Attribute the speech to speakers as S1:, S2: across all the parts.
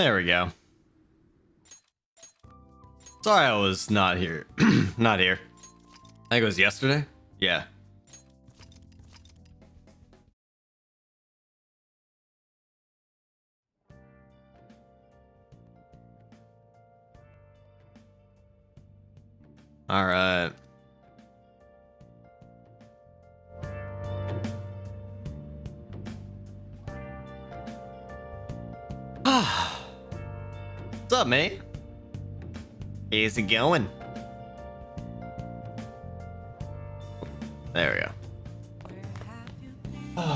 S1: There we go. Sorry I was not here. Not here. I think it was yesterday? Yeah. All right. What's up, mate? How's it going? There we go.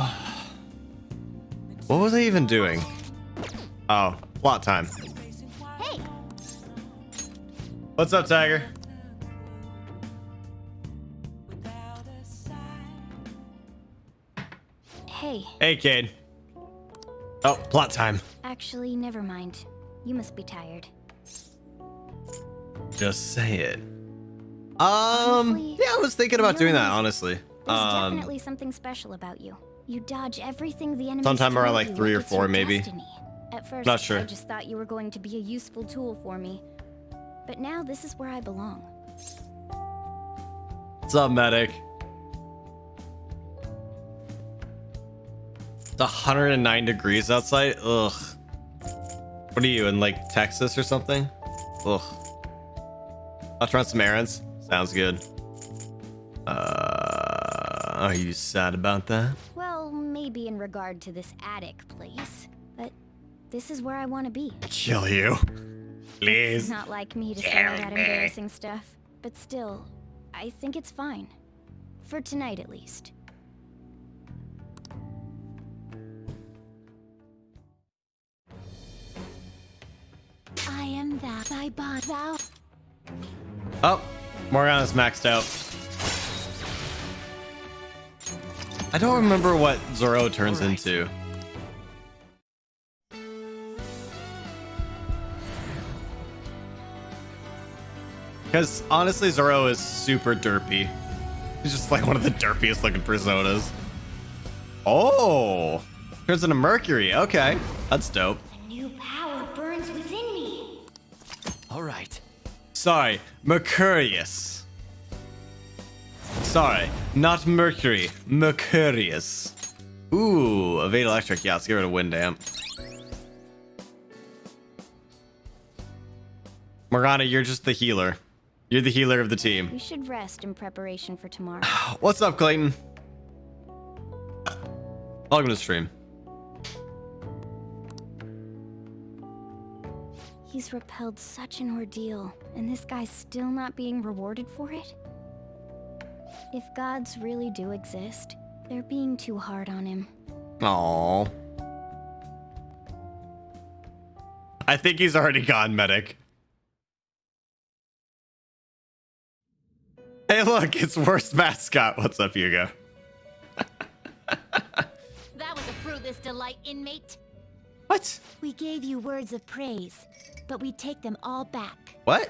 S1: What was I even doing? Oh, plot time.
S2: Hey.
S1: What's up, Tiger?
S2: Hey.
S1: Hey, Cade. Oh, plot time.
S2: Actually, never mind. You must be tired.
S1: Just say it.
S2: Honestly,
S1: Yeah, I was thinking about doing that,
S2: amazing.
S1: honestly.
S2: There's definitely something special about you. You dodge everything the enemy.
S1: Sometime around like 3 or 4, maybe.
S2: At first,
S1: Not sure.
S2: I just thought you were going to be a useful tool for me. But now this is where I belong.
S1: What's up, medic? It's 109 degrees outside. Ugh. What are you, in like Texas or something? Ugh. I'll try some errands. Sounds good. Are you sad about that?
S2: Well, maybe in regard to this attic place. But this is where I want to be.
S1: Kill you. Please.
S2: It's not like me to say all that embarrassing stuff. But still, I think it's fine. For tonight, at least. I am that I bought thou.
S1: Oh, Morgana's maxed out. I don't remember what Zoro turns into. Because honestly, Zoro is super derpy. He's just like one of the derpiest looking personas. Oh, turns into Mercury. Okay, that's dope.
S2: A new power burns within me.
S3: All right.
S1: Sorry, Mercurius. Sorry, not Mercury, Mercurius. Ooh, evade electric. Yeah, let's get rid of wind damp. Morgana, you're just the healer. You're the healer of the team.
S2: We should rest in preparation for tomorrow.
S1: What's up, Clayton? Welcome to the stream.
S2: He's repelled such an ordeal, and this guy's still not being rewarded for it? If gods really do exist, they're being too hard on him.
S1: Aww. I think he's already gone, medic. Hey, look, it's worst mascot. What's up, Hugo?
S4: That was a fruitless delight, inmate.
S1: What?
S4: We gave you words of praise, but we take them all back.
S1: What?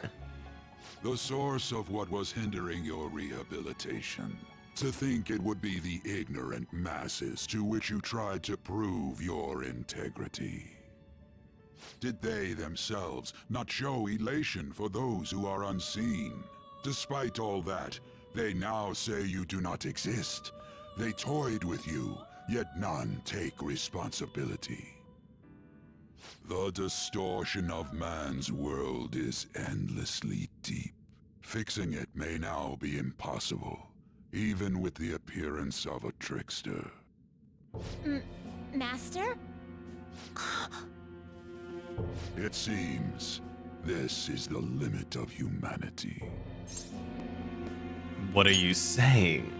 S5: The source of what was hindering your rehabilitation. To think it would be the ignorant masses to which you tried to prove your integrity. Did they themselves not show elation for those who are unseen? Despite all that, they now say you do not exist. They toyed with you, yet none take responsibility. The distortion of man's world is endlessly deep. Fixing it may now be impossible, even with the appearance of a trickster.
S4: Master?
S5: It seems this is the limit of humanity.
S1: What are you saying?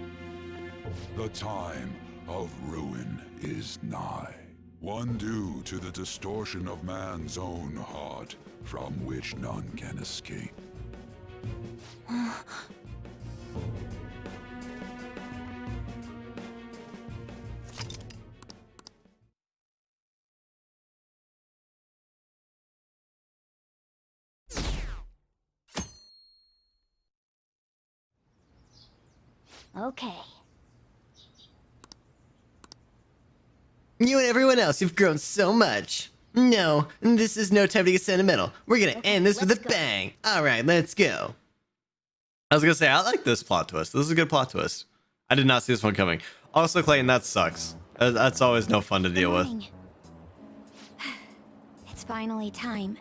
S5: The time of ruin is nigh. One due to the distortion of man's own heart, from which none can escape.
S2: Okay.
S1: You and everyone else, you've grown so much. No, this is no time to get sentimental. We're gonna
S2: Okay,
S1: end this with a
S2: let's go.
S1: bang. All right, let's go. I was gonna say, I like this plot twist. This is a good plot twist. I did not see this one coming. Also, Clayton, that sucks. That's always no fun to deal with.
S2: Morning. It's finally time.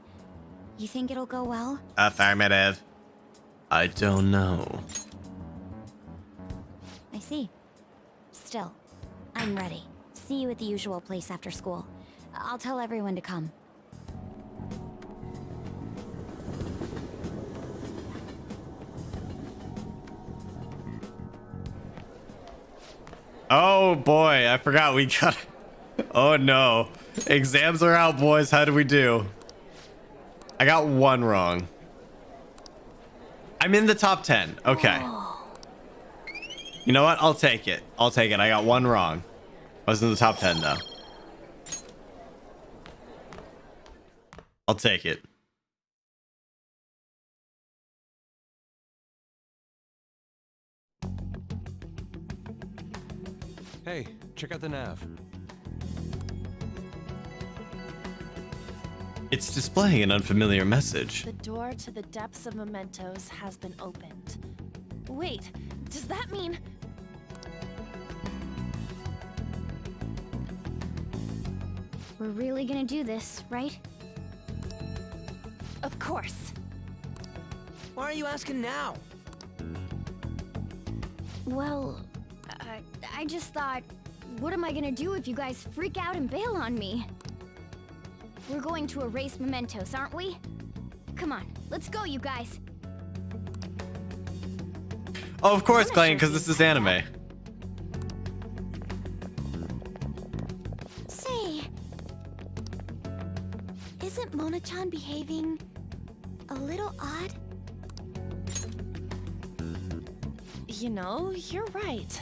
S2: You think it'll go well?
S1: Affirmative. I don't know.
S2: I see. Still, I'm ready. See you at the usual place after school. I'll tell everyone to come.
S1: Oh boy, I forgot we got. Oh no. Exams are out, boys. How do we do? I got one wrong. I'm in the top 10. Okay. You know what? I'll take it. I'll take it. I got one wrong. I was in the top 10 though. I'll take it.
S3: Hey, check out the nav.
S1: It's displaying an unfamiliar message.
S6: The door to the depths of mementos has been opened. Wait, does that mean...
S2: We're really gonna do this, right?
S6: Of course.
S7: Why are you asking now?
S2: Well, I just thought, what am I gonna do if you guys freak out and bail on me? We're going to erase mementos, aren't we? Come on, let's go, you guys.
S1: Oh, of course, Clayton, because this is anime.
S4: Say, isn't Mona-chan behaving a little odd?
S6: You know, you're right.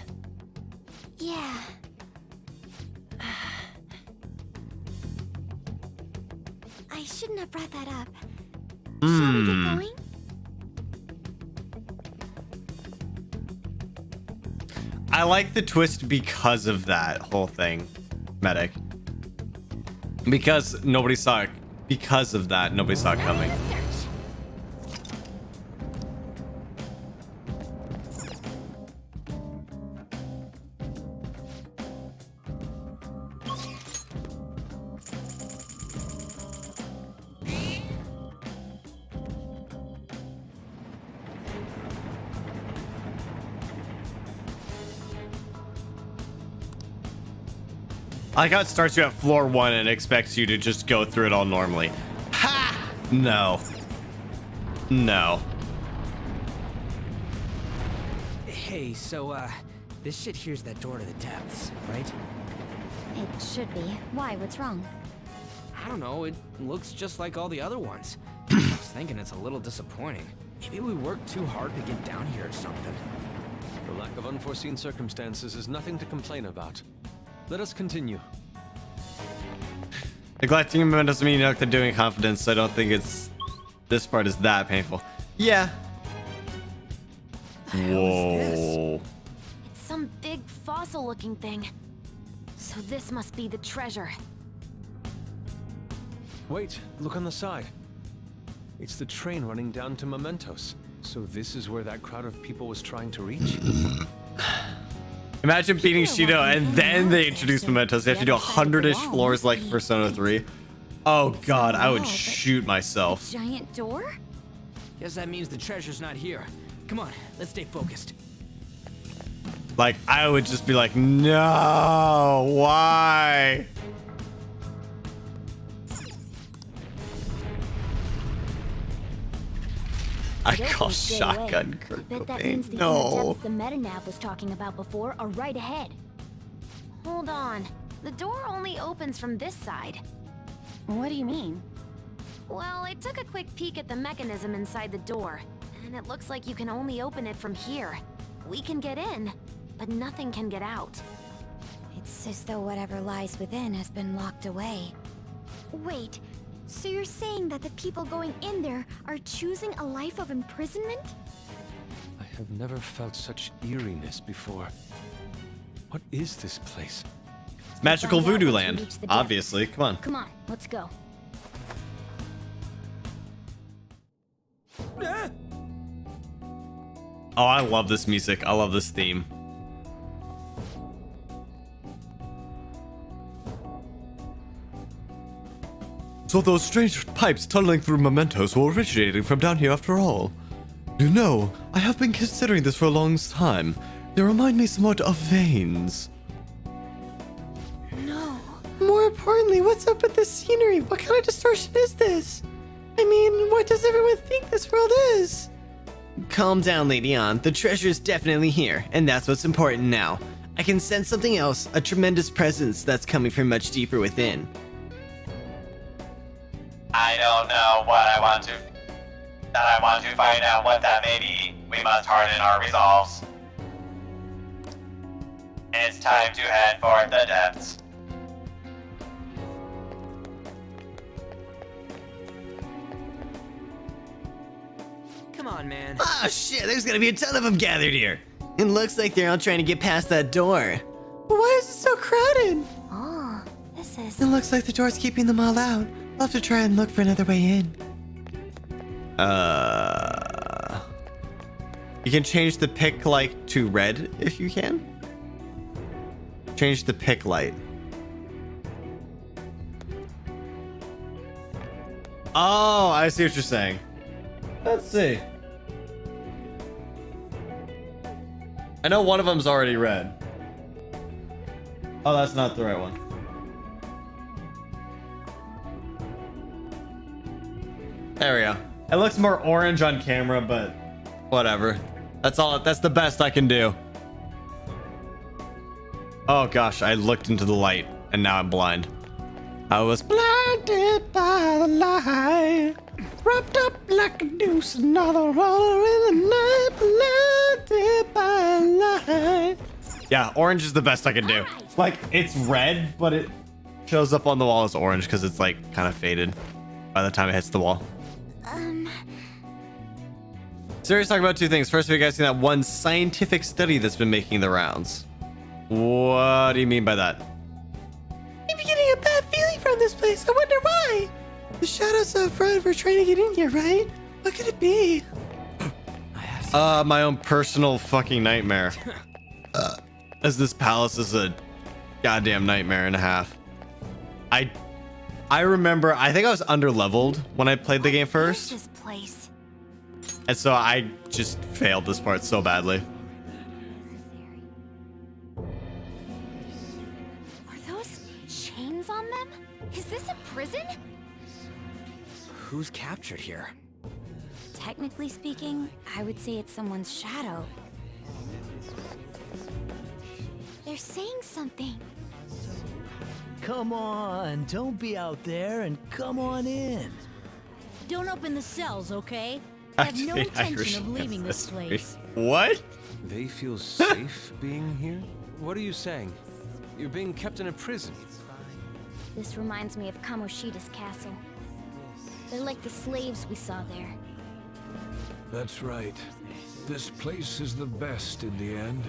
S4: Yeah. I shouldn't have brought that up. Shall we get going?
S1: I like the twist because of that whole thing, Medic. Because nobody saw it. Because of that, nobody saw it coming. I like how it starts you at floor 1 and expects you to just go through it all normally. Ha! No. No.
S7: Hey, so, this shit here's that door to the depths, right?
S2: It should be. Why? What's wrong?
S7: I don't know, it looks just like all the other ones. I was thinking it's a little disappointing. Maybe we worked too hard to get down here or something.
S3: The lack of unforeseen circumstances is nothing to complain about. Let us continue.
S1: Neglecting a moment doesn't mean you know what they're doing in confidence, so I don't think this part is that painful. Yeah. Whoa.
S6: It's some big fossil-looking thing. So this must be the treasure.
S3: Wait, look on the side. It's the train running down to Mementos. So this is where that crowd of people was trying to reach?
S1: Imagine beating Shido and then they introduce Mementos. They have to do 100-ish floors like Persona 3. Oh god, I would shoot myself.
S6: Giant door?
S7: Guess that means the treasure's not here. Come on, let's stay focused.
S1: Like, I would just be like, no, why? I call shotgun Kurt
S2: Bet that
S1: Cobain.
S2: means the inner
S1: No.
S2: depths the metanav was talking about before are right ahead.
S6: Hold on. The door only opens from this side. What do you mean? Well, I took a quick peek at the mechanism inside the door, and it looks like you can only open it from here. We can get in, but nothing can get out.
S2: It's as though whatever lies within has been locked away.
S4: Wait, so you're saying that the people going in there are choosing a life of imprisonment?
S3: I have never felt such eeriness before. What is this place?
S1: Magical
S2: Find out
S1: voodoo
S2: once we
S1: land.
S2: reach the depths.
S1: Obviously, come on.
S2: Come on, let's go.
S1: Oh, I love this music. I love this theme. So those strange pipes tunneling through mementos were originating from down here after all. You know, I have been considering this for a long time. They remind me somewhat of veins.
S4: No.
S8: More importantly, what's up with this scenery? What kind of distortion is this? I mean, what does everyone think this world is?
S9: Calm down, Lady Ann. The treasure is definitely here, and that's what's important now. I can sense something else, a tremendous presence that's coming from much deeper within.
S10: I don't know what I want to find out what that may be. We must harden our resolves. It's time to head for the depths.
S7: Come on, man.
S9: Oh shit, there's gonna be a ton of them gathered here. It looks like they're all trying to get past that door.
S8: But why is it so crowded?
S4: Oh, this is...
S8: It looks like the door's keeping them all out. I'll have to try and look for another way in.
S1: You can change the pick light to red if you can. Change the pick light. Oh, I see what you're saying. Let's see. I know one of them's already red. Oh, that's not the right one. There we go. It looks more orange on camera, but whatever. That's all. That's the best I can do. Oh gosh, I looked into the light and now I'm blind. I was
S8: Blinded by the light, wrapped up like a noose, another roller in the night, blinded by light.
S1: yeah, orange is the best I can do. Like it's red, but it shows up on the wall as orange because it's like kind of faded by the time it hits the wall. Serious talking about two things. First, have you guys seen that one scientific study that's been making the rounds? What do you mean by that?
S8: I'm getting a bad feeling from this place. I wonder why. The shadows up front were trying to get in here, right? What could it be?
S1: My own personal fucking nightmare. As this palace is a goddamn nightmare and a half. I remember, I think I was under-leveled when I played the game first.
S4: This place.
S1: And so I just failed this part so badly.
S4: Are those chains on them? Is this a prison?
S7: Who's captured here?
S6: Technically speaking, I would say it's someone's shadow.
S4: They're saying something.
S11: Come on, don't be out there and come on in.
S12: Don't open the cells, okay? I have no intention of leaving this place.
S1: What?
S3: They feel safe being here? What are you saying? You're being kept in a prison.
S2: This reminds me of Kamoshida's castle. They're like the slaves we saw there.
S13: That's right. This place is the best in the end.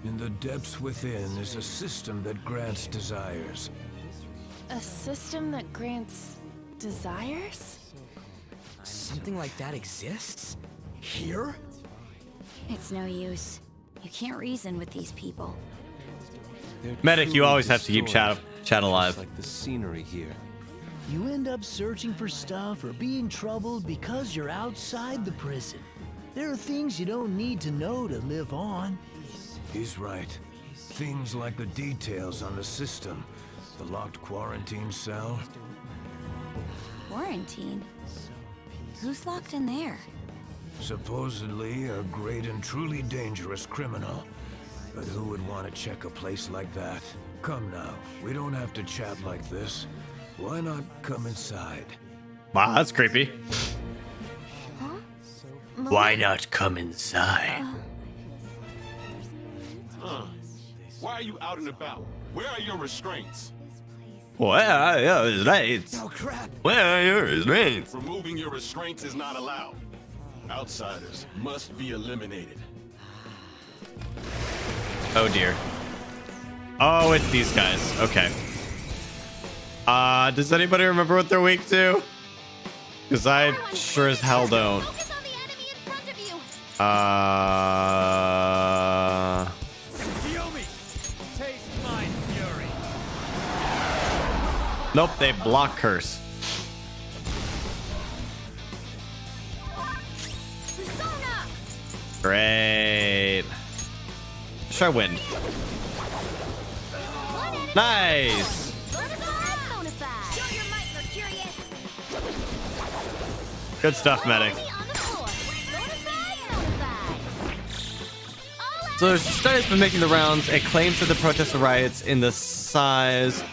S13: In the depths within is a system that grants desires.
S12: A system that grants desires?
S7: Something like that exists? Here?
S6: It's no use. You can't reason with these people.
S1: Medic, you always have to keep chat alive.
S3: Just like the scenery here.
S11: You end up searching for stuff or being troubled because you're outside the prison. There are things you don't need to know to live on.
S13: He's right. Things like the details on the system. The locked quarantine cell.
S6: Quarantine? Who's locked in there?
S13: Supposedly a great and truly dangerous criminal. But who would want to check a place like that? Come now, we don't have to chat like this. Why not come inside?
S1: Wow, that's creepy.
S9: Why not come inside?
S5: Why are you out and about? Where are your restraints?
S1: Where are your restraints?
S7: Oh crap!
S1: Where are your restraints?
S5: Removing your restraints is not allowed. Outsiders must be eliminated.
S1: Oh dear. Oh, it's these guys. Okay. Does anybody remember what they're weak to? Because I sure as hell don't.
S2: Focus on the enemy in front of you.
S1: Nope, they block curse. Great. Let's try wind. Nice. Good stuff, medic. So there's studies been making the rounds. It claims that the protests and riots in the size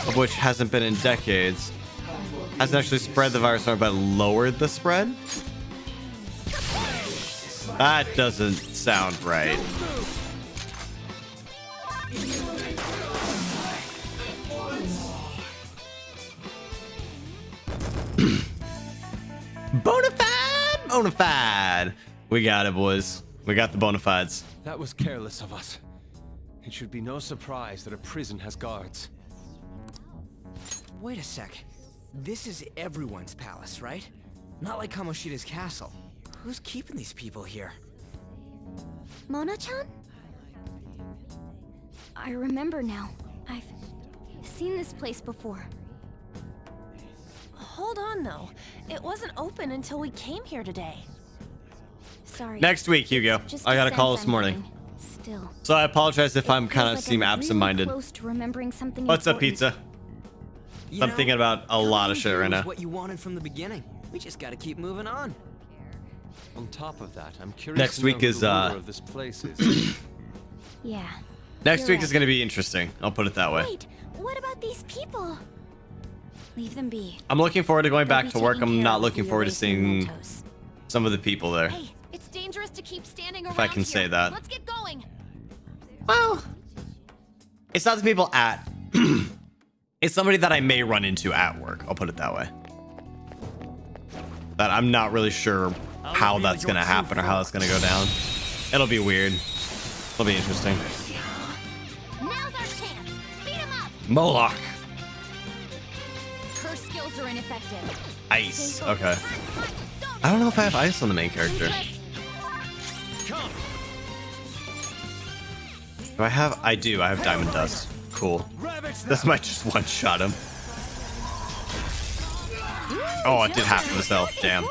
S1: of which hasn't been in decades hasn't actually spread the virus but lowered the spread. That doesn't sound right. Bonafide. We got it, boys. We got the bonafides.
S3: That was careless of us. It should be no surprise that a prison has guards.
S7: Wait a sec. This is everyone's palace, right? Not like Kamoshida's castle. Who's keeping these people here?
S4: Mona-chan?
S2: I remember now. I've seen this place before.
S6: Hold on, though. It wasn't open until we came here today.
S2: Sorry.
S1: Next week, Hugo.
S2: Just
S1: I got a call
S2: sense
S1: this
S2: I'm
S1: morning.
S2: getting. Still.
S1: So I apologize if I'm
S2: It
S1: kind of
S2: feels like
S1: seem
S2: I'm
S1: absent-minded.
S2: Really close to remembering something
S1: What's up,
S2: important.
S1: pizza?
S7: You
S1: I'm
S7: know,
S1: thinking about a lot of shit right
S7: coming here
S1: now.
S7: was what you wanted from the beginning. We just gotta keep moving on.
S3: On top of that, I'm curious
S1: Next
S3: to know
S1: week
S3: who
S1: is,
S3: the ruler of this place is.
S2: Yeah.
S1: Next
S2: You're
S1: week is
S2: right.
S1: going to be interesting. I'll put it that way.
S4: Wait, what about these people?
S2: Leave them be.
S1: I'm looking forward to going
S2: They'll
S1: back
S2: be
S1: to work.
S2: taken
S1: I'm
S2: care
S1: not
S2: of
S1: looking
S2: via
S1: forward to
S2: raising
S1: seeing
S2: mementos.
S1: some of the people there.
S6: Hey, it's dangerous to keep standing around
S1: If I can say
S6: here.
S1: that.
S6: Let's get going.
S1: Well, it's not the people at. It's somebody that I may run into at work. I'll put it that way. That I'm not really sure how that's going to happen or how that's going to go down. It'll be weird. It'll be interesting.
S6: Now's our chance. Beat him up.
S1: Moloch.
S2: Her skills are ineffective.
S1: Ice. Okay. I don't know if I have ice on the main character. Do I have? I do. I have diamond dust. Cool. This might just one-shot him. Oh, it did half of his health. Damn.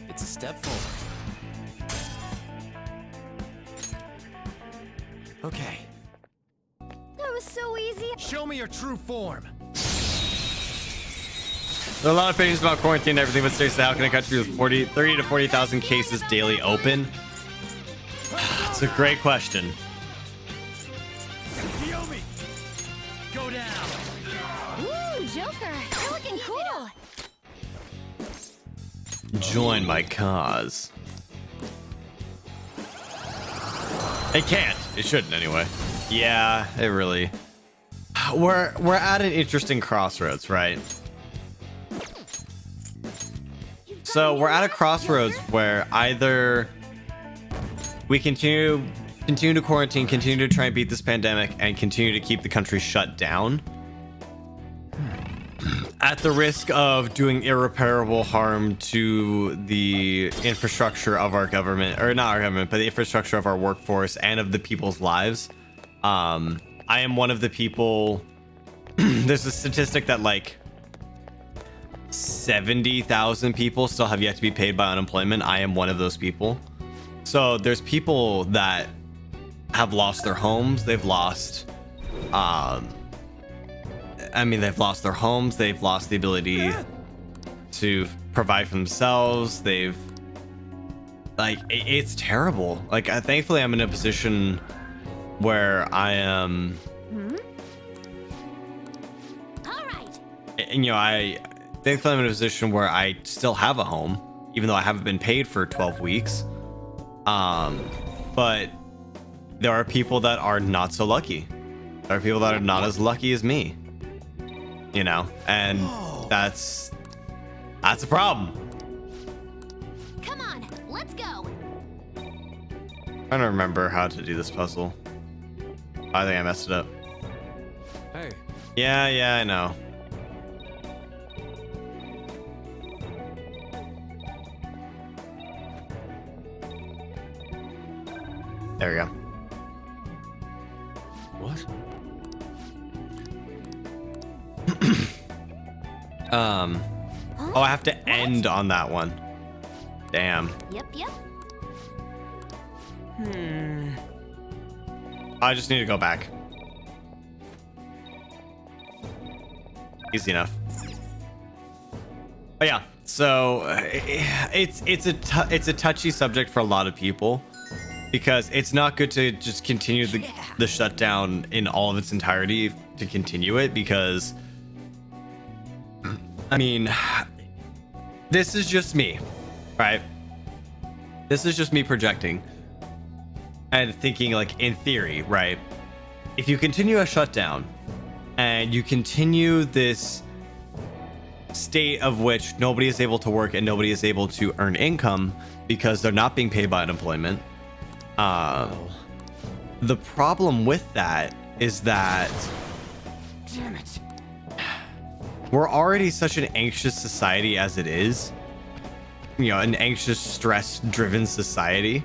S7: It's a step forward. Okay.
S2: That was so easy.
S13: Show me your true form.
S1: There are a lot of opinions about quarantine and everything, but seriously, how can a country with 30 to 40,000 cases daily open? It's a great question.
S13: Yomi, go down.
S2: Ooh, Joker. You're looking cool.
S1: Join my cause. It can't. It shouldn't anyway. Yeah, it really. We're at an interesting crossroads, right? So we're at a crossroads where either we continue to quarantine, continue to try and beat this pandemic, and continue to keep the country shut down at the risk of doing irreparable harm to the infrastructure of our government, or not our government, but the infrastructure of our workforce and of the people's lives. I am one of the people. There's a statistic that like 70,000 people still have yet to be paid by unemployment. I am one of those people. So there's people that have lost their homes. They've lost, they've lost their homes. They've lost the ability to provide for themselves. They've it's terrible. Like, thankfully I'm in a position where I am,
S6: All right.
S1: and thankfully I'm in a position where I still have a home, even though I haven't been paid for 12 weeks. But there are people that are not so lucky. There are people that are not as lucky as me. And that's a problem.
S6: Let's go.
S1: I don't remember how to do this puzzle. I think I messed it up.
S3: Hey.
S1: Yeah, I know. There we go.
S3: What?
S1: Oh, I have to end on that one. Damn.
S6: Yep.
S1: I just need to go back. Easy enough. But yeah, so it's a touchy subject for a lot of people because it's not good to just continue the shutdown in all of its entirety to continue it because I mean, this is just me, right? This is just me projecting and thinking like in theory, right? If you continue a shutdown and you continue this state of which nobody is able to work and nobody is able to earn income because they're not being paid by unemployment, the problem with that is that
S7: Damn it.
S1: we're already such an anxious society as it is, you know, an anxious, stress-driven society.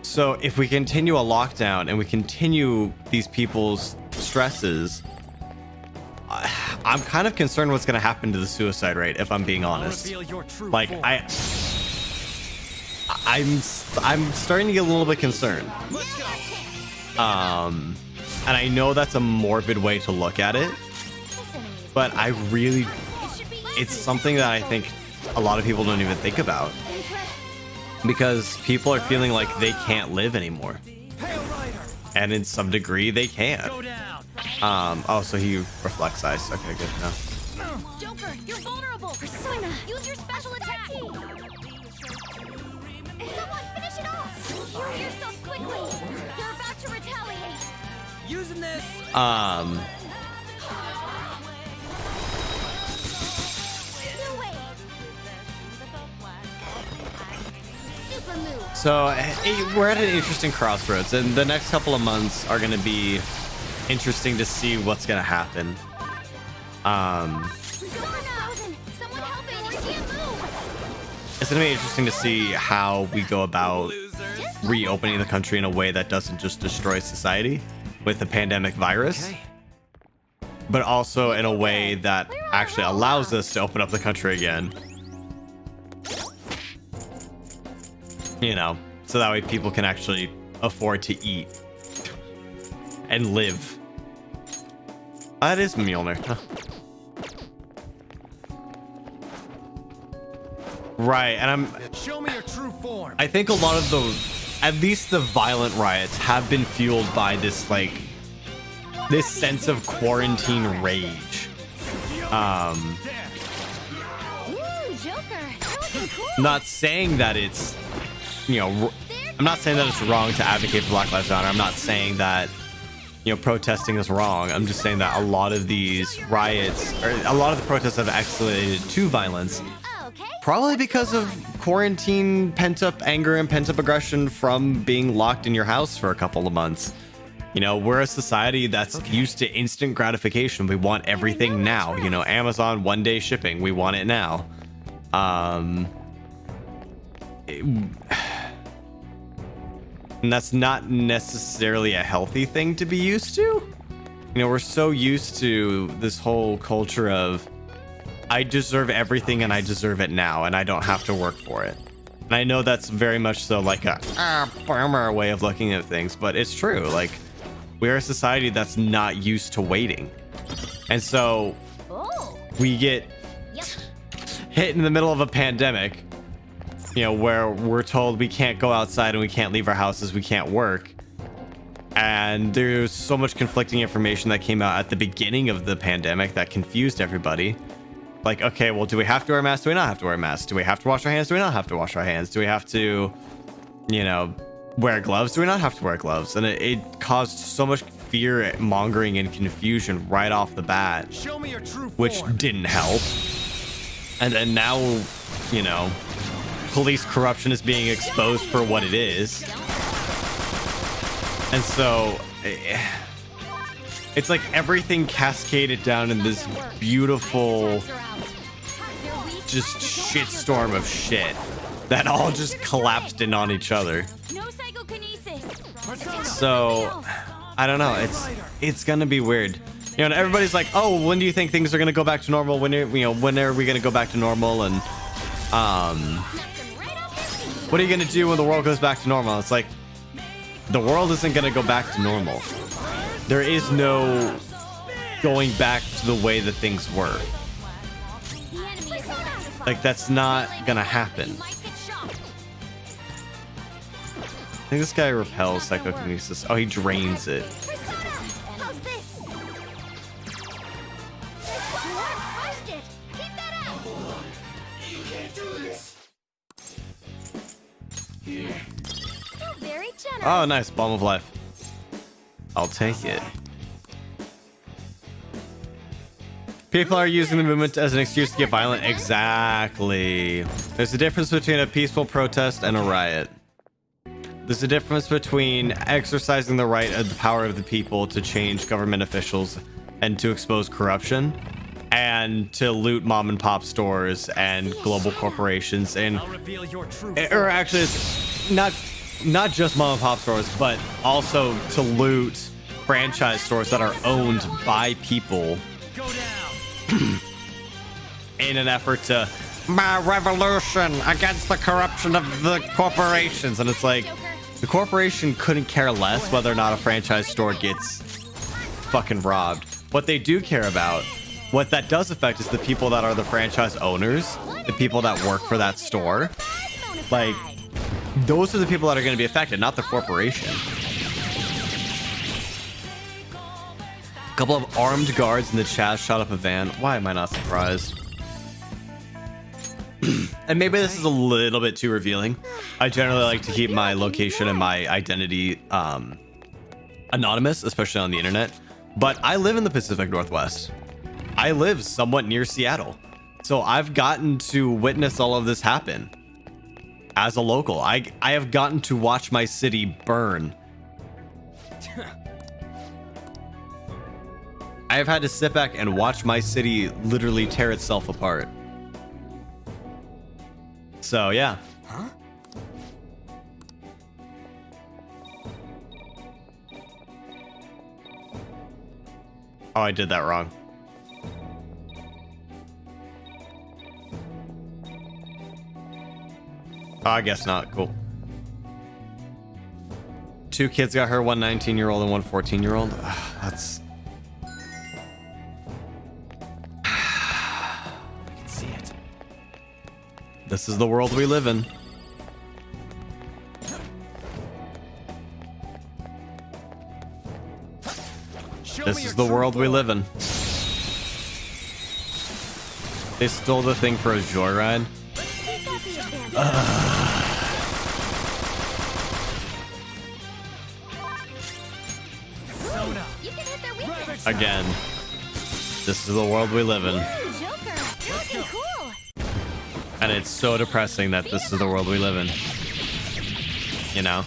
S1: So if we continue a lockdown and we continue these people's stresses, I'm kind of concerned what's going to happen to the suicide rate, if I'm being honest. Like, I'm starting to get a little bit concerned. And I know that's a morbid way to look at it, but I really, it's something that I think a lot of people don't even think about because people are feeling like they can't live anymore. And in some degree they can. Oh, so he reflects ice. Okay, good. No.
S6: Joker, you're vulnerable. Persona, use your special attack. Someone finish it off. Heal yourself quickly. They're about to retaliate.
S7: Using this.
S1: So we're at an interesting crossroads, and the next couple of months are going to be interesting to see what's going to happen. It's going to be interesting to see how we go about reopening the country in a way that doesn't just destroy society with the pandemic virus, but also in a way that actually allows us to open up the country again. You know, so that way people can actually afford to eat and live. That is Mjolnir. Huh. Right, and
S7: Show me your true form.
S1: I think a lot of those, at least the violent riots, have been fueled by this, like, this sense of quarantine rage. Not saying that it's, you know, I'm not saying that it's wrong to advocate for Black Lives Matter. I'm not saying that, you know, protesting is wrong. I'm just saying that a lot of these riots, or a lot of the protests have escalated to violence, probably because of quarantine, pent-up anger and pent-up aggression from being locked in your house for a couple of months. You know, we're a society that's used to instant gratification. We want everything now. You know, Amazon one-day shipping. We want it now. And that's not necessarily a healthy thing to be used to. You know, we're so used to this whole culture of I deserve everything and I deserve it now and I don't have to work for it. And I know that's very much so like a bummer way of looking at things, but it's true. Like, we're a society that's not used to waiting. And so we get hit in the middle of a pandemic, you know, where we're told we can't go outside and we can't leave our houses, we can't work. And there's so much conflicting information that came out at the beginning of the pandemic that confused everybody. Like, okay, well, do we have to wear masks? Do we not have to wear masks? Do we have to wash our hands? Do we not have to wash our hands? Do we have to, you know, wear gloves? Do we not have to wear gloves? And it caused so much fear mongering and confusion right off the bat.
S7: Show me your true form.
S1: Which didn't help. And then now, you know, police corruption is being exposed for what it is. And so it's like everything cascaded down in this beautiful just shitstorm of shit that all just collapsed in on each other. So I don't know, it's gonna be weird. You know, and everybody's like, oh, when do you think things are gonna go back to normal? When are we gonna go back to normal? And what are you gonna do when the world goes back to normal? It's like, the world isn't gonna go back to normal. There is no going back to the way that things were. Like, that's not gonna happen. I think this guy repels psychokinesis. Oh, he drains it. Oh, nice. Balm of life. I'll take it. People are using the movement as an excuse to get violent. Exactly. There's a difference between a peaceful protest and a riot. There's a difference between exercising the right of the power of the people to change government officials and to expose corruption, and to loot mom and pop stores and global corporations, and or actually it's not just mom and pop stores, but also to loot franchise stores that are owned by people in an effort to my revolution against the corruption of the corporations. And it's like, the corporation couldn't care less whether or not a franchise store gets fucking robbed. What they do care about, what that does affect, is the people that are the franchise owners, the people that work for that store. Like, those are the people that are going to be affected, not the corporation. A couple of armed guards in the chat shot up a van. Why am I not surprised? And maybe this is a little bit too revealing. I generally like to keep my location and my identity anonymous, especially on the internet. But I live in the Pacific Northwest. I live somewhat near Seattle. So I've gotten to witness all of this happen. As a local, I have gotten to watch my city burn. I have had to sit back and watch my city literally tear itself apart. So yeah.
S7: Huh?
S1: Oh, I did that wrong. Oh, I guess not. Cool. 2 kids got her, one 19-year-old and one 14-year-old. That's...
S7: I can see it.
S1: This is the world we live in. This is the world we live in. They stole the thing for a joyride. Again, this is the world we live in. And it's so depressing that this is the world we live in. You know?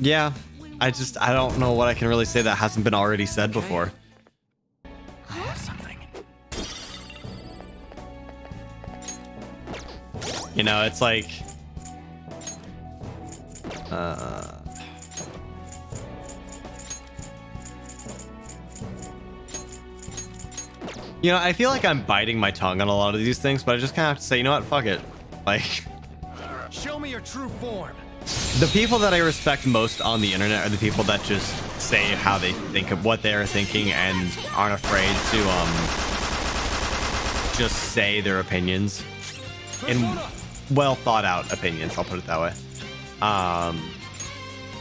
S1: Yeah, I don't know what I can really say that hasn't been already said before. You know, it's like... You know, I feel like I'm biting my tongue on a lot of these things, but I just kind of have to say, you know what, fuck it. Like...
S7: Show me your true form.
S1: The people that I respect most on the internet are the people that just say how they think of what they're thinking and aren't afraid to, just say their opinions. In well thought out opinions, I'll put it that way.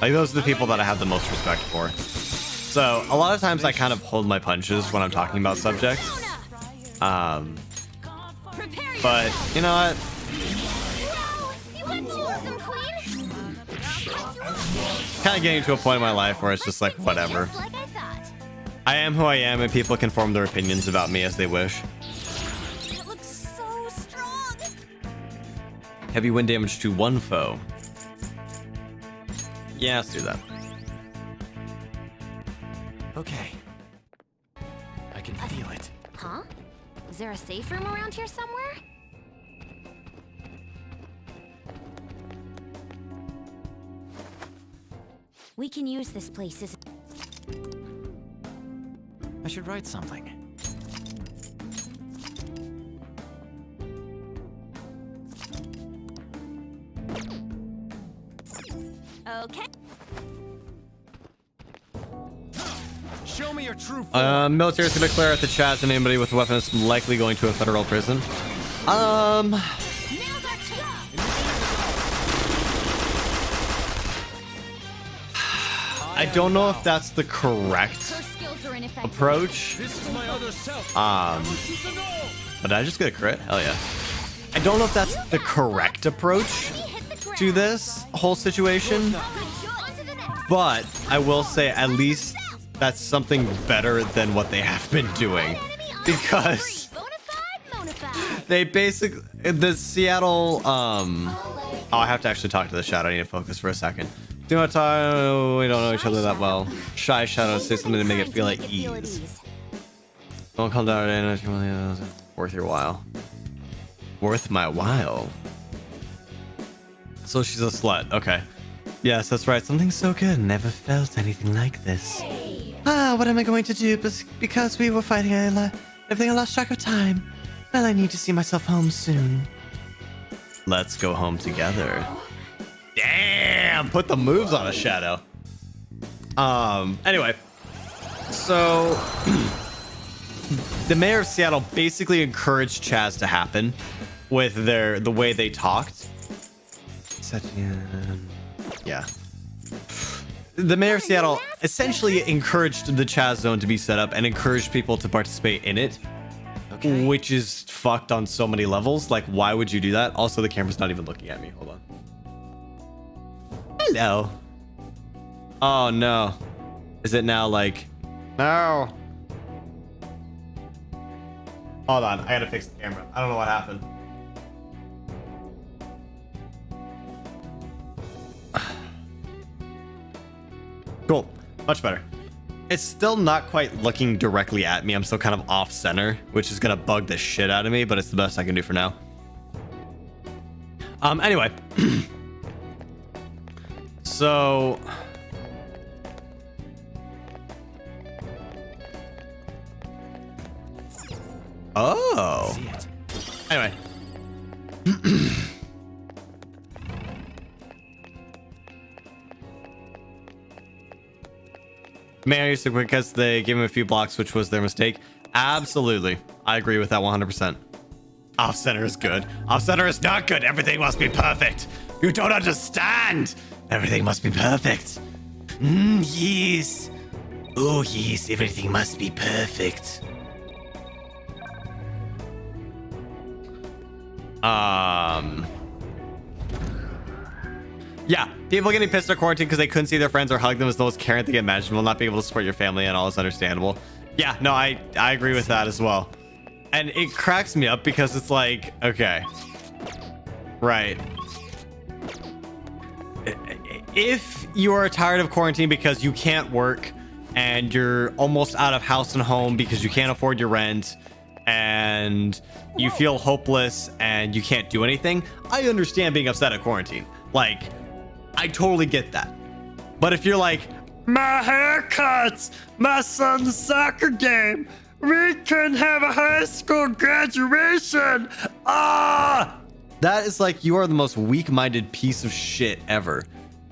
S1: Like, those are the people that I have the most respect for. So a lot of times I kind of hold my punches when I'm talking about subjects. But you know what? Kind of getting to a point in my life where it's just like, whatever. I am who I am, and people can form their opinions about me as they wish.
S4: It looks so strong.
S1: Heavy wind damage to one foe. Yeah, let's do that.
S3: Okay. I can feel it.
S6: Huh? Is there a safe room around here somewhere? We can use this place as...
S14: I should write something.
S6: Okay.
S3: Show me your true
S1: Military's gonna clear out the Chaz, and anybody with a weapon is likely going to a federal prison. I don't know if that's the correct approach. But I just get a crit? Hell yeah. I don't know if that's the correct approach to this whole situation, but I will say at least that's something better than what they have been doing, because they basically, the Seattle, oh, I have to actually talk to the Shadow. I need to focus for a second. Do not talk, we don't know each other that well. Shy Shadow, say something to make it feel like ease. Don't come down and worth your while. Worth my while. So she's a slut. Okay. Yes, that's right. Something so good. Never felt anything like this. What am I going to do? Because we were fighting everything, I lost track of time. Well, I need to see myself home soon. Let's go home together. Damn! Put the moves on a Shadow. Anyway. So... the mayor of Seattle basically encouraged Chaz to happen with the way they talked. Yeah. The mayor of Seattle essentially encouraged the Chaz zone to be set up and encouraged people to participate in it, which is fucked on so many levels. Like, why would you do that? Also, the camera's not even looking at me. Hold on. Hello. Oh no. Is it now like... No. Hold on, I gotta fix the camera. I don't know what happened. Cool, much better. It's still not quite looking directly at me. I'm still kind of off center, which is gonna bug the shit out of me, but it's the best I can do for now. Anyway. So... Oh. Anyway. Man, used to because they gave him a few blocks, which was their mistake. Absolutely. I agree with that 100%. Off center is good. Off center is not good. Everything must be perfect. You don't understand. Everything must be perfect. Yes. Oh, yes. Everything must be perfect. Yeah, people getting pissed at quarantine because they couldn't see their friends or hug them is the most caring thing imaginable. Not being able to support your family and all is understandable. Yeah, no, I agree with that as well. And it cracks me up because it's like, okay, right. If you are tired of quarantine because you can't work and you're almost out of house and home because you can't afford your rent and you feel hopeless and you can't do anything, I understand being upset at quarantine. Like, I totally get that. But if you're like, my haircuts, my son's soccer game, we can have a high school graduation, that is like, you are the most weak-minded piece of shit ever.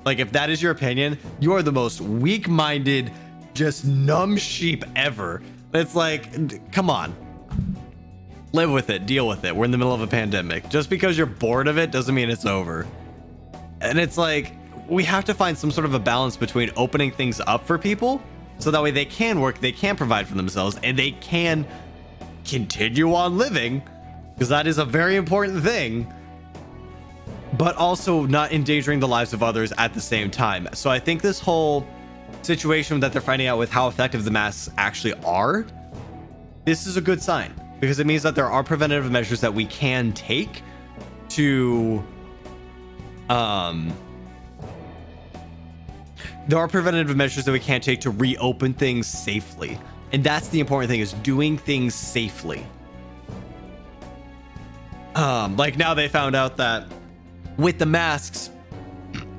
S1: Like, if that is your opinion, you are the most weak-minded, just numb sheep ever. It's like, come on. Live with it, deal with it. We're in the middle of a pandemic. Just because you're bored of it doesn't mean it's over. And it's like, we have to find some sort of a balance between opening things up for people so that way they can work, they can provide for themselves, and they can continue on living, because that is a very important thing, but also not endangering the lives of others at the same time. So I think this whole situation that they're finding out with how effective the masks actually are, this is a good sign, because it means that there are preventative measures that we can take to There are preventative measures that we can't take to reopen things safely. And that's the important thing, is doing things safely. Like now they found out that with the masks,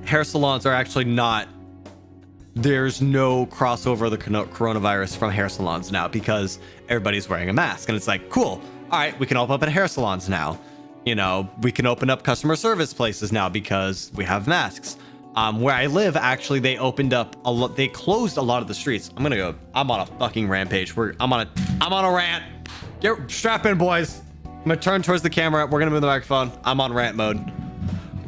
S1: hair salons are actually not, there's no crossover of the coronavirus from hair salons now because everybody's wearing a mask. And it's like, cool. All right, we can open up at hair salons now. You know, we can open up customer service places now because we have masks. Where I live, actually, they opened up a lot. They closed a lot of the streets. I'm on a fucking rampage. I'm on a rant. Strap in, boys. I'm gonna turn towards the camera. We're gonna move the microphone. I'm on rant mode.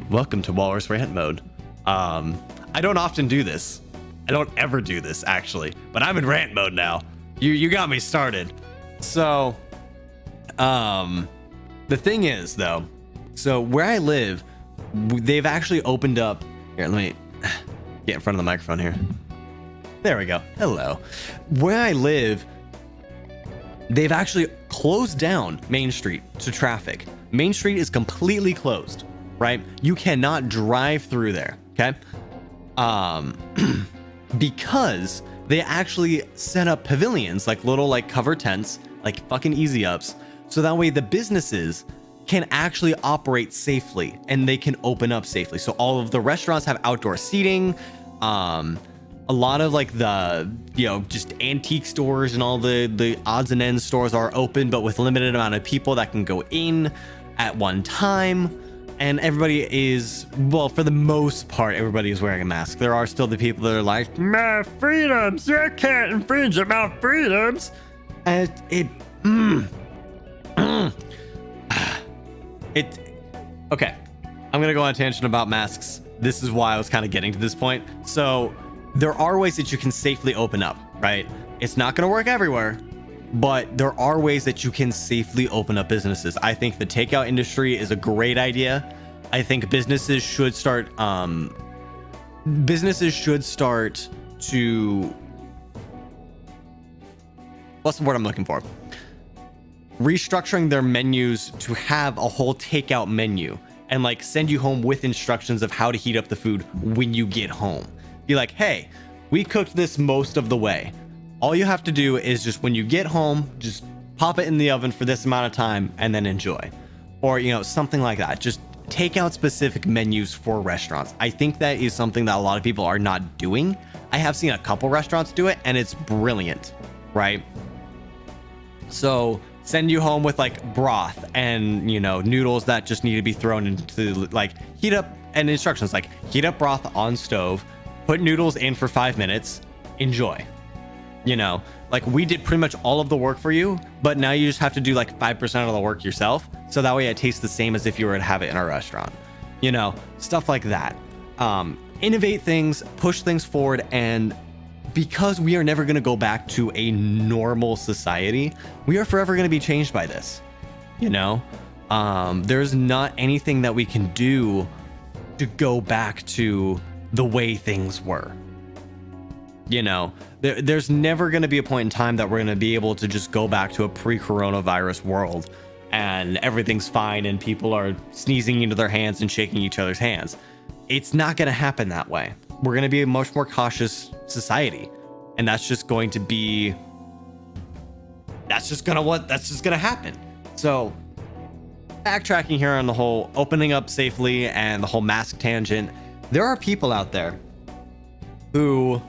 S1: Welcome to Walrus rant mode. I don't often do this. I don't ever do this, actually, but I'm in rant mode now. You got me started. So, the thing is, though, so where I live, they've actually opened up. Here, let me get in front of the microphone here. There we go. Hello. Where I live, they've actually closed down Main Street to traffic. Main Street is completely closed, right? You cannot drive through there, okay? Because they actually set up pavilions, like little like cover tents, like fucking easy ups, so that way the businesses can actually operate safely and they can open up safely. So all of the restaurants have outdoor seating. A lot of like the, you know, just antique stores and all the odds and ends stores are open, but with limited amount of people that can go in at one time. And everybody is, well, for the most part, everybody is wearing a mask. There are still the people that are like, my freedoms, you can't infringe on my freedoms. And okay, I'm gonna go on a tangent about masks. This is why I was kind of getting to this point. So there are ways that you can safely open up, right? It's not gonna work everywhere, but there are ways that you can safely open up businesses. I think the takeout industry is a great idea. I think businesses should start to, what's the word I'm looking for? Restructuring their menus to have a whole takeout menu and like send you home with instructions of how to heat up the food when you get home. Be like, hey, we cooked this most of the way. All you have to do is just when you get home, just pop it in the oven for this amount of time and then enjoy. Or, you know, something like that. Just take out specific menus for restaurants. I think that is something that a lot of people are not doing. I have seen a couple restaurants do it and it's brilliant, right? So send you home with like broth and, you know, noodles that just need to be thrown into, like, heat up, and instructions like heat up broth on stove, put noodles in for 5 minutes, enjoy. You know, like, we did pretty much all of the work for you, but now you just have to do like 5% of the work yourself, so that way it tastes the same as if you were to have it in a restaurant. You know, stuff like that. Innovate things, push things forward, and because we are never going to go back to a normal society, we are forever going to be changed by this. You know, there's not anything that we can do to go back to the way things were. You know, there's never going to be a point in time that we're going to be able to just go back to a pre-coronavirus world and everything's fine and people are sneezing into their hands and shaking each other's hands. It's not going to happen that way. We're going to be a much more cautious society, and that's just going to be, that's just going to happen. So backtracking here on the whole opening up safely and the whole mask tangent, there are people out there who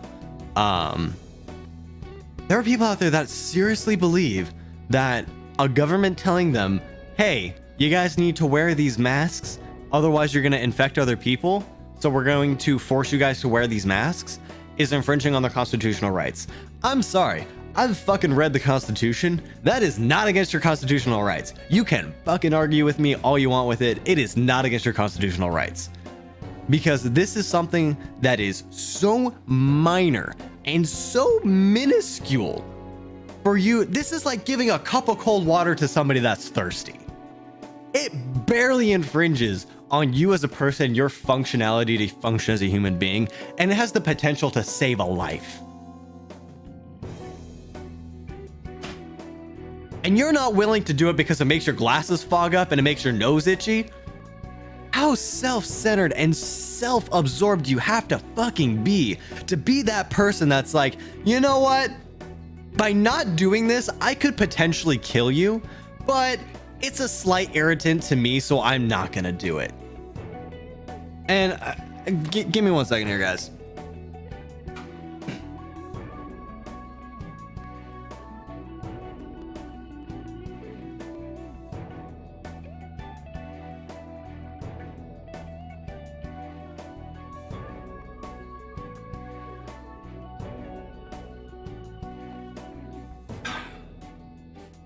S1: that seriously believe that a government telling them, hey, you guys need to wear these masks, otherwise you're going to infect other people, so we're going to force you guys to wear these masks, is infringing on their constitutional rights. I'm sorry, I've fucking read the Constitution. That is not against your constitutional rights. You can fucking argue with me all you want with it. It is not against your constitutional rights. Because this is something that is so minor and so minuscule for you. This is like giving a cup of cold water to somebody that's thirsty. It barely infringes on you as a person, your functionality to function as a human being, and it has the potential to save a life. And you're not willing to do it because it makes your glasses fog up and it makes your nose itchy? How
S9: how self-centered and self-absorbed you have to fucking be to be that person that's like, you know what? By not doing this, I could potentially kill you, but it's a slight irritant to me, so I'm not gonna do it. And give me 1 second here, guys.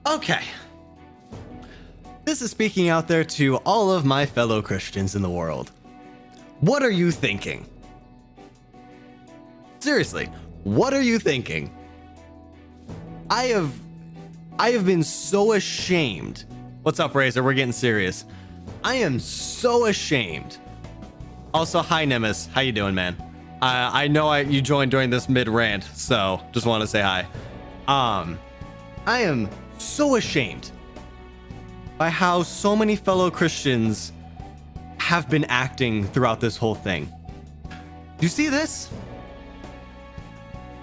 S9: Okay. This is speaking out there to all of my fellow Christians in the world. What are you thinking? Seriously, what are you thinking? I have been so ashamed. What's up, Razor? We're getting serious. I am so ashamed. Also, hi Nemesis. How you doing, man? I know you joined during this mid-rant, so just want to say hi. I am so ashamed by how so many fellow Christians have been acting throughout this whole thing. Do you see this?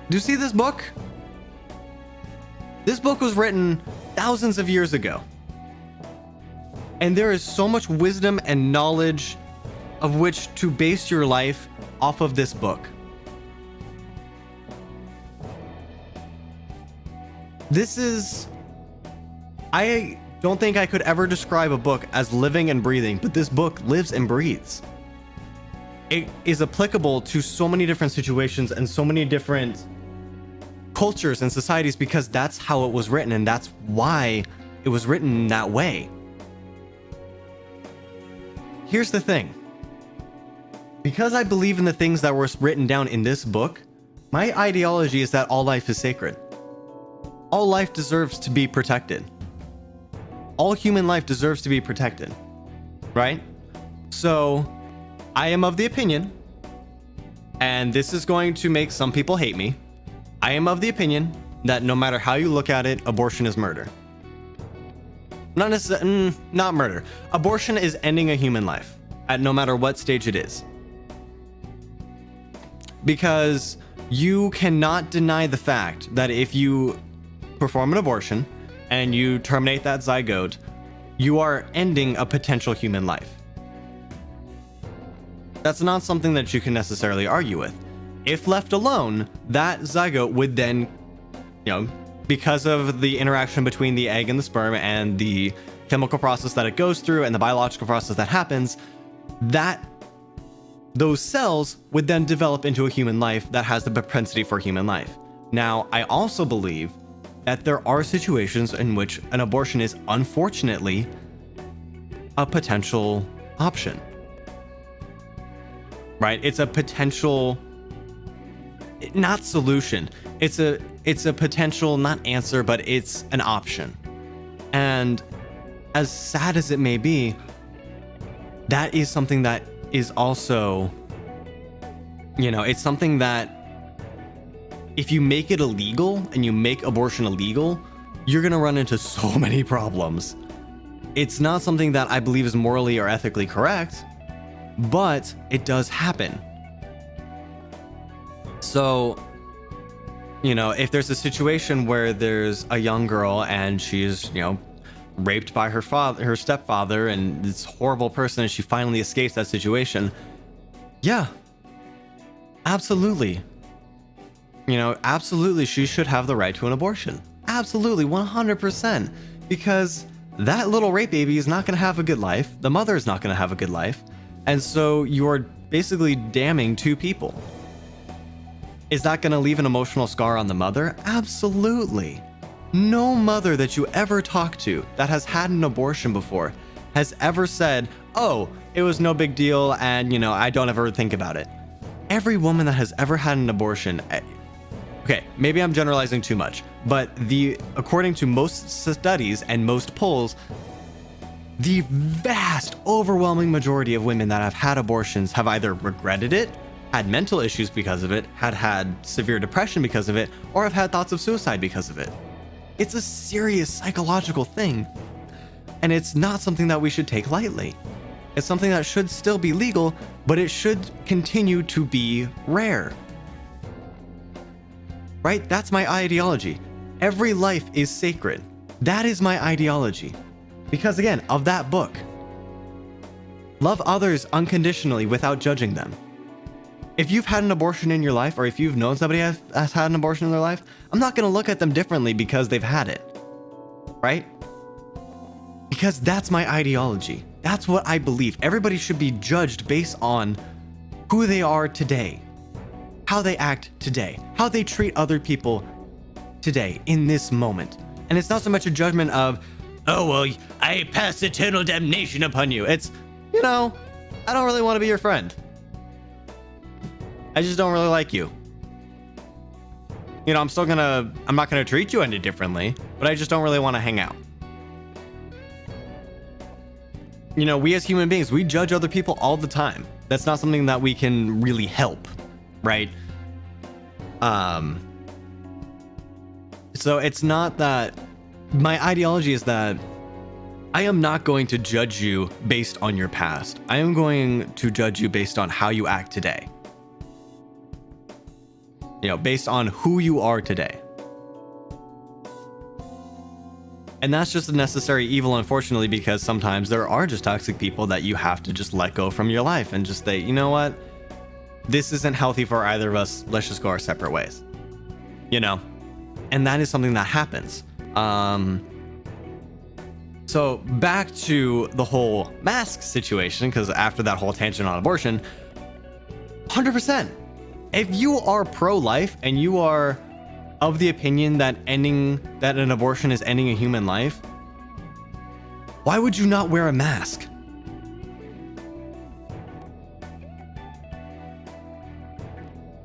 S9: Do you see this book? This book was written thousands of years ago. And there is so much wisdom and knowledge of which to base your life off of this book. I don't think I could ever describe a book as living and breathing, but this book lives and breathes. It is applicable to so many different situations and so many different cultures and societies because that's how it was written and that's why it was written in that way. Here's the thing. Because I believe in the things that were written down in this book, my ideology is that all life is sacred. All life deserves to be protected. All human life deserves to be protected, right? So I am of the opinion, and this is going to make some people hate me. I am of the opinion that no matter how you look at it, abortion is murder. Not necessarily, not murder. Abortion is ending a human life at no matter what stage it is. Because you cannot deny the fact that if you perform an abortion and you terminate that zygote, you are ending a potential human life. That's not something that you can necessarily argue with. If left alone, that zygote would then, because of the interaction between the egg and the sperm and the chemical process that it goes through and the biological process that happens, those cells would then develop into a human life that has the propensity for human life. Now, I also believe that there are situations in which an abortion is unfortunately a potential option. Right? It's a potential, not solution. It's a potential, not answer, but it's an option. And as sad as it may be, that is something that is also, it's something that if you make it illegal and you make abortion illegal, you're going to run into so many problems. It's not something that I believe is morally or ethically correct, but it does happen. So, if there's a situation where there's a young girl and she's, raped by her stepfather and this horrible person and she finally escapes that situation, yeah, absolutely. Absolutely she should have the right to an abortion. Absolutely, 100%. Because that little rape baby is not going to have a good life. The mother is not going to have a good life. And so you're basically damning two people. Is that going to leave an emotional scar on the mother? Absolutely. No mother that you ever talk to that has had an abortion before has ever said, oh, it was no big deal and, I don't ever think about it. Every woman that has ever had an abortion, okay, maybe I'm generalizing too much, but according to most studies and most polls, the vast, overwhelming majority of women that have had abortions have either regretted it, had mental issues because of it, had severe depression because of it, or have had thoughts of suicide because of it. It's a serious psychological thing, and it's not something that we should take lightly, It's something that should still be legal, but it should continue to be rare. Right? That's my ideology. Every life is sacred. That is my ideology. Because again, of that book. Love others unconditionally without judging them. If you've had an abortion in your life, or if you've known somebody has had an abortion in their life, I'm not going to look at them differently because they've had it. Right? Because that's my ideology. That's what I believe. Everybody should be judged based on who they are today, how they act today, how they treat other people today, in this moment. And it's not so much a judgment of, oh, well, I pass eternal damnation upon you. It's, you know, I don't really want to be your friend. I just don't really like you. You know, I'm not gonna treat you any differently, but I just don't really want to hang out. You know, we as human beings, we judge other people all the time. That's not something that we can really help, right? So it's not that, my ideology is that I am not going to judge you based on your past. I am going to judge you based on how you act today. You know, based on who you are today. And that's just a necessary evil, unfortunately, because sometimes there are just toxic people that you have to just let go from your life and just say, you know what? This isn't healthy for either of us. Let's just go our separate ways. You know? And that is something that happens. So back to the whole mask situation, because after that whole tangent on abortion, 100%. If you are pro-life and you are of the opinion that an abortion is ending a human life, why would you not wear a mask?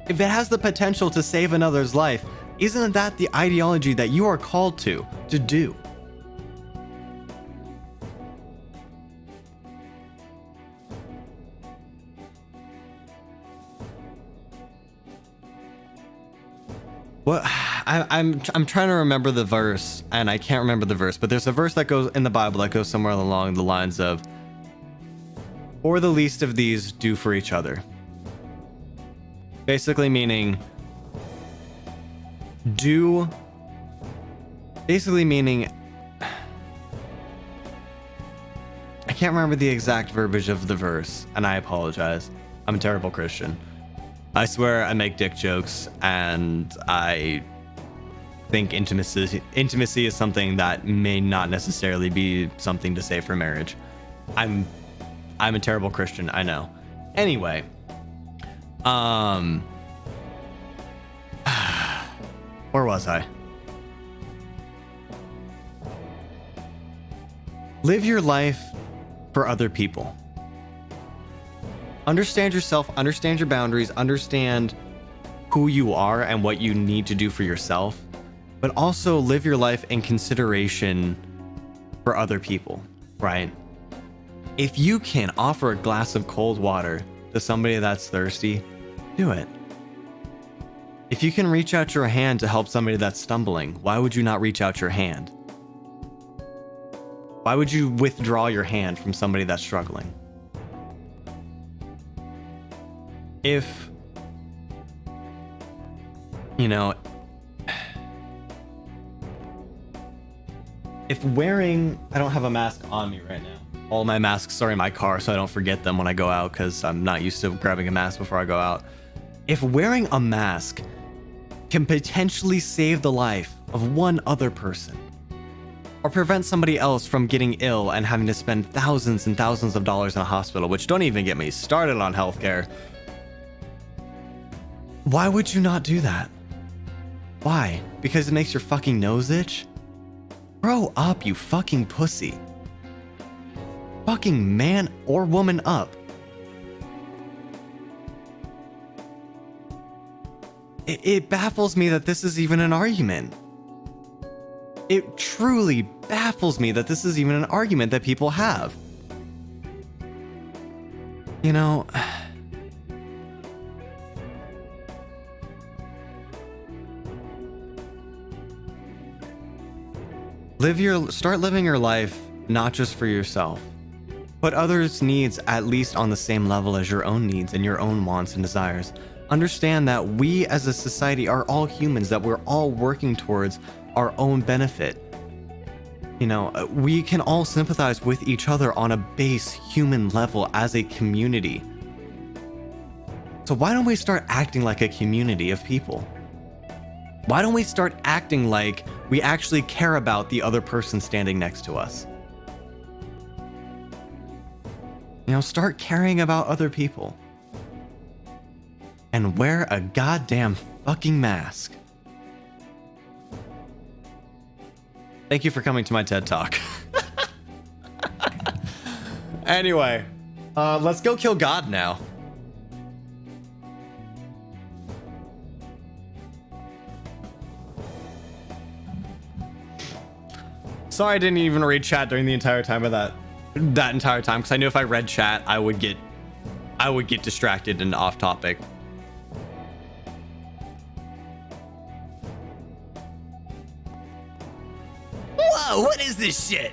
S9: If it has the potential to save another's life, isn't that the ideology that you are called to do? What I'm trying to remember the verse, and I can't remember the verse, but there's a verse that goes in the Bible that goes somewhere along the lines of, "For the least of these do for each other." Basically meaning, I can't remember the exact verbiage of the verse, and I apologize. I'm a terrible Christian. I swear I make dick jokes, and I think intimacy is something that may not necessarily be something to say for marriage. I'm a terrible Christian, I know. Anyway, where was I? Live your life for other people. Understand yourself, understand your boundaries, understand who you are and what you need to do for yourself, but also live your life in consideration for other people, right? If you can offer a glass of cold water to somebody that's thirsty, do it. If you can reach out your hand to help somebody that's stumbling, why would you not reach out your hand? Why would you withdraw your hand from somebody that's struggling? If, you know, if wearing, I don't have a mask on me right now. All my masks are in my car so I don't forget them when I go out because I'm not used to grabbing a mask before I go out. If wearing a mask can potentially save the life of one other person, or prevent somebody else from getting ill and having to spend thousands and thousands of dollars in a hospital, which don't even get me started on healthcare, why would you not do that? Why? Because it makes your fucking nose itch? Grow up, you fucking pussy. Fucking man or woman up. It baffles me that this is even an argument. It truly baffles me that this is even an argument that people have. You know... Start living your life not just for yourself, Put others' needs at least on the same level as your own needs and your own wants and desires. Understand that we as a society are all humans, that we're all working towards our own benefit. You know, we can all sympathize with each other on a base human level as a community. So why don't we start acting like a community of people? Why don't we start acting like we actually care about the other person standing next to us? You know, start caring about other people. And wear a goddamn fucking mask. Thank you for coming to my TED Talk. Anyway, let's go kill God now. Sorry I didn't even read chat during the entire time of that entire time, because I knew if I read chat, I would get distracted and off topic. Whoa, what is this shit?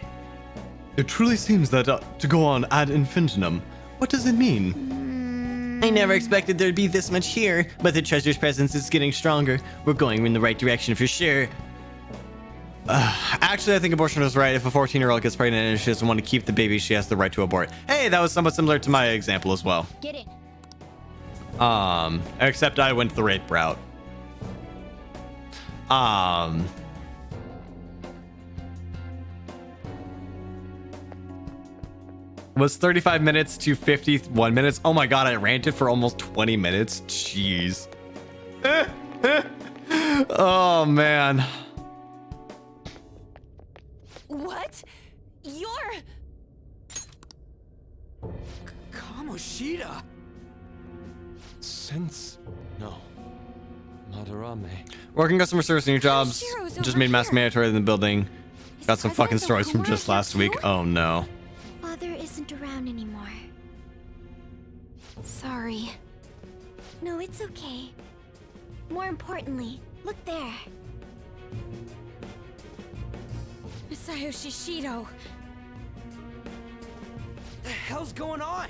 S9: It truly seems that to go on ad infinitum. What does it mean? I never expected there'd be this much here, but the treasure's presence is getting stronger. We're going in the right direction for sure. Actually, I think abortion is right. If a 14-year-old gets pregnant and she doesn't want to keep the baby, she has the right to abort. Hey, that was somewhat similar to my example as well.
S2: Get it.
S9: Except I went the rape route. Was 35 minutes to 51 minutes. Oh my god, I ranted for almost 20 minutes. Jeez. Oh man.
S7: What? You're... Kamoshida?
S3: No. Madarame.
S9: Working customer service in your jobs. Just made mask mandatory in the building. Got some fucking stories from just last week. Oh no.
S4: Father isn't around anymore. Sorry. No, it's okay. More importantly, look there.
S12: Masayoshi Shido.
S7: The hell's going on?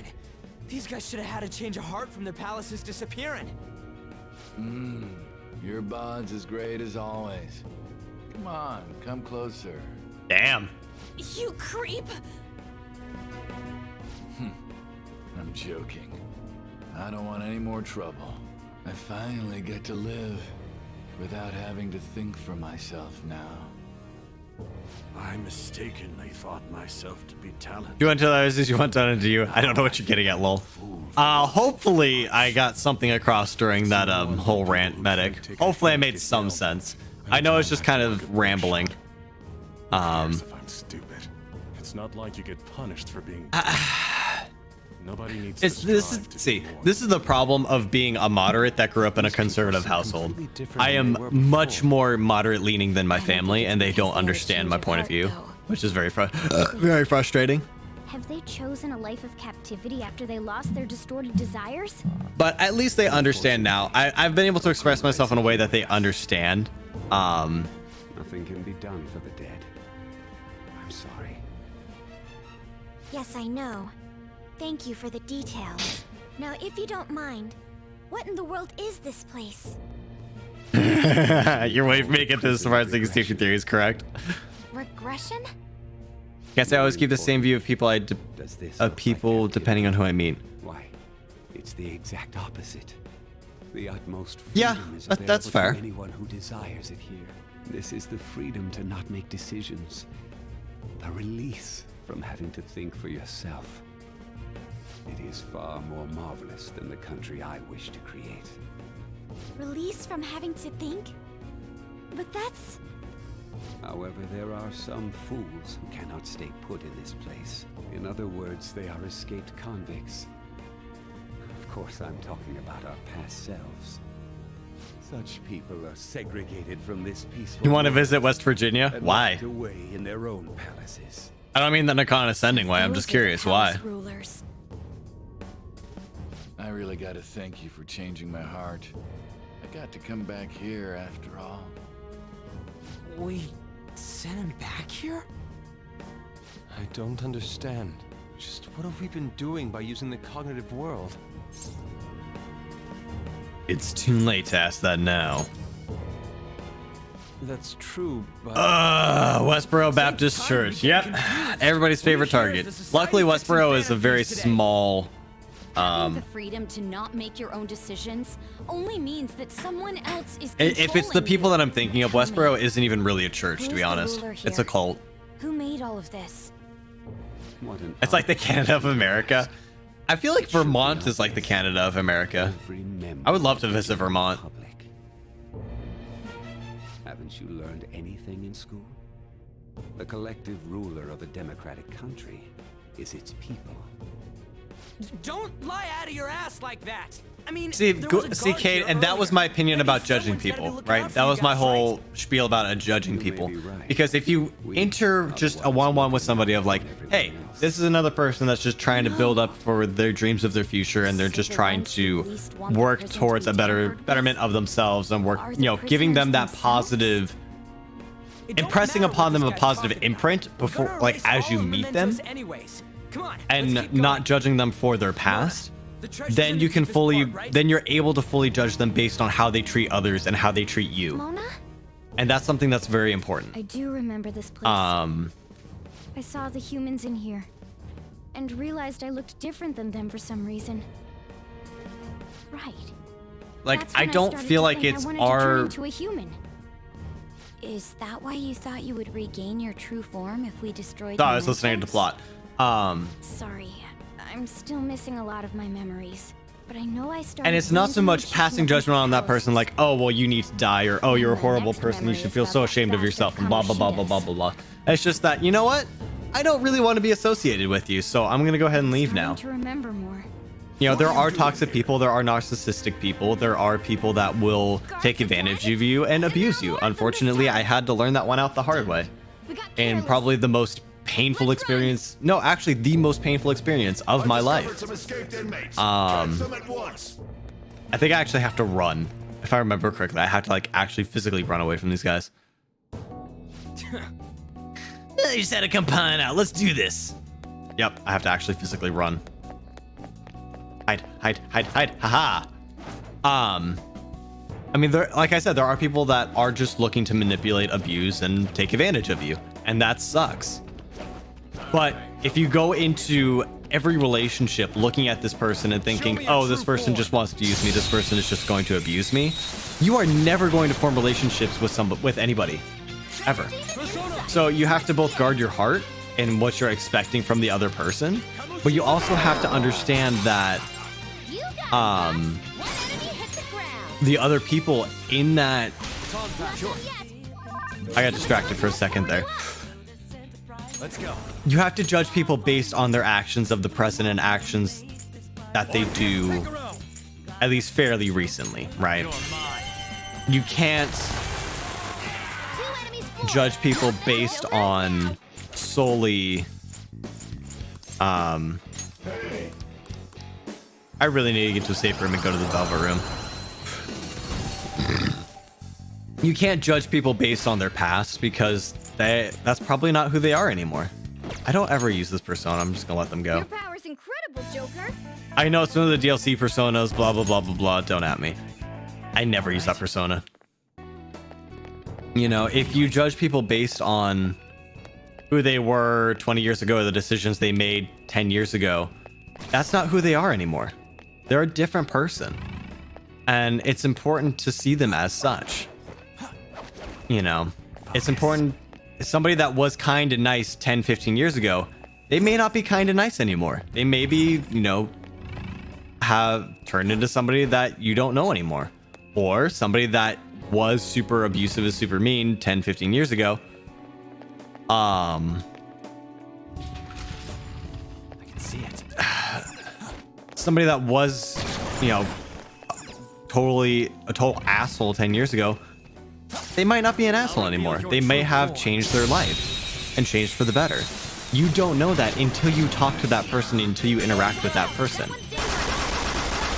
S7: These guys should have had a change of heart from their palaces disappearing.
S15: Your bond's as great as always. Come on, come closer.
S9: Damn.
S12: You creep!
S15: I'm joking. I don't want any more trouble. I finally get to live without having to think for myself now.
S16: I mistakenly thought myself to be talented.
S9: You want to tell others you want done to you? I don't know what you're getting at, lol. Hopefully I got something across during that whole rant, medic. Hopefully I made some sense. I know it's just kind of rambling.
S16: If I'm stupid. It's not like you get punished for being. Nobody needs to
S9: this is the problem of being a moderate that grew up in a conservative household. I am much more moderate leaning than my family, and they don't understand my point of view, which is very frustrating.
S2: Have they chosen a life of captivity after they lost their distorted desires?
S9: But at least they understand now. I've been able to express myself in a way that they understand.
S17: Nothing can be done for the dead. I'm sorry.
S4: Yes, I know. Thank you for the details. Now, if you don't mind, what in the world is this place?
S9: Your way of making this surprising station theory is correct.
S4: Regression?
S9: Guess I always keep the same view of people depending on who I meet.
S17: Why? It's the exact opposite. The utmost
S9: Yeah,
S17: freedom is
S9: that's
S17: available
S9: fair.
S17: to anyone who desires it here. This is the freedom to not make decisions. The release from having to think for yourself. It is far more marvelous than the country I wish to create.
S4: Release from having to think? But that's...
S17: However, there are some fools who cannot stay put in this place. In other words, they are escaped convicts. Of course, I'm talking about our past selves. Such people are segregated from this peaceful...
S9: You want to visit West Virginia? Why?
S17: Locked away in their own palaces.
S9: I don't mean that in a condescending way. I'm just curious why.
S4: Rulers.
S15: I really gotta thank you for changing my heart. I got to come back here after all.
S7: We sent him back here?
S3: I don't understand. Just what have we been doing by using the cognitive world?
S9: It's too late to ask that now.
S3: That's true, but...
S9: Westboro Baptist Church. Yep. Everybody's favorite target. Luckily, Westboro is a very small...
S2: Having the freedom to not make your own decisions only means that someone else is
S9: If it's the
S2: controlling
S9: people
S2: you.
S9: that I'm thinking of, Westboro isn't even really a church, to be
S2: Who's the
S9: honest.
S2: ruler
S9: It's a
S2: here?
S9: cult.
S2: Who made all of this?
S9: It's like the Canada of America. I feel like Vermont is like the Canada of America. I would love to visit Vermont.
S17: Haven't you learned anything in school? The collective ruler of a democratic country is its people.
S7: Don't lie out of your ass like that. I mean,
S9: See,
S7: there was a
S9: see,
S7: guard
S9: Kate,
S7: here
S9: and that was
S7: earlier.
S9: my opinion about judging
S7: someone's gotta
S9: people,
S7: look
S9: right?
S7: out for
S9: That
S7: you
S9: was my
S7: guys,
S9: whole spiel about judging people. Because if you enter just a one-on-one with somebody of like, hey, this is another person that's just trying to build up for their dreams of their future, and they're just trying to work towards a betterment of themselves and work, you know, giving them that positive, impressing upon them a positive imprint before, like, as you meet them,
S7: Anyways, come on.
S9: and not judging them for their past. Then you can then you're able to fully judge them based on how they treat others and how they treat you.
S2: Mona?
S9: And that's something that's very important.
S2: I do remember this place.
S9: Um,
S2: I saw the humans in here and realized I looked different than them for some reason. Right.
S9: like,
S2: That's
S9: I
S2: when
S9: don't
S2: started
S9: feel
S2: to
S9: like
S2: think
S9: it's
S2: I wanted to turn
S9: our,
S2: into a human. Is that why you thought you would regain your true form if we destroyed
S9: thought I was listening to
S2: Mementos?
S9: plot.
S2: Sorry, I'm still missing a lot of my memories. But I know I started.
S9: And it's not so
S2: losing
S9: much
S2: the
S9: passing
S2: teaching of
S9: judgment on that
S2: powers.
S9: person like, oh, well, you need to die, or oh, you're a horrible person, you should feel so ashamed of yourself, and blah, blah, blah, blah, blah, blah, blah. It's just that, you know what? I don't really want to be associated with you, so I'm going to go ahead and leave now.
S2: To remember more.
S9: You know, there are toxic people, there are narcissistic people, there are people that will take advantage of you and abuse you. Unfortunately, I had to learn that one out the hard way. And probably the most painful experience, no, actually the most painful experience of my life. I think I actually have to run. If I remember correctly, I have to like actually physically run away from these guys. You just had to come piling out. Let's do this. Yep, I have to actually physically run. Hide, hide, hide, hide. Haha. I mean, there, like I said, there are people that are just looking to manipulate, abuse, and take advantage of you, and that sucks. But if you go into every relationship looking at this person and thinking, oh, this person just wants to use me, this person is just going to abuse me, you are never going to form relationships with anybody, ever. So you have to both guard your heart and what you're expecting from the other person, but you also have to understand that the other people in that... I got distracted for a second there.
S3: Let's go.
S9: You have to judge people based on their actions of the present and actions that they do, at least fairly recently, right? You can't judge people based on solely... I really need to get to a safe room and go to the Velvet room. You can't judge people based on their past because that's probably not who they are anymore. I don't ever use this persona. I'm just gonna let them go.
S2: Your power's incredible, Joker.
S9: I know it's one of the DLC personas, blah, blah, blah, blah, blah. Don't at me. I never use that persona. You know, if you judge people based on who they were 20 years ago or the decisions they made 10 years ago, that's not who they are anymore. They're a different person. And it's important to see them as such. You know, it's important. Somebody that was kind and nice 10, 15 years ago, they may not be kind and nice anymore. They may be, you know, have turned into somebody that you don't know anymore. Or somebody that was super abusive and super mean 10, 15 years ago. I
S3: can see it.
S9: Somebody that was, you know, a total asshole 10 years ago, they might not be an asshole anymore. They may have changed their life and changed for the better. You don't know that until you talk to that person, until you interact with that person.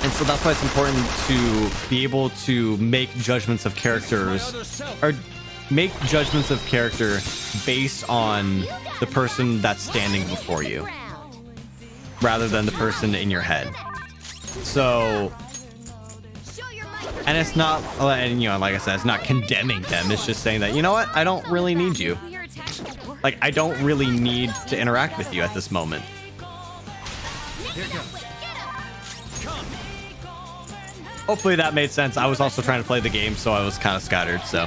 S9: And so that's why it's important to be able to make judgments of characters, or make judgments of character based on the person that's standing before you. rather than the person in your head. So, and it's not, and you know, like I said, it's not condemning them. It's just saying that, you know what, I don't really need you. Like, I don't really need to interact with you at this moment. Hopefully that made sense. I was also trying to play the game, so I was kind of scattered, so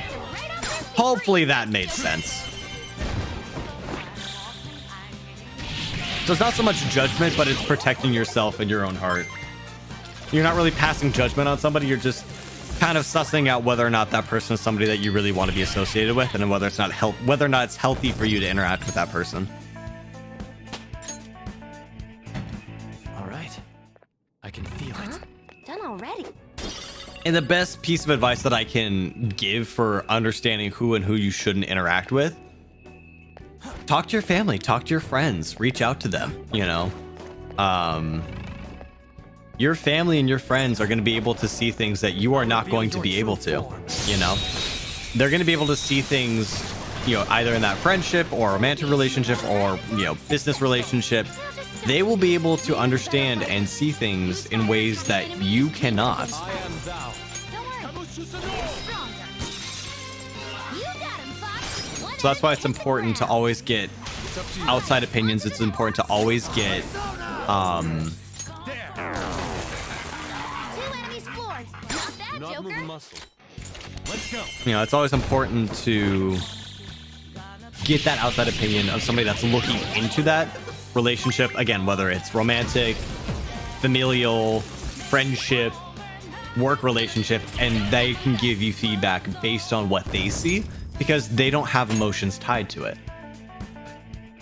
S9: hopefully that made sense. So it's not so much judgment, but it's protecting yourself and your own heart. You're not really passing judgment on somebody. You're just kind of sussing out whether or not that person is somebody that you really want to be associated with, and whether it's not whether or not it's healthy for you to interact with that person.
S14: All right. I can feel it.
S6: Done already.
S9: And the best piece of advice that I can give for understanding who and who you shouldn't interact with: talk to your family, talk to your friends, reach out to them, you know. Your family and your friends are going to be able to see things that you are not going to be able to, you know. They're going to be able to see things, you know, either in that friendship or romantic relationship or, you know, business relationship. They will be able to understand and see things in ways that you cannot. So that's why it's important to always get outside opinions. It's important to always get you know, it's always important to get that outside opinion of somebody that's looking into that relationship. Again, whether it's romantic, familial, friendship, work relationship, and they can give you feedback based on what they see, because they don't have emotions tied to it.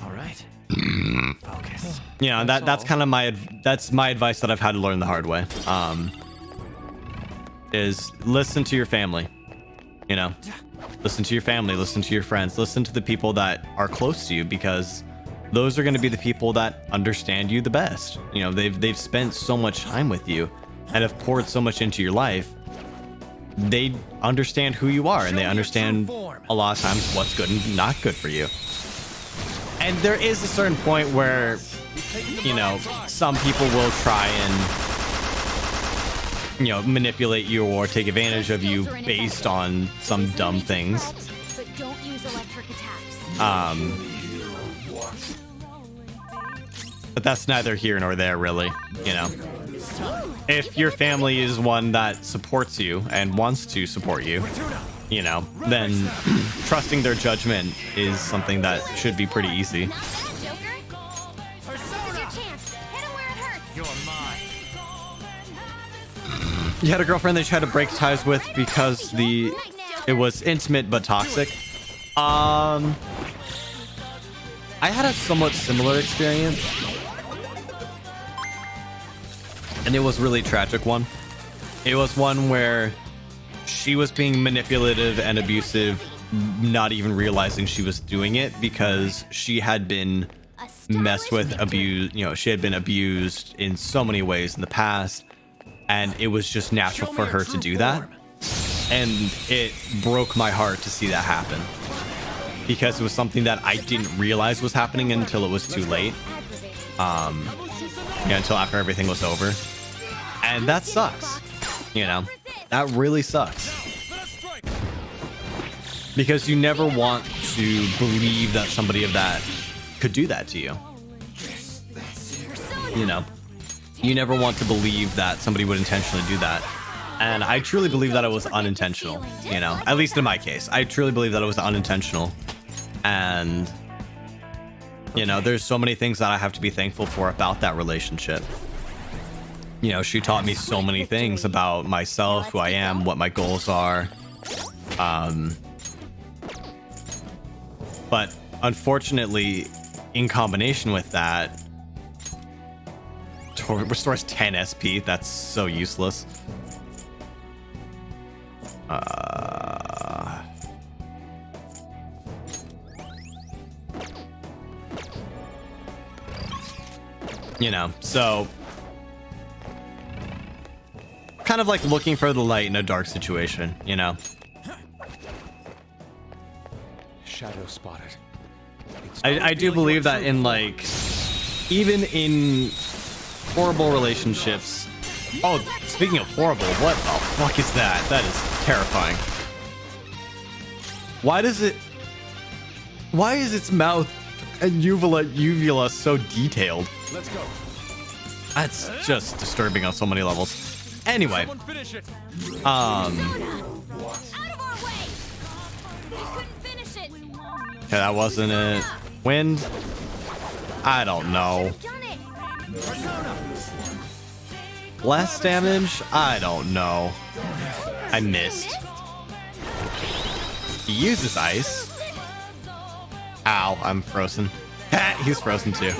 S14: All right. Focus.
S9: You know, that's kind of my advice that I've had to learn the hard way. Is listen to your family. You know, listen to your family, listen to your friends, listen to the people that are close to you, because those are going to be the people that understand you the best. You know, they've spent so much time with you and have poured so much into your life. They understand who you are, and they understand a lot of times what's good and not good for you. And there is a certain point where, you know, some people will try and, you know, manipulate you or take advantage of you based on some dumb things.
S2: But don't use electric attacks.
S9: But that's neither here nor there, really. You know, if your family is one that supports you and wants to support you, you know, then trusting their judgment is something that should be pretty easy. You had a girlfriend that you had to break ties with because it was intimate but toxic. I had a somewhat similar experience, and it was a really tragic one. It was one where she was being manipulative and abusive, not even realizing she was doing it, because she had been messed with, abused. You know, she had been abused in so many ways in the past, and it was just natural for her to do that. And it broke my heart to see that happen, because it was something that I didn't realize was happening until it was too late. Yeah, until after everything was over. And that sucks. You know, that really sucks. Because you never want to believe that somebody of that could do that to you. You know, you never want to believe that somebody would intentionally do that. And I truly believe that it was unintentional, you know, at least in my case. I truly believe that it was unintentional. And, you know, there's so many things that I have to be thankful for about that relationship. You know, she taught me so many things about myself, who I am, what my goals are. But unfortunately, in combination with that, restores 10 SP. That's so useless. You know, so kind of like looking for the light in a dark situation, you know.
S3: Shadow spotted.
S9: I do believe that in, like, even in horrible relationships. Oh, speaking of horrible, what the fuck is that? That is terrifying. Why is its mouth and uvula so detailed?
S3: Let's go.
S9: That's just disturbing on so many levels. Anyway,
S2: Out of our way. They couldn't finish it.
S9: okay, that wasn't it. Wind? I don't know. Less damage? I don't know. I missed. He uses ice. Ow, I'm frozen. He's frozen too.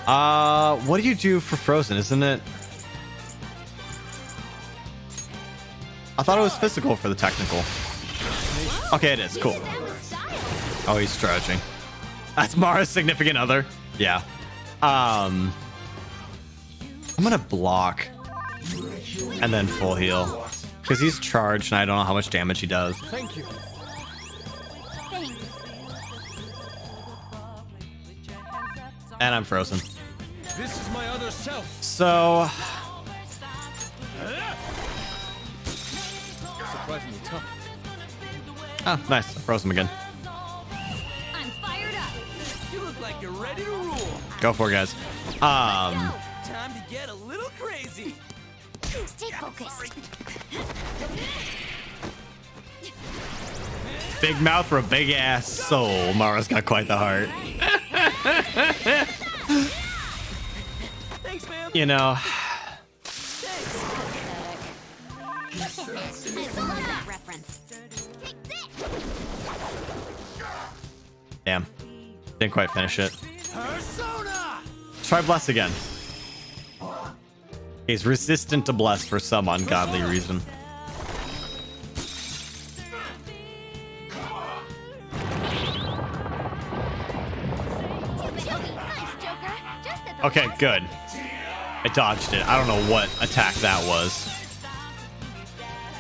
S9: What do you do for frozen, isn't it? I thought it was physical for the technical. Okay, it is. Cool. Oh, he's stretching. That's Mara's significant other. Yeah. I'm gonna block and then full heal because he's charged and I don't know how much damage he does.
S3: Thank you.
S2: Thanks.
S9: And I'm frozen.
S3: This is my other self.
S9: So
S3: Surprisingly tough.
S9: oh, nice. I froze him again.
S2: I'm fired up.
S7: You look like you're ready to rule.
S9: Go for it, guys.
S7: Time to get a little crazy.
S4: Stay focused.
S1: Big mouth for a big ass soul. Mara's got quite the heart.
S7: Thanks, man.
S9: You know, damn. Didn't quite finish it. Try bless again. He's resistant to bless for some ungodly reason. Okay, good. I dodged it. I don't know what attack that was.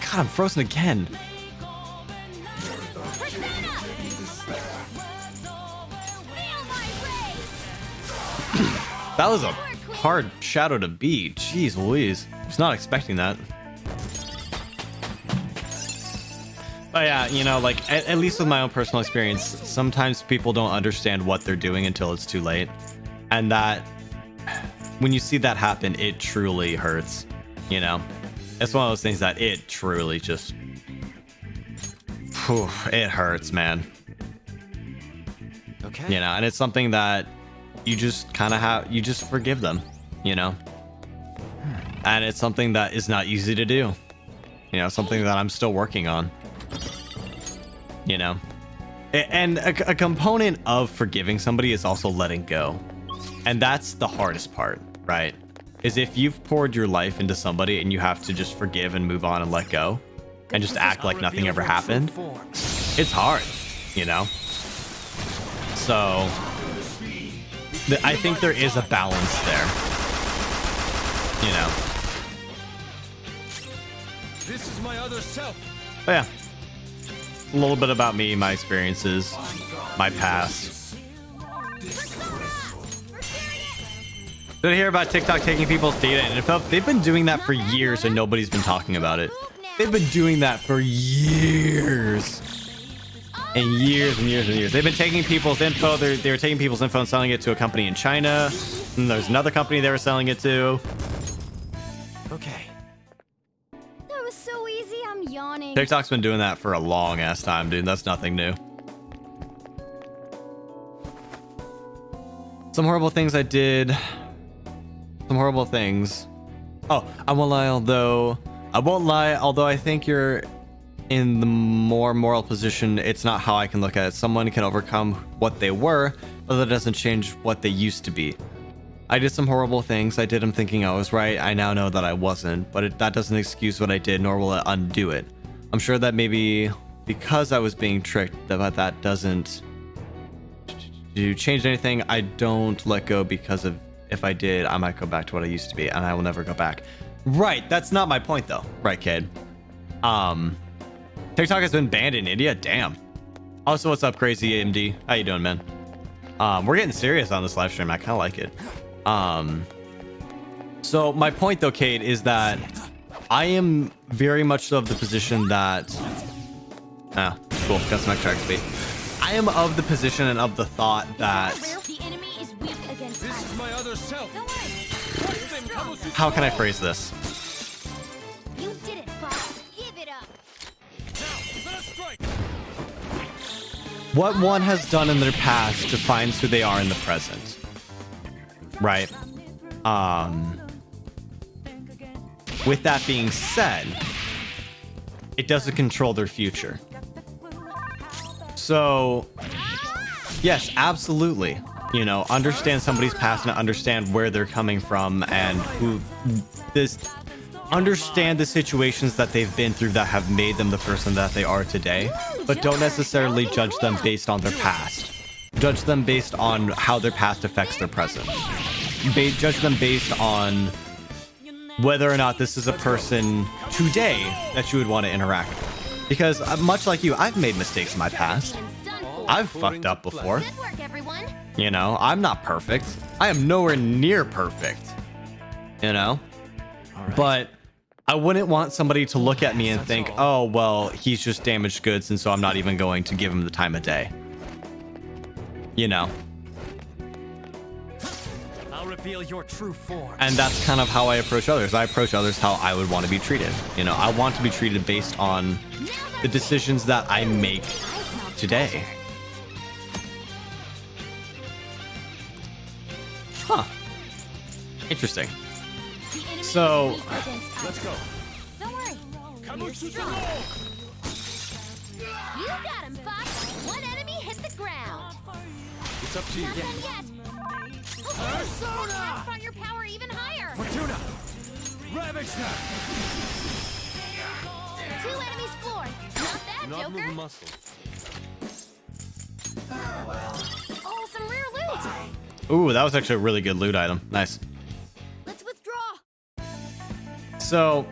S9: God, I'm frozen again. That was a hard shadow to beat. Jeez Louise. I was not expecting that. But yeah, you know, like, at least with my own personal experience, sometimes people don't understand what they're doing until it's too late. And that, when you see that happen, it truly hurts, you know? It's one of those things that it truly just, whew, it hurts, man.
S14: Okay.
S9: You know, and it's something that you just kind of have, you just forgive them, you know? And it's something that is not easy to do. You know, something that I'm still working on. You know? And a component of forgiving somebody is also letting go. And that's the hardest part, right? Is if you've poured your life into somebody and you have to just forgive and move on and let go and just act like nothing ever happened, it's hard, you know? So I think there is a balance there, you know?
S3: This is my other self.
S9: But yeah, a little bit about me, my experiences, my past. Did I hear about TikTok taking people's data and info? They've been doing that for years and nobody's been talking about it. They've been doing that for years. And years and years and years. They've been taking people's info. They were taking people's info and selling it to a company in China. And there's another company they were selling it to.
S14: Okay.
S2: That was so easy. I'm yawning.
S9: TikTok's been doing that for a long ass time, dude. That's nothing new. Some horrible things I did. Some horrible things. Oh, I won't lie, although I think you're in the more moral position. It's not how I can look at it. Someone can overcome what they were, but that doesn't change what they used to be. I did some horrible things. I did them thinking I was right. I now know that I wasn't, but that doesn't excuse what I did, nor will it undo it. I'm sure that maybe because I was being tricked, but that doesn't change anything. I don't let go because of, if I did, I might go back to what I used to be, and I will never go back. Right, that's not my point though. Right, kid. TikTok has been banned in India. Damn. Also, what's up, Crazy AMD? How you doing, man? We're getting serious on this live stream. I kind of like it. So my point though, Cade, is that I am very much of the position that cool, got some extra XP. I am of the position and of the thought that
S12: The enemy is weak against
S3: This is my other self.
S9: how can I phrase this?
S2: You did it, Fox. Give it up.
S9: What one has done in their past defines who they are in the present. Right? With that being said, it doesn't control their future. So, yes, absolutely. You know, understand somebody's past and understand where they're coming from and understand the situations that they've been through that have made them the person that they are today, but don't necessarily judge them based on their past. Judge them based on how their past affects their present. Judge them based on whether or not this is a person today that you would want to interact with. Because much like you, I've made mistakes in my past. I've fucked up before.
S2: Good work, everyone.
S9: You know, I'm not perfect. I am nowhere near perfect. You know? But I wouldn't want somebody to look at me and think, oh, well, he's just damaged goods, and so I'm not even going to give him the time of day. You know?
S7: I'll reveal your true form.
S9: And that's kind of how I approach others. I approach others how I would want to be treated. You know, I want to be treated based on the decisions that I make today. Huh. Interesting. So,
S3: Let's go.
S2: Don't worry. You're strong. You got him, Fox. One enemy hit the ground.
S3: It's up to you.
S2: Not done yet.
S3: Persona!
S2: Front your power even higher.
S3: Fortuna! Ravage that!
S2: 2 enemies floored. Not bad,
S3: Not
S2: Joker.
S3: moving muscle.
S2: Oh, some rare loot.
S9: ooh, that was actually a really good loot item. Nice.
S2: Let's withdraw.
S9: So,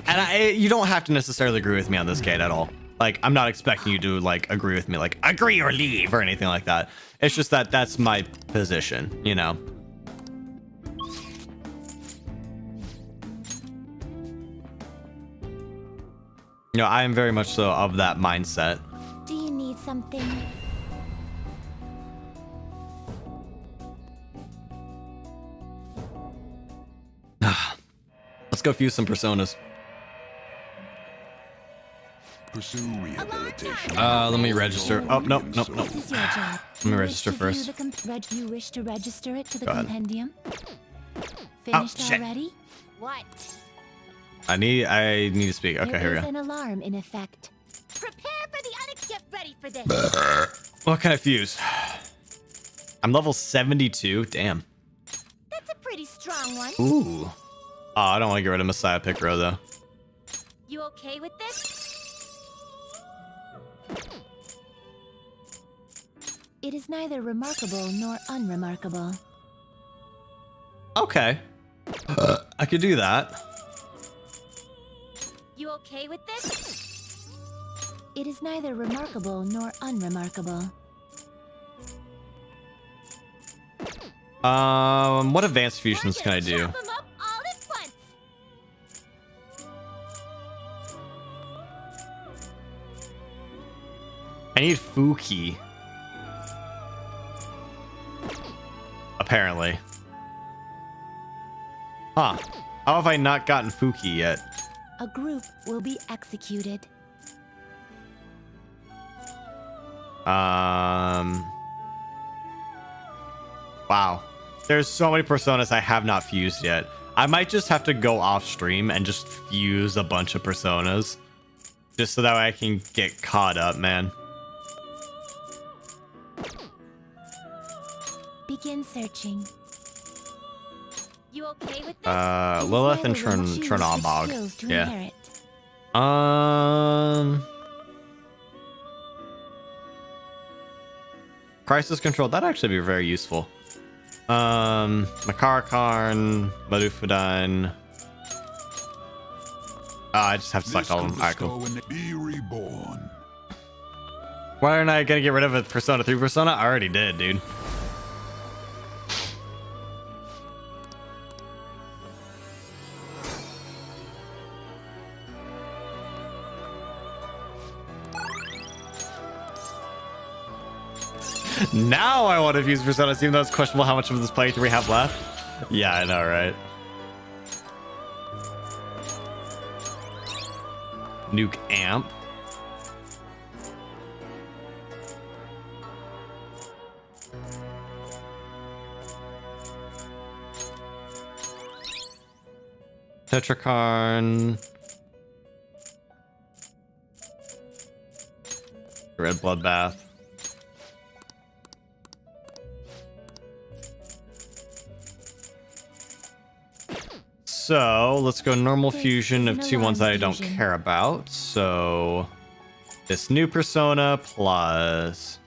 S9: and you don't have to necessarily agree with me on this, Kate, at all. Like, I'm not expecting you to, like, agree with me, like, agree or leave or anything like that. It's just that that's my position, you know? You know, I am very much so of that mindset.
S4: Do you need something?
S9: Let's go fuse some personas.
S5: Pursue rehabilitation.
S9: Let me register. Oh, no.
S12: This is your job.
S9: Let me register first.
S12: You wish to register it to the
S9: Go ahead.
S12: compendium? Finished
S9: shit.
S12: already?
S2: What?
S9: I need to speak. Okay,
S12: There
S9: here we
S12: is
S9: go.
S12: an alarm in effect.
S2: Prepare for the unexpected. Get ready for this.
S9: What can I fuse? I'm level 72. Damn.
S2: That's a pretty strong one.
S9: Ooh. Oh, I don't want to get rid of Messiah Picro, though.
S2: You okay with this?
S12: It is neither remarkable nor unremarkable.
S9: Okay. I could do that.
S2: You okay with this?
S12: It is neither remarkable nor unremarkable.
S9: What advanced fusions can I do?
S2: Chop 'em up all at once.
S9: I need Fuki. Apparently. Huh. How have I not gotten Fuki yet?
S12: A group will be executed.
S9: Wow. There's so many personas I have not fused yet. I might just have to go off stream and just fuse a bunch of personas. Just so that way I can get caught up, man.
S12: Begin searching.
S2: You okay with this?
S9: Lilith and
S12: Neither will choose which
S9: Chernobog.
S12: skills to
S9: Yeah.
S12: inherit.
S9: Crisis control, that'd actually be very useful. Makarakarn, Madufudine. I just have to select all of them. Alright, cool.
S5: Be reborn.
S9: Why aren't I gonna get rid of a Persona 3 persona? I already did, dude.
S1: Now I want to fuse personas, even though it's questionable how much of this playthrough we have left. Yeah, I know, right? Nuke amp. Tetracarn. Red bloodbath. So let's go normal fusion of two ones that I don't care about. So this new persona plus.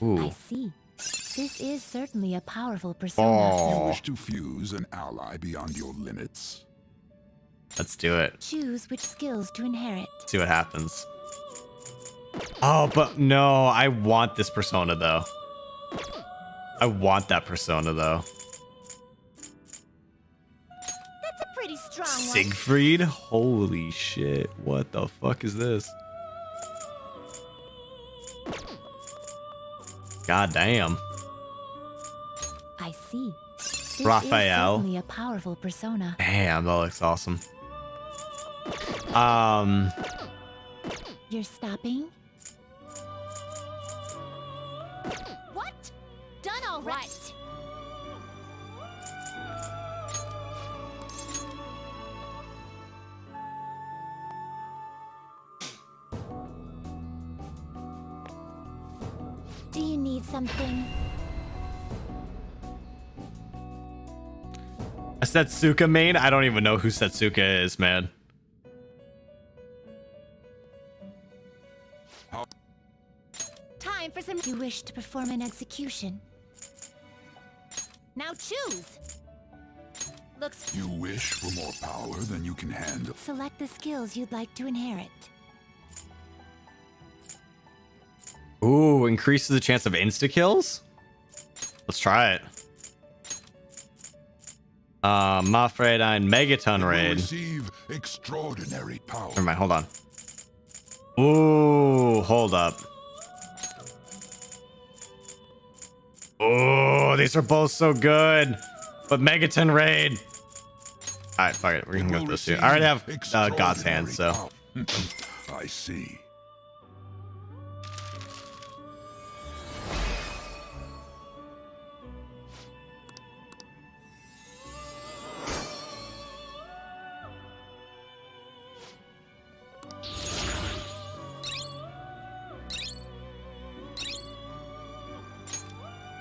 S1: Ooh.
S18: I see. This is certainly a powerful persona.
S5: You wish to fuse an ally beyond your limits?
S1: Let's do it.
S18: Choose which skills to inherit.
S1: See what happens. Oh, but no, I want this persona though. I want that persona though.
S4: That's a pretty strong one.
S1: Siegfried? Holy shit. What the fuck is this? God damn.
S18: I see. This
S1: Raphael.
S18: is certainly a powerful persona.
S1: Damn, that looks awesome.
S18: You're stopping?
S4: What? Done all right.
S18: Do you need something?
S1: A Setsuka main? I don't even know who Setsuka is, man.
S18: Time for some. You wish to perform an execution.
S4: Now choose. Looks.
S5: You wish for more power than you can handle.
S18: Select the skills you'd like to inherit.
S1: Ooh, increases the chance of insta-kills? Let's try it. Mafredine Megaton Raid.
S5: Receive extraordinary power.
S1: Never mind, hold on. Ooh, hold up. Oh, these are both so good. But Megaton Raid. Alright, fuck it. We're gonna go with this here. I already have God's Hand, so.
S5: I see.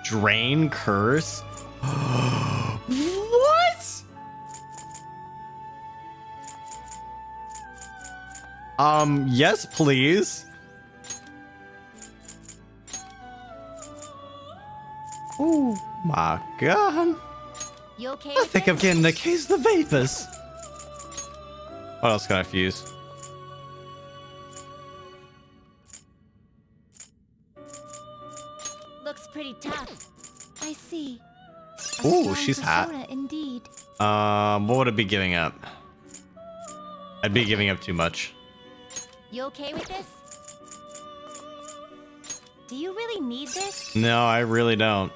S1: Drain Curse? What? Yes, please. Oh my god.
S4: You okay?
S1: I think I'm getting a case of the vapors. What else can I fuse?
S4: Looks pretty tough.
S18: I see.
S1: Ooh, she's hot.
S18: Persona indeed.
S1: What would it be giving up? I'd be giving up too much.
S4: You okay with this? Do you really need this?
S1: No, I really don't.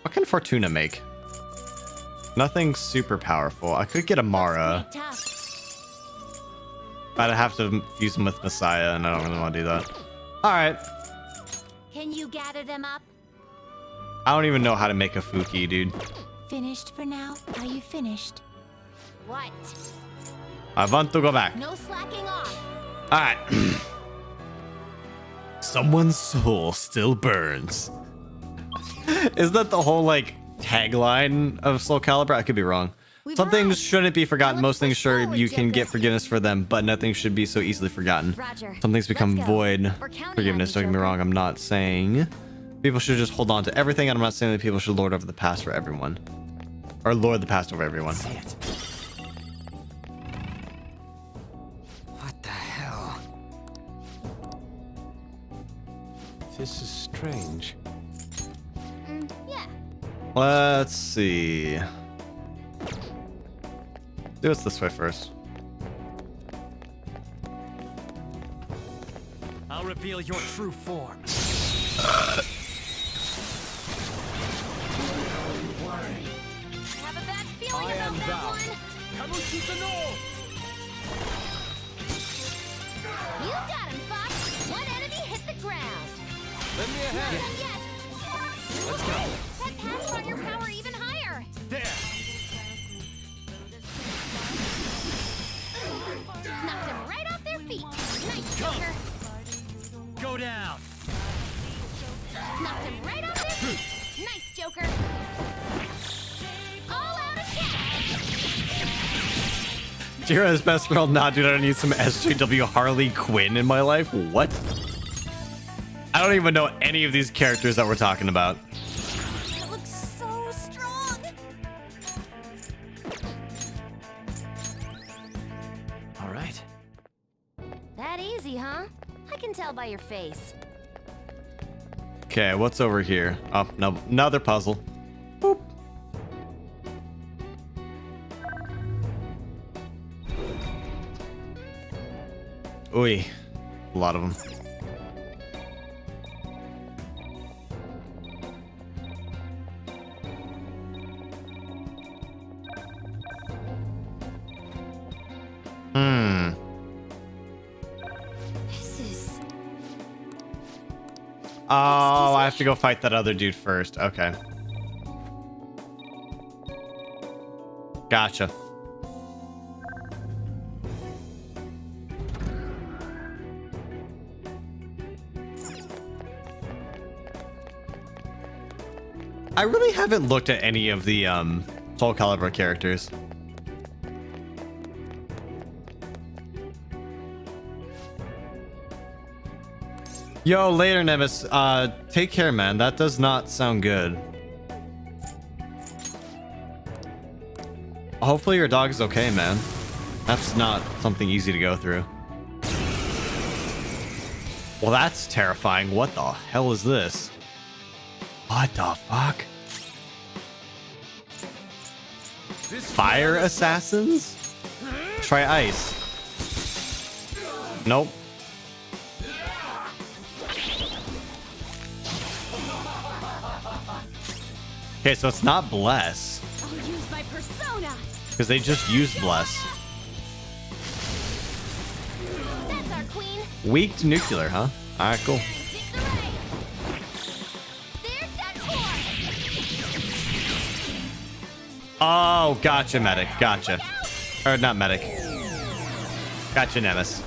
S1: What can Fortuna make? Nothing super powerful. I could get a Mara. But I'd have to fuse him with Messiah, and I don't really want to do that. Alright.
S4: Can you gather them up?
S1: I don't even know how to make a Fuki, dude.
S18: Finished for now? Are you finished?
S4: What?
S1: I want to go back.
S4: No slacking off.
S1: Alright. Someone's soul still burns. Is that the whole, like, tagline of Soul Calibur? I could be wrong. Some things shouldn't be forgotten. Most things, sure, you can get forgiveness for them, but nothing should be so easily forgotten. Some things become void forgiveness. Don't get me wrong. I'm not saying people should just hold on to everything, and I'm not saying that people should lord over the past for everyone. Or lord the past over everyone.
S3: What the hell? This is strange.
S4: Yeah.
S1: Let's see. Do it this way first.
S7: I'll reveal your true form. Let's go.
S6: That pass brought your power even higher.
S7: There.
S6: Knocked them right off their feet. Nice, Joker.
S7: Go down.
S6: Knocked them right off their feet. Nice, Joker. All out attack.
S1: Jira's best girl. Nah, dude, I don't need some SJW Harley Quinn in my life. What? I don't even know any of these characters that we're talking about.
S4: It looks so strong.
S14: All right.
S6: That easy, huh? I can tell by your face.
S1: Okay, what's over here? Oh, no, another puzzle. Boop. Ooh, a lot of them.
S4: This is...
S1: Oh, I have to go fight that other dude first. Okay. Gotcha. I really haven't looked at any of the Soul Calibur characters. Yo, later, Nevis. Take care, man. That does not sound good. Hopefully your dog is okay, man. That's not something easy to go through. Well, that's terrifying. What the hell is this? What the fuck? Fire assassins? Try ice. Nope. Okay, so it's not bless.
S4: I'll use my persona.
S1: Because they just used bless.
S6: That's our queen.
S1: Weak to nuclear, huh? Alright, cool. Oh, gotcha, medic. Gotcha. Or not medic. Gotcha, Nemesis.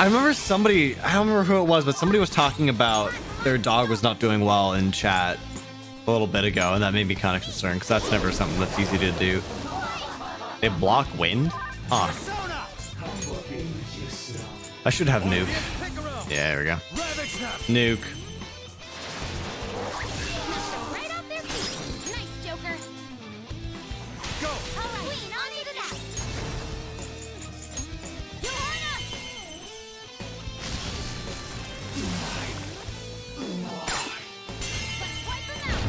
S1: I remember somebody, I don't remember who it was, but somebody was talking about their dog was not doing well in chat a little bit ago, and that made me kind of concerned, because that's never something that's easy to do. They block wind? Huh. I should have nuke. Yeah, there we go. Nuke.
S6: Right off their feet. Nice, Joker. Go. All right, queen, on to that. Johanna. Let's wipe them out.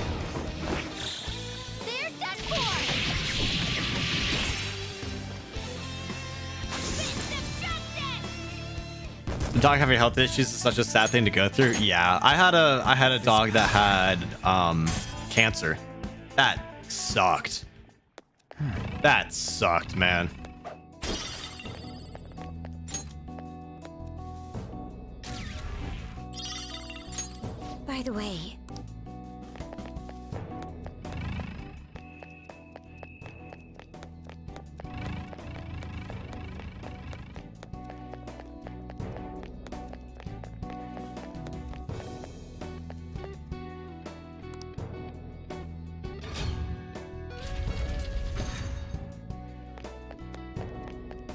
S6: They're done for.
S1: The dog having health issues is such a sad thing to go through. Yeah, I had a dog that had cancer. That sucked. That sucked, man.
S4: By the way,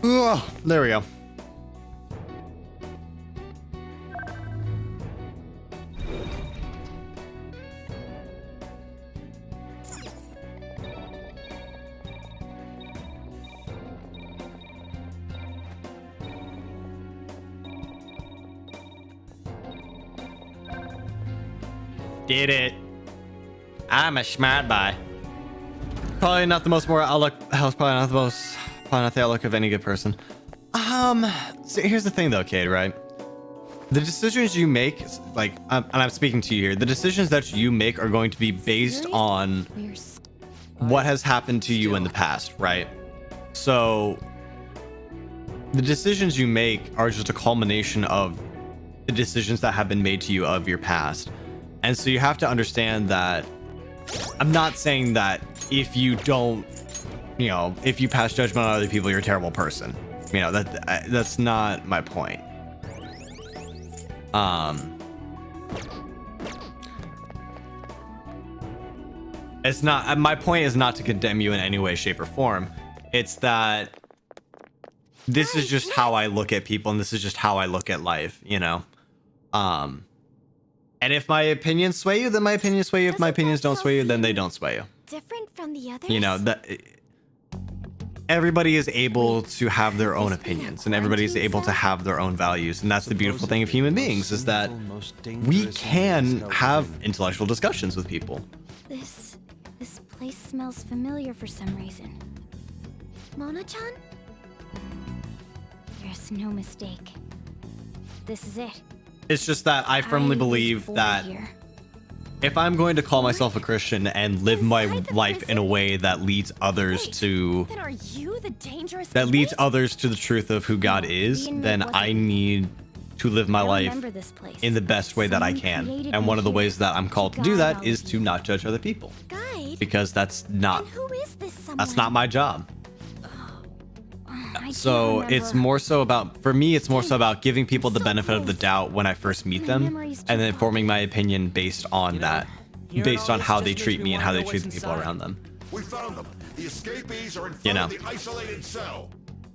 S1: Oh, there we go. Did it. I'm a smart guy. Probably not the most more outlook. Hell's probably not the most. Probably not the outlook of any good person. So here's the thing though, Cade, right? The decisions you make, like, and I'm speaking to you here, the decisions that you make are going to be based on what has happened to you in the past, right? So the decisions you make are just a culmination of
S9: the decisions that have been made to you of your past. And so you have to understand that I'm not saying that if you don't, you know, if you pass judgment on other people, you're a terrible person. You know, that's not my point. It's not, my point is not to condemn you in any way, shape, or form. It's that this is just how I look at people, and this is just how I look at life, you know? And if my opinions sway you, then my opinions sway you. If my opinions don't sway you, then they don't sway you.
S4: Different from the others?
S9: You know, that everybody is able to have their own opinions, and everybody is able to have their own values. And that's the beautiful thing of human beings, is that we can have intellectual discussions with people.
S2: This place smells familiar for some reason.
S4: Mona-chan?
S2: There's no mistake. This is it.
S9: It's just that I firmly believe that if I'm going to call myself a Christian and live my life in a way that leads others to
S2: Then are you the dangerous
S9: others to the truth of who God is, then I need to live my life in the best way that I can. And one of the ways that I'm called to do that is to not judge other people. Because that's not my job. So it's more so about, for me, it's more so about giving people the benefit of the doubt when I first meet them, and then forming my opinion based on that, based on how they treat me and how they treat the people around them.
S5: We found them. The escapees are in front
S9: You know.
S5: of the isolated cell.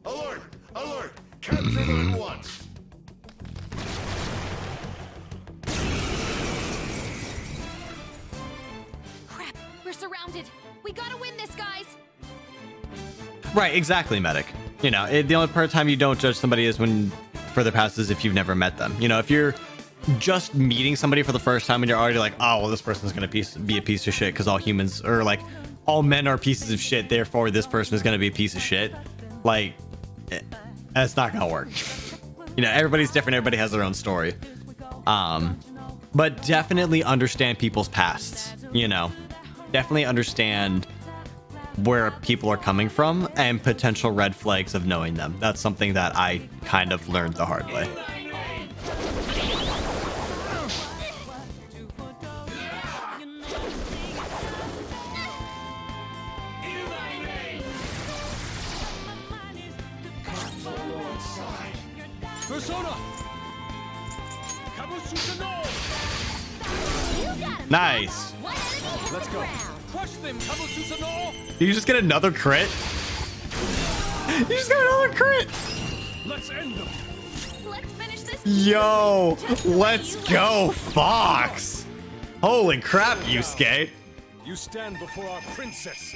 S5: Alert! Alert! Capture them at once.
S6: Crap, we're surrounded. We gotta win this, guys.
S9: Right, exactly, Medic. You know, the only part of time you don't judge somebody is when further passes if you've never met them. You know, if you're just meeting somebody for the first time and you're already like, oh, well, this person's going to be a piece of shit because all humans, or like all men are pieces of shit, therefore this person is going to be a piece of shit. Like, that's not going to work. You know, everybody's different. Everybody has their own story. But definitely understand people's pasts, you know, definitely understand where people are coming from and potential red flags of knowing them. That's something that I kind of learned the hard way.
S3: Persona!
S9: Nice.
S3: Let's go. Crush them, Kabususano!
S9: Did you just get another crit? You just got another crit!
S3: Let's end them.
S6: Let's finish this.
S9: Yo, let's go, Fox! Holy crap, Yusuke!
S3: You stand before our princess.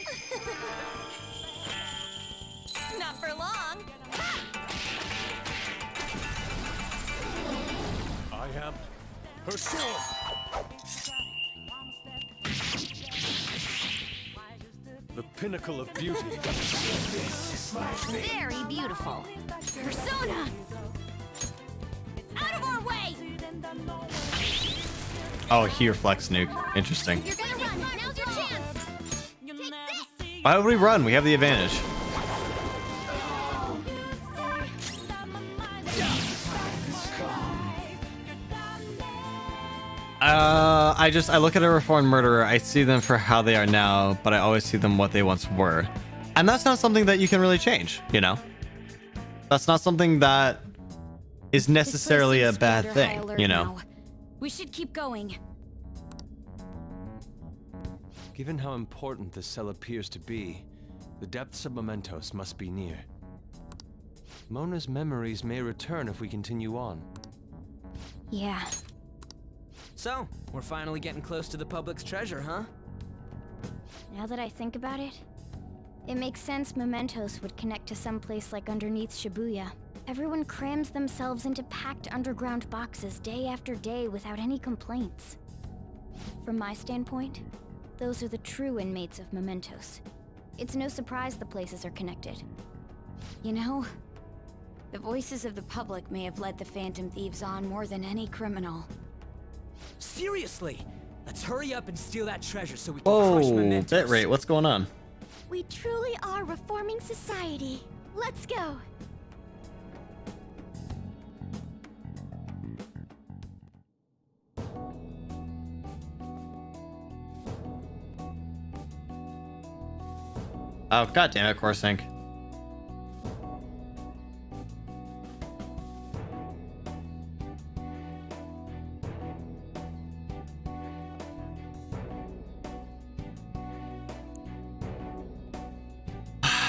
S6: Not for long.
S3: I have her sword. The pinnacle of beauty.
S6: Very beautiful. Persona! Out of our way!
S9: Oh, here, Flex Nuke. Interesting.
S6: You're gonna run. Now's your chance. Take this.
S9: Why would we run? We have the advantage. I look at a reformed murderer, I see them for how they are now, but I always see them what they once were. And that's not something that you can really change, you know? That's not something that is necessarily a bad thing, you know?
S2: We should keep going.
S3: Given how important the cell appears to be, the depths of Mementos must be near. Mona's memories may return if we continue on.
S2: Yeah.
S7: So, we're finally getting close to the public's treasure, huh?
S2: Now that I think about it, it makes sense Mementos would connect to some place like underneath Shibuya. Everyone crams themselves into packed underground boxes day after day without any complaints. From my standpoint, those are the true inmates of Mementos. It's no surprise the places are connected. You know, the voices of the public may have led the Phantom Thieves on more than any criminal.
S7: Seriously! Let's hurry up and steal that treasure so we can crush
S9: Oh,
S7: Mementos.
S9: bitrate, what's going on?
S4: We truly are reforming society. Let's go.
S9: Oh, god damn it, core sync.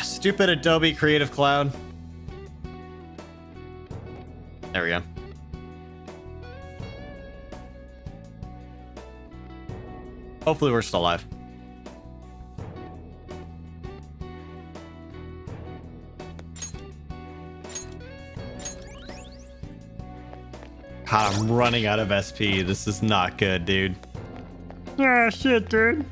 S9: Stupid Adobe Creative Cloud. There we go. Hopefully we're still alive. God, I'm running out of SP. This is not good, dude.
S8: Yeah, shit, dude.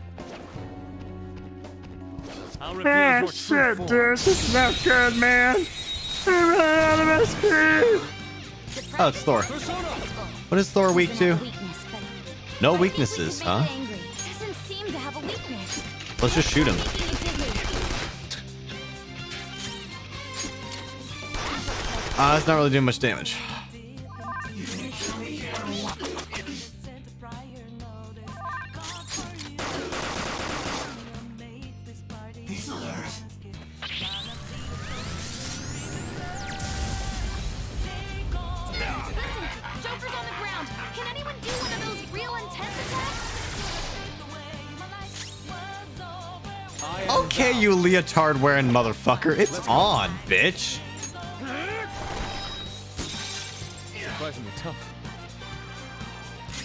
S8: Ah, shit, dude. This is not good, man. I'm running out of SP.
S9: Oh, it's Thor. What is Thor weak to? No weaknesses, huh?
S2: Doesn't seem to have a weakness.
S9: Let's just shoot him. It's not really doing much damage.
S6: Joker's on the ground. Can anyone do one of those real intense attacks?
S9: Okay, you leotard wearing motherfucker. It's on, bitch.
S3: Surprisingly tough.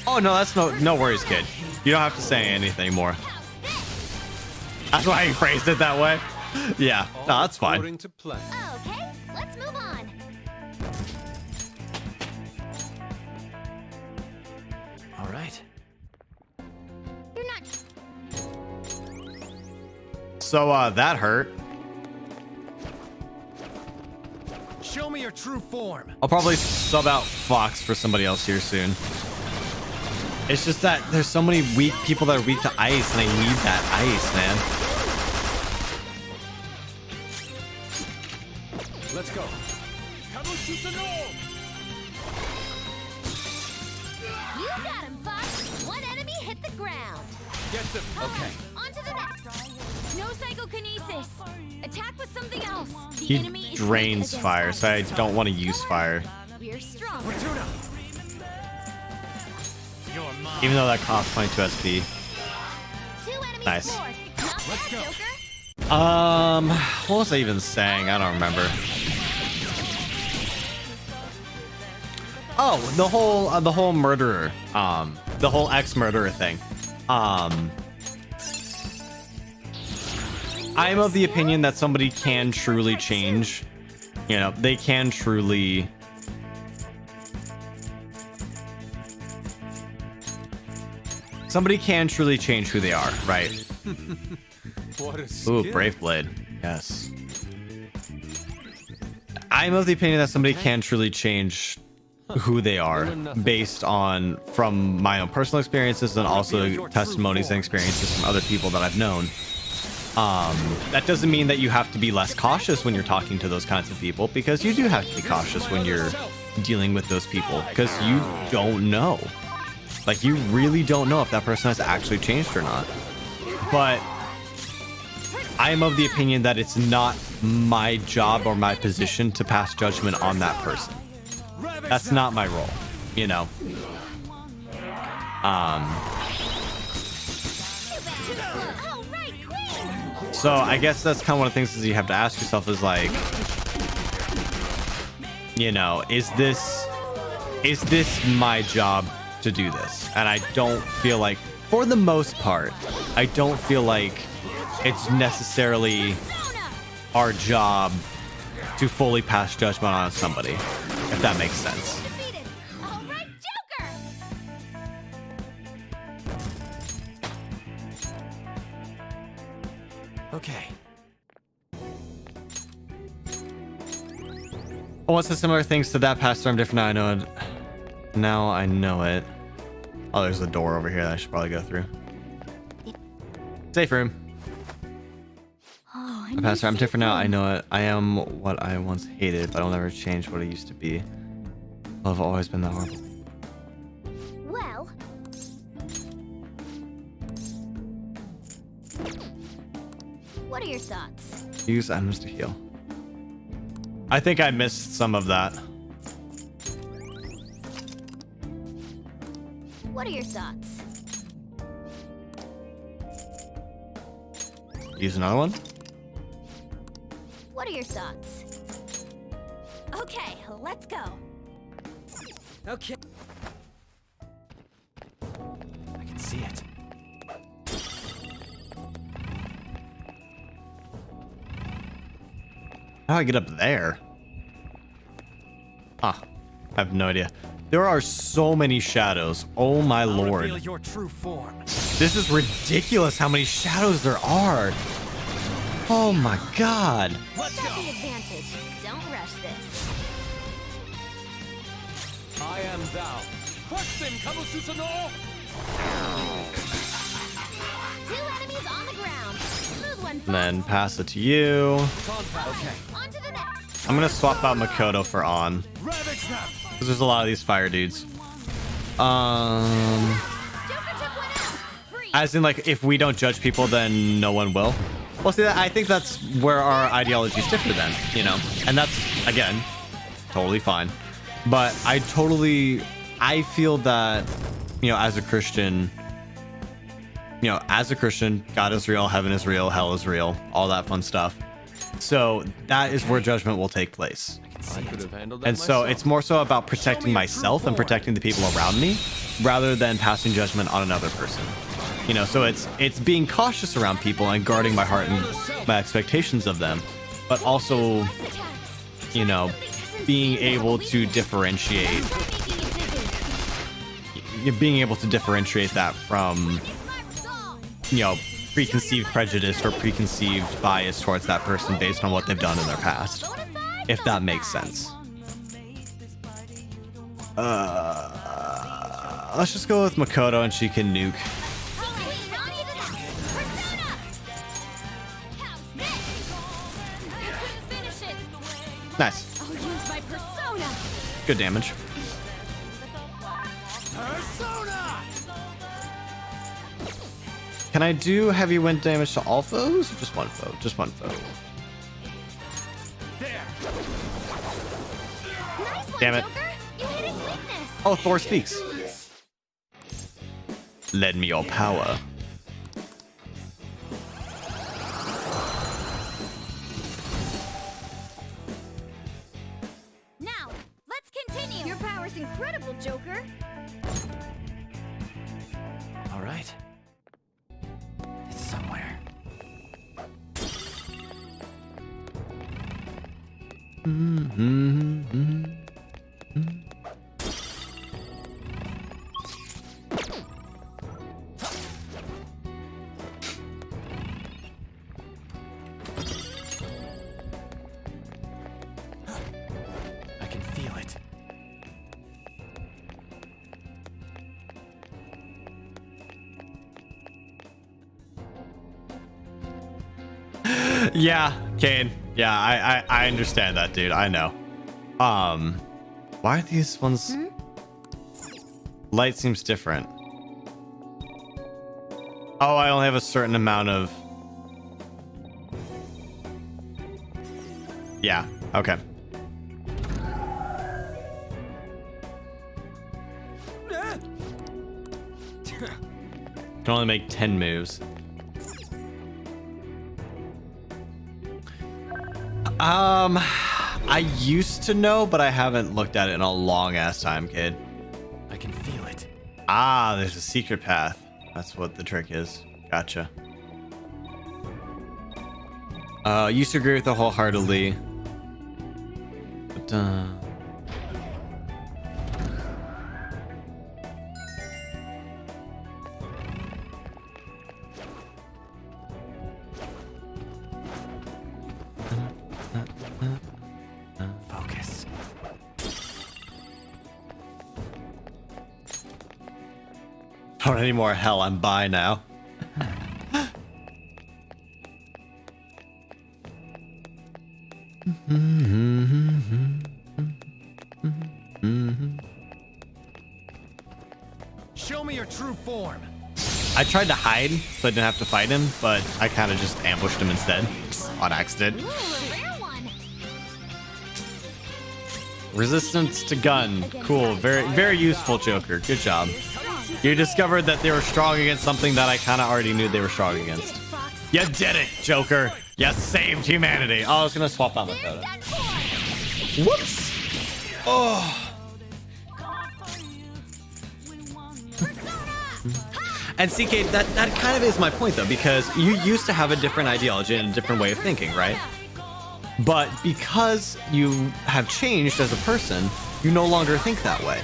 S9: Oh no, that's no worries, kid. You don't have to say anything more. That's why he phrased it that way. Yeah, no, that's fine.
S6: Okay, let's move on.
S3: All right.
S2: You're not.
S9: So, that hurt.
S3: Show me your true form.
S9: I'll probably sub out Fox for somebody else here soon. It's just that there's so many weak people that are weak to ice, and I need that ice, man.
S3: Let's go.
S6: You got him, Fox. One enemy hit the ground.
S3: Get them. Okay.
S6: On to the next. No psychokinesis. Attack with something else. The
S9: He
S6: enemy is
S9: drains
S6: weak
S9: fire,
S6: against
S9: so I
S6: ice.
S9: don't want to use fire.
S6: We're stronger.
S9: Even though that costs 22 SP. Nice.
S6: Let's go.
S9: What was I even saying? I don't remember. Oh, the whole murderer, the whole ex-murderer thing. I'm of the opinion that somebody can truly change. You know, they can truly. Somebody can truly change who they are, right?
S3: What a skill.
S9: Ooh, Brave Blade. Yes. I'm of the opinion that somebody can truly change who they are based on from my own personal experiences and also testimonies and experiences from other people that I've known. That doesn't mean that you have to be less cautious when you're talking to those kinds of people, because you do have to be cautious when you're dealing with those people, because you don't know. Like, you really don't know if that person has actually changed or not. But I'm of the opinion that it's not my job or my position to pass judgment on that person. That's not my role, you know. So I guess that's kind of one of the things is you have to ask yourself is like, you know, is this my job to do this? And I don't feel like, for the most part, I don't feel like it's necessarily our job to fully pass judgment on somebody, if that makes sense.
S3: Okay.
S9: What's the similar things to that past storm different? Now I know it. Now I know it. Oh, there's a door over here that I should probably go through. Safe room.
S2: Oh,
S9: My pastor, I'm different now. I know it. I am what I once hated, but I'll never change what I used to be. I've always been that horrible.
S2: Well, What are your thoughts?
S9: Use items to heal. I think I missed some of that.
S2: What are your thoughts?
S9: Use another one.
S2: What are your thoughts? Okay, let's go.
S7: Okay.
S14: I can see it.
S9: How do I get up there? Huh. I have no idea. There are so many shadows. Oh my lord.
S14: Reveal your true form.
S9: This is ridiculous how many shadows there are. Oh my god.
S2: Let's go. The advantage. Don't rush this.
S3: I am thou.
S2: Two enemies on the ground. Smooth one.
S9: And then pass it to you.
S2: Okay. On to the next.
S9: I'm gonna swap out Makoto for On. Because there's a lot of these fire dudes. As in, like, if we don't judge people, then no one will. Well, see, I think that's where our ideologies differ then, you know? And that's, again, totally fine. But I feel that, you know, as a Christian, God is real, heaven is real, hell is real, all that fun stuff. So that is where judgment will take place.
S3: I could have handled that
S9: And so
S3: myself.
S9: it's more so about protecting myself and protecting the people around me rather than passing judgment on another person. You know, so it's being cautious around people and guarding my heart and my expectations of them, but also, you know, being able to differentiate that from, you know, preconceived prejudice or preconceived bias towards that person based on what they've done in their past, if that makes sense. Let's just go with Makoto and she can nuke. Nice.
S2: I'll use my persona.
S9: Good damage. Can I do heavy wind damage to all foes? Or just one foe? Just one foe.
S2: Nice one,
S9: Damn it.
S2: Joker. You hit its weakness.
S9: Oh, Thor speaks. Lend me your power.
S2: Now, let's continue. Your power's incredible, Joker.
S14: All right. It's somewhere. I can feel it.
S9: Yeah, Kane. Yeah, I understand that, dude. I know. Why are these ones? Light seems different. Oh, I only have a certain amount of. Yeah. Okay. Can only make 10 moves. I used to know, but I haven't looked at it in a long ass time, kid.
S14: I can feel it.
S9: Ah, there's a secret path. That's what the trick is. Gotcha. Used to agree with it wholeheartedly. But,
S14: Focus.
S9: don't any more hell. I'm by now.
S14: Show me your true form.
S1: I tried to hide so I didn't have to fight him, but I kind of just ambushed him instead on accident.
S2: Ooh, a rare one.
S1: Resistance to gun. Cool. Very useful, Joker. Good job. You discovered that they were strong against something that I kind of already knew they were strong against. You did it, Joker. You saved humanity. Oh, I was going to swap out my photo. Whoops. Oh. And CK, that kind of is my point, though, because you used to have a different ideology and a different way of thinking, right? But because you have changed as a person, you no longer think that way.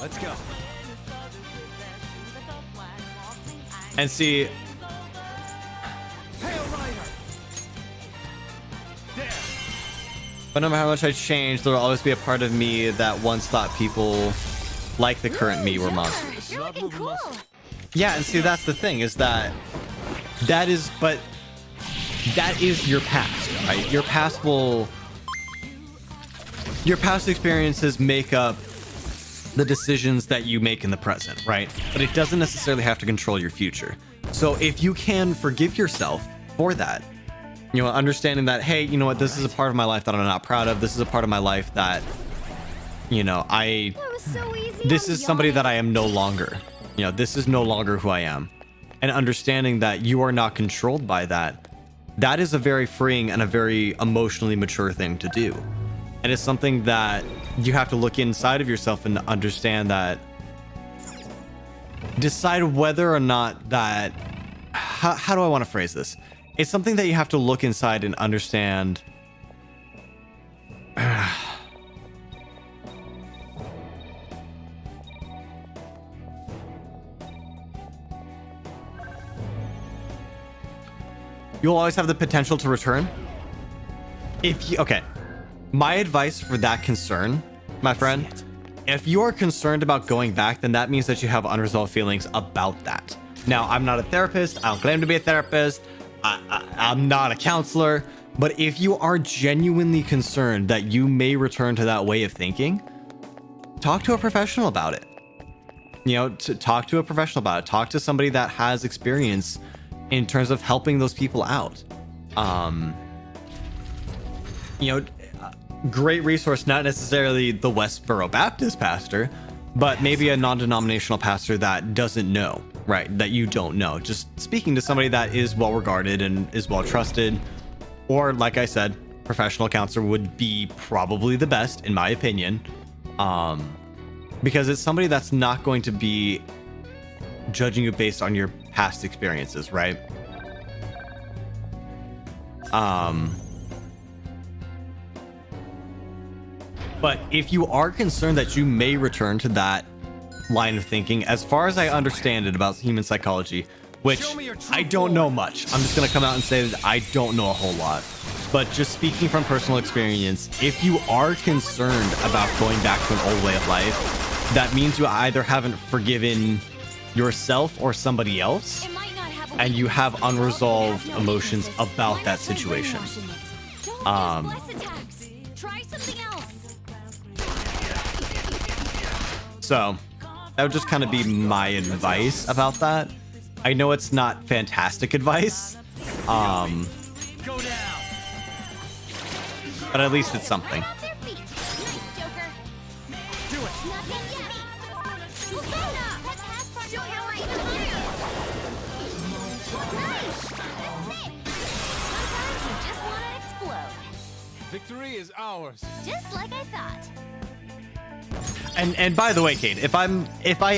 S3: Let's go.
S1: And see, but no matter how much I change, there'll always be a part of me that once thought people like the current me were monsters.
S2: You're looking cool.
S1: Yeah, and see, that's the thing, is that is your past, right? Your past experiences make up the decisions that you make in the present, right? But it doesn't necessarily have to control your future. So if you can forgive yourself for that, you know, understanding that, hey, you know what, this is a part of my life that I'm not proud of. This is a part of my life that, you know, this is somebody that I am no longer. You know, this is no longer who I am. And understanding that you are not controlled by that, that is a very freeing and a very emotionally mature thing to do. And it's something that you have to look inside of yourself and understand that, decide whether or not that, how do I want to phrase this? It's something that you have to look inside and understand. You'll always have the potential to return. Okay. My advice for that concern, my friend, if you're concerned about going back, then that means that you have unresolved feelings about that. Now, I'm not a therapist. I don't claim to be a therapist. I'm not a counselor. But if you are genuinely concerned that you may return to that way of thinking, talk to a professional about it. You know, talk to a professional about it. Talk to somebody that has experience in terms of helping those people out. You know, great resource, not necessarily the Westboro Baptist pastor, but maybe a non-denominational pastor that doesn't know, right? That you don't know. Just speaking to somebody that is well regarded and is well trusted, or like I said, professional counselor would be probably the best in my opinion, because it's somebody that's not going to be judging you based on your past experiences, right? But if you are concerned that you may return to that line of thinking, as far as I understand it about human psychology, which I don't know much. I'm just going to come out and say that I don't know a whole lot. But just speaking from personal experience, if you are concerned about going back to an old way of life, that means you either haven't forgiven yourself or somebody else, and you have unresolved emotions about that situation. So that would just kind of be my advice about that. I know it's not fantastic advice, but at least it's something.
S3: Victory is ours.
S2: Just like I thought.
S1: And by the way, Kate, if I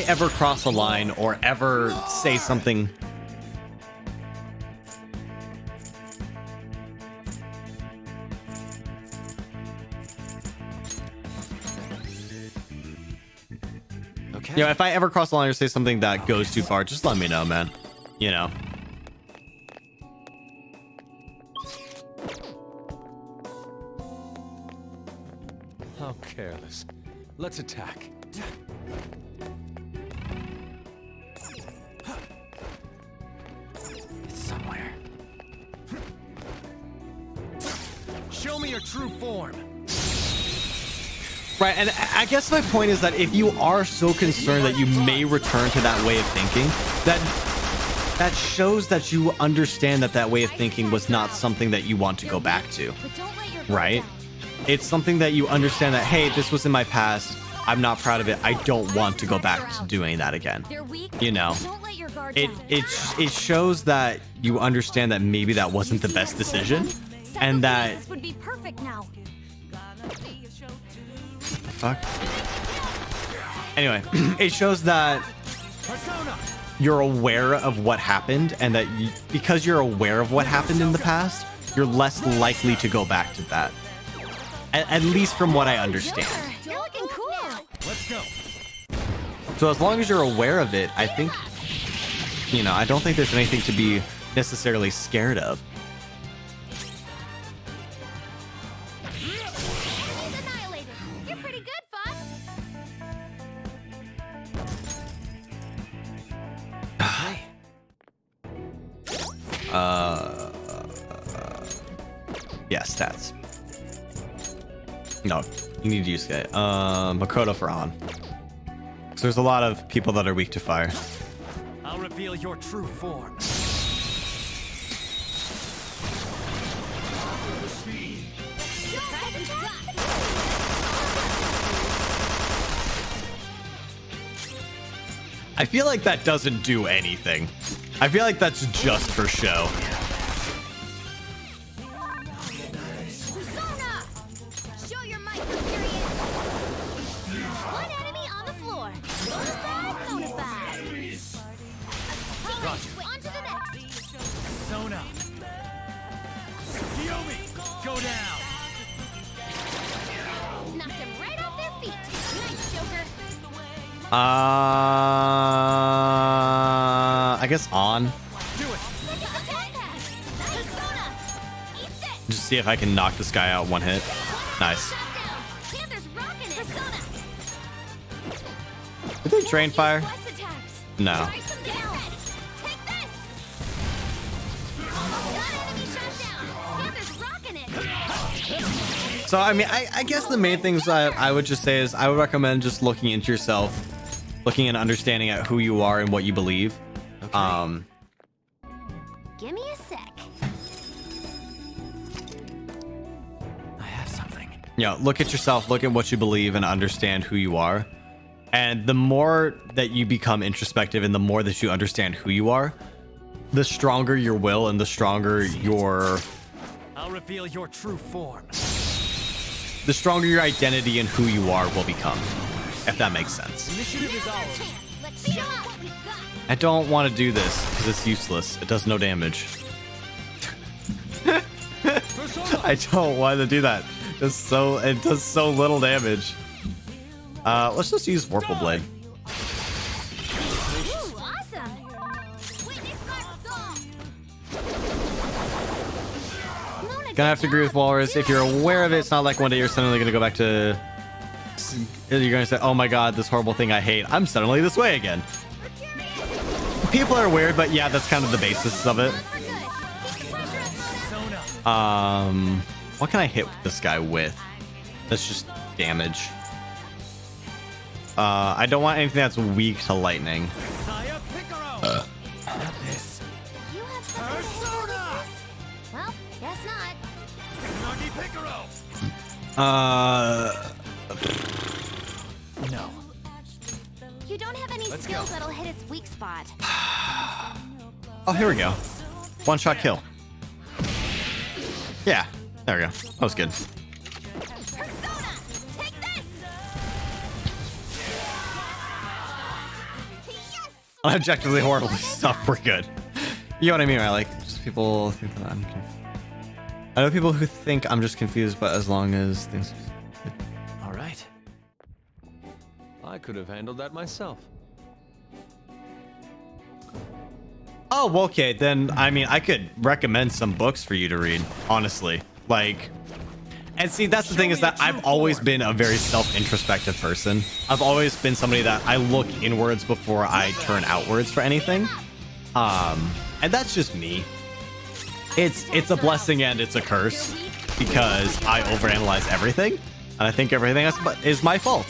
S1: ever cross a line or ever say something,
S3: okay,
S1: you know, if I ever cross the line or say something that goes too far, just let me know, man. You know.
S3: How careless. Let's attack.
S7: It's somewhere. Show me your true form.
S9: Right, and I guess my point is that if you are so concerned that you may return to that way of thinking, that shows that you understand that that way of thinking was not something that you want to go back to, right? It's something that you understand that, hey, this was in my past. I'm not proud of it. I don't want to go back to doing that again. You know, it shows that you understand that maybe that wasn't the best decision, and that.
S4: This would be perfect now.
S9: Fuck. Anyway, it shows that you're aware of what happened, and that because you're aware of what happened in the past, you're less likely to go back to that. At least from what I understand.
S2: You're looking cool.
S7: Let's go.
S9: So as long as you're aware of it, I think, you know, I don't think there's anything to be necessarily scared of.
S2: You're pretty good,
S9: Yeah, stats. No, you need to use it. Makoto for on. So there's a lot of people that are weak to fire.
S7: I'll reveal your true form.
S9: I feel like that doesn't do anything. I feel like that's just for show.
S2: Show your might, period. One enemy on the floor. Bonafide.
S7: Roger.
S2: On to the next.
S7: Sona. Kiyomi, go down.
S2: Knocked him right off their feet. Nice, Joker.
S9: I guess on. Just see if I can knock this guy out one hit. Nice. Did they drain fire? No. So I mean, I guess the main things I would just say is I would recommend just looking into yourself, looking and understanding at who you are and what you believe. Okay.
S2: Give me a sec.
S7: I have something.
S9: Yeah, look at yourself, look at what you believe, and understand who you are. And the more that you become introspective and the more that you understand who you are, the stronger your will and the stronger your...
S7: I'll reveal your true form.
S9: The stronger your identity and who you are will become, if that makes sense.
S7: Initiative is ours.
S2: Let's show what we've got.
S9: I don't want to do this because it's useless. It does no damage. I don't want to do that. It does so little damage. Let's just use Vorpal Blade.
S2: Ooh, awesome.
S9: Gonna have to agree with Walrus. If you're aware of it, it's not like one day you're suddenly gonna go back to... You're gonna say, oh my god, this horrible thing I hate. I'm suddenly this way again. People are weird, but yeah, that's kind of the basis of it. What can I hit this guy with? That's just damage. I don't want anything that's weak to lightning.
S2: Well, guess not.
S7: No.
S2: You don't have any skills that'll hit its weak spot.
S9: Oh, here we go. One shot kill. Yeah, there we go. That was good. Objectively horrible stuff. We're good. You know what I mean, right? Like, just people think that I'm confused. I know people who think I'm just confused, but as long as things...
S3: All right. I could have handled that myself.
S9: Oh, well, okay, then, I mean, I could recommend some books for you to read, honestly. Like, and see, that's the thing is that I've always been a very self-introspective person. I've always been somebody that I look inwards before I turn outwards for anything. And that's just me. It's a blessing and it's a curse because I overanalyze everything. And I think everything is my fault,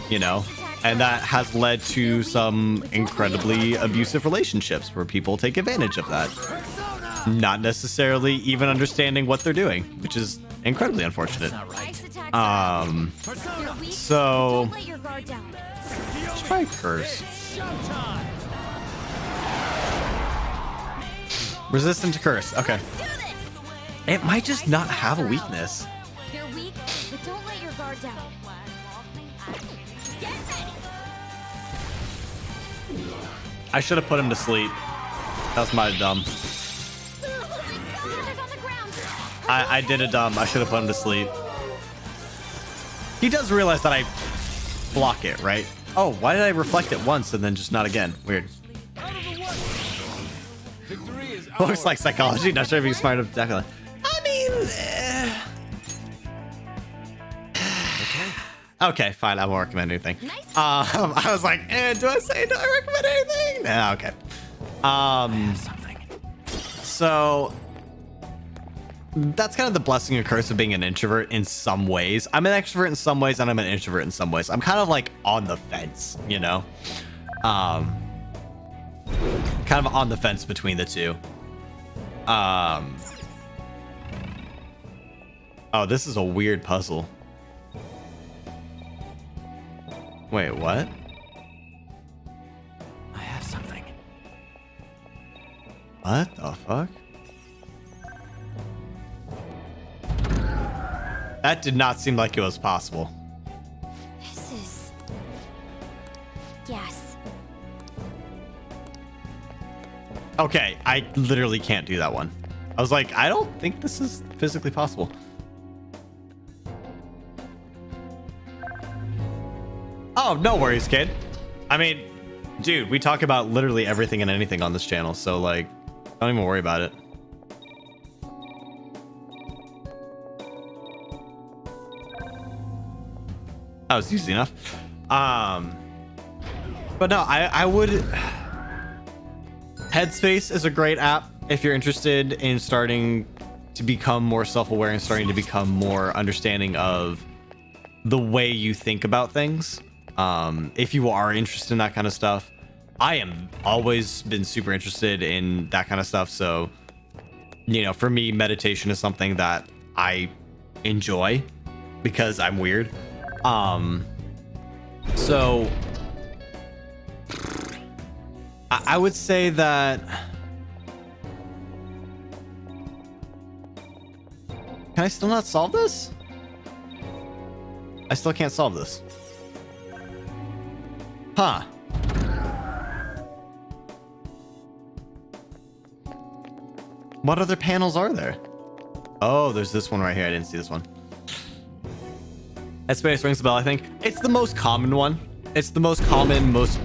S9: you know? And that has led to some incredibly abusive relationships where people take advantage of that. Not necessarily even understanding what they're doing, which is incredibly unfortunate. So let's try curse. Resistant to curse. Okay. It might just not have a weakness.
S6: You're weak, but don't let your guard down. Get ready.
S9: I should have put him to sleep. That's my dumb. I did a dumb. I should have put him to sleep. He does realize that I block it, right? Oh, why did I reflect it once and then just not again? Weird. Looks like psychology. Not sure if he's smart enough. Definitely. I mean, okay, fine. I won't recommend anything. I was like, do I recommend anything? Nah, okay. So that's kind of the blessing and curse of being an introvert in some ways. I'm an extrovert in some ways, and I'm an introvert in some ways. I'm kind of like on the fence, you know? Kind of on the fence between the two. Oh, this is a weird puzzle. Wait, what?
S14: I have something.
S9: What the fuck? That did not seem like it was possible.
S4: This is... Yes.
S9: Okay, I literally can't do that one. I was like, I don't think this is physically possible. Oh, no worries, kid. I mean, dude, we talk about literally everything and anything on this channel, so like, don't even worry about it. That was easy enough. But no, I would... Headspace is a great app if you're interested in starting to become more self-aware and starting to become more understanding of the way you think about things. If you are interested in that kind of stuff, I am always been super interested in that kind of stuff. So, you know, for me, meditation is something that I enjoy because I'm weird. So I would say that can I still not solve this? I still can't solve this. Huh. What other panels are there? Oh, there's this one right here. I didn't see this one. Headspace rings a bell, I think. It's the most common one. It's the most common, most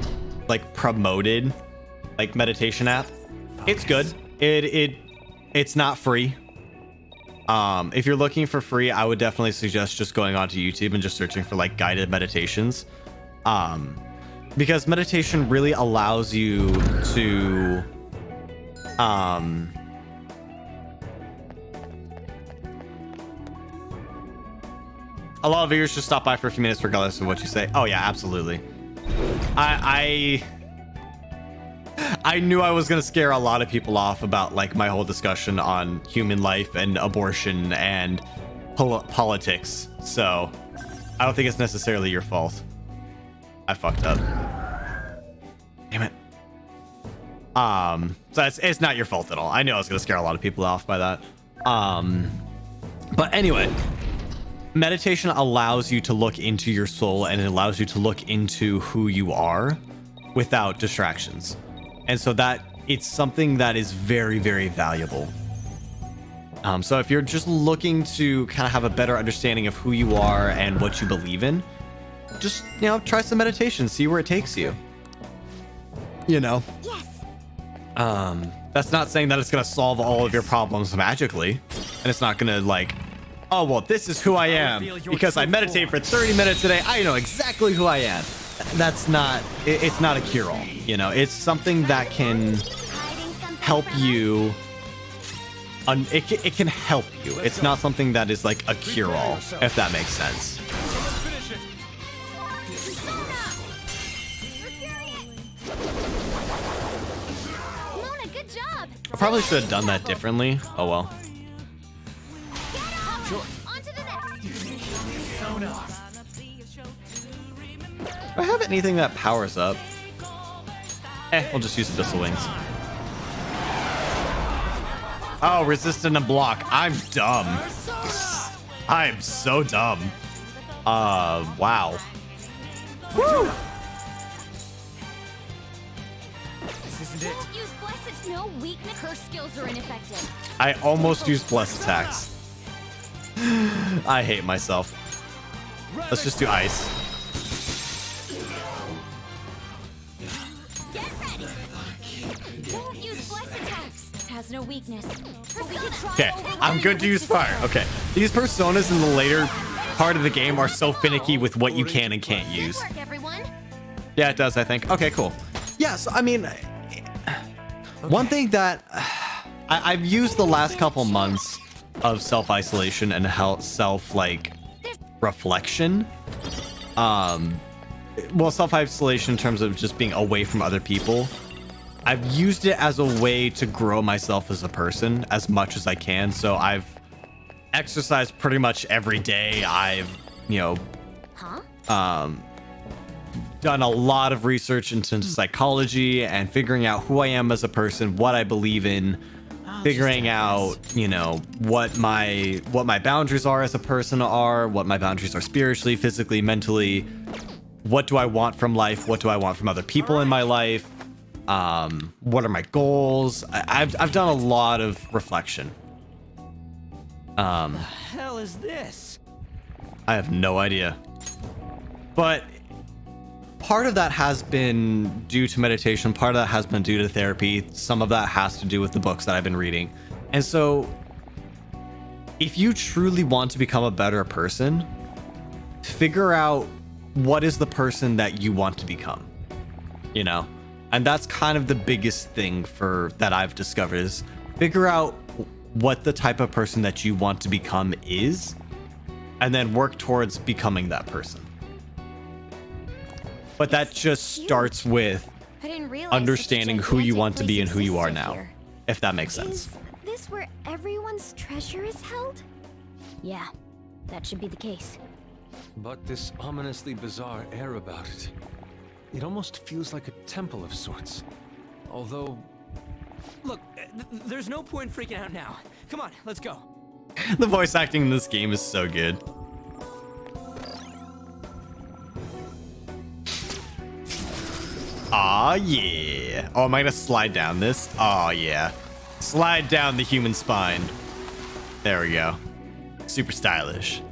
S9: like promoted like meditation app. It's good. It's not free. If you're looking for free, I would definitely suggest just going onto YouTube and just searching for like guided meditations. Because meditation really allows you to a lot of viewers just stop by for a few minutes regardless of what you say. Oh yeah, absolutely. I knew I was gonna scare a lot of people off about like my whole discussion on human life and abortion and politics. So I don't think it's necessarily your fault. I fucked up. Damn it. So it's not your fault at all. I knew I was gonna scare a lot of people off by that. But anyway, meditation allows you to look into your soul and it allows you to look into who you are without distractions. And so that it's something that is very, very valuable. So if you're just looking to kind of have a better understanding of who you are and what you believe in, just, you know, try some meditation, see where it takes you. You know?
S4: Yes.
S9: That's not saying that it's going to solve all of your problems magically. And it's not going to like, oh, well, this is who I am because I meditate for 30 minutes a day. I know exactly who I am. That's not, it's not a cure-all, you know, it's something that can help you. It can help you. It's not something that is like a cure-all, if that makes sense. I probably should have done that differently. Oh well.
S6: Sure. On to the next.
S9: Do I have anything that powers up? We'll just use Abyssal Wings. Oh, resistant and block. I'm dumb. I am so dumb. Wow. Woo!
S2: This isn't it. Don't use blessed. No weakness. Her skills are ineffective.
S9: I almost used blessed attacks. I hate myself. Let's just do ice.
S2: Get ready. Don't use blessed attacks. Has no weakness.
S9: Okay, I'm good to use fire. Okay, these personas in the later part of the game are so finicky with what you can and can't use.
S2: Good work, everyone.
S9: Yeah, it does, I think. Okay, cool. Yes, I mean, one thing that I've used the last couple months of self-isolation and self, like, reflection. Well, self-isolation in terms of just being away from other people. I've used it as a way to grow myself as a person as much as I can. So I've exercised pretty much every day. I've, you know, done a lot of research into psychology and figuring out who I am as a person, what I believe in, figuring out, you know, what my boundaries are as a person are, what my boundaries are spiritually, physically, mentally. What do I want from life? What do I want from other people in my life? What are my goals? I've done a lot of reflection.
S7: What the hell is this?
S9: I have no idea. But part of that has been due to meditation. Part of that has been due to therapy. Some of that has to do with the books that I've been reading. And so if you truly want to become a better person, figure out what is the person that you want to become, you know? And that's kind of the biggest thing that I've discovered is figure out what the type of person that you want to become is, and then work towards becoming that person. But that just starts with understanding who you want to be and who you are now, if that makes sense.
S2: Is this where everyone's treasure is held? Yeah, that should be the case.
S3: But this ominously bizarre air about it. It almost feels like a temple of sorts. Although...
S7: Look, there's no point freaking out now. Come on, let's go.
S9: The voice acting in this game is so good. Aw, yeah. Oh, am I gonna slide down this? Aw, yeah. Slide down the human spine. There we go. Super stylish.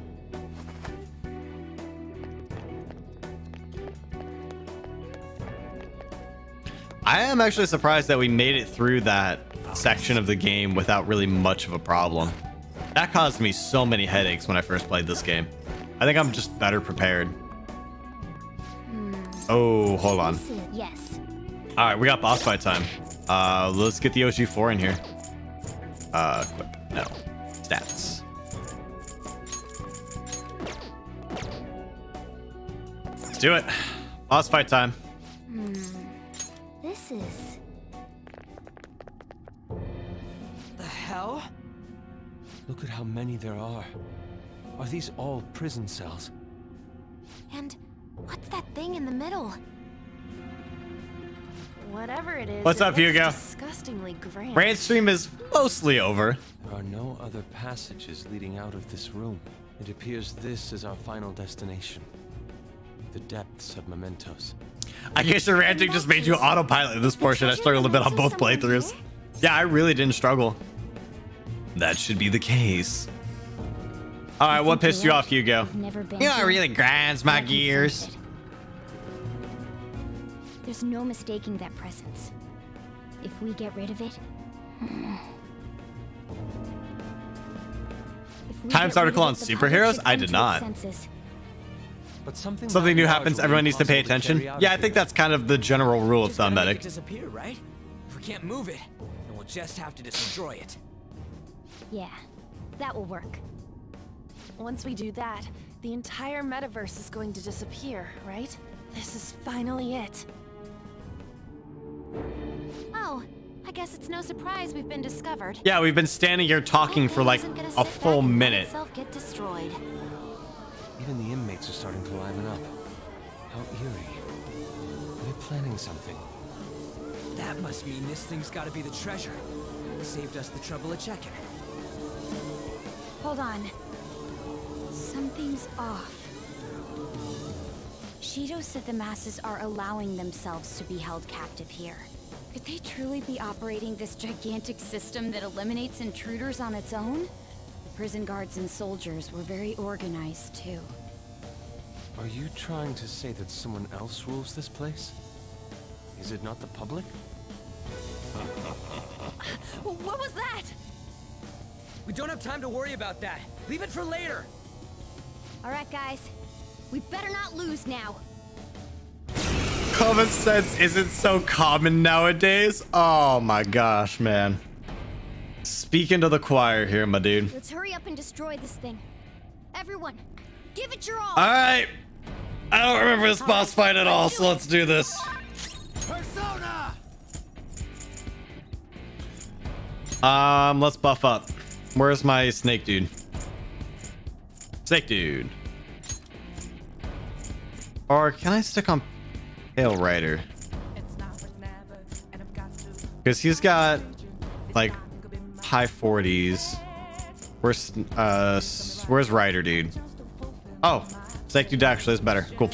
S9: I am actually surprised that we made it through that section of the game without really much of a problem. That caused me so many headaches when I first played this game. I think I'm just better prepared. Oh, hold on.
S2: Yes.
S9: All right, we got boss fight time. Let's get the OG4 in here. Equip. No. Stats. Let's do it. Boss fight time.
S2: This is...
S7: The hell?
S3: Look at how many there are. Are these all prison cells?
S6: And what's that thing in the middle? Whatever it is.
S9: What's up, Hugo?
S6: Disgustingly grand.
S9: Raid stream is mostly over.
S3: There are no other passages leading out of this room. It appears this is our final destination. The depths of Mementos.
S9: I guess your ranting just made you autopilot in this portion. I struggled a bit on both playthroughs. Yeah, I really didn't struggle. That should be the case. All right, what pissed you off, Hugo? You know, it really grinds my gears.
S2: There's no mistaking that presence. If we get rid of it...
S9: Times article on superheroes? I did not.
S3: But something
S9: new happens, everyone needs to pay attention. Yeah, I think that's kind of the general rule of thumb, Medic.
S7: Disappear, right? If we can't move it, then we'll just have to destroy it.
S2: Yeah, that will work.
S6: Once we do that, the entire metaverse is going to disappear, right? This is finally it.
S2: Oh, I
S6: guess it's no surprise we've been discovered.
S1: Yeah, we've been standing here talking for like a full minute.
S6: Get destroyed.
S3: Even the inmates are starting to liven up. How eerie. They're planning something.
S7: That must mean this thing's gotta be the treasure. Saved us the trouble of checking.
S2: Hold on. Something's off. Shido said the masses are allowing themselves to be held captive here. Could they truly be operating this gigantic system that eliminates intruders on its own? The prison guards and soldiers were very organized, too.
S3: Are you trying to say that someone else rules this place? Is it not the public?
S6: What was that?
S7: We don't have time to worry about that. Leave it for later.
S2: All right, guys. We better not lose now.
S1: Common sense isn't so common nowadays. Oh my gosh, man. Speaking to the choir here, my dude.
S2: Let's hurry up and destroy this thing. Everyone, give it your all.
S1: All right. I don't remember this boss fight at all, so let's do this.
S7: Persona!
S1: Let's buff up. Where's my snake dude? Snake dude. Or can I stick on Pale Rider? Because he's got like high 40s. Where's Rider dude? Oh, Snake dude actually is better. Cool.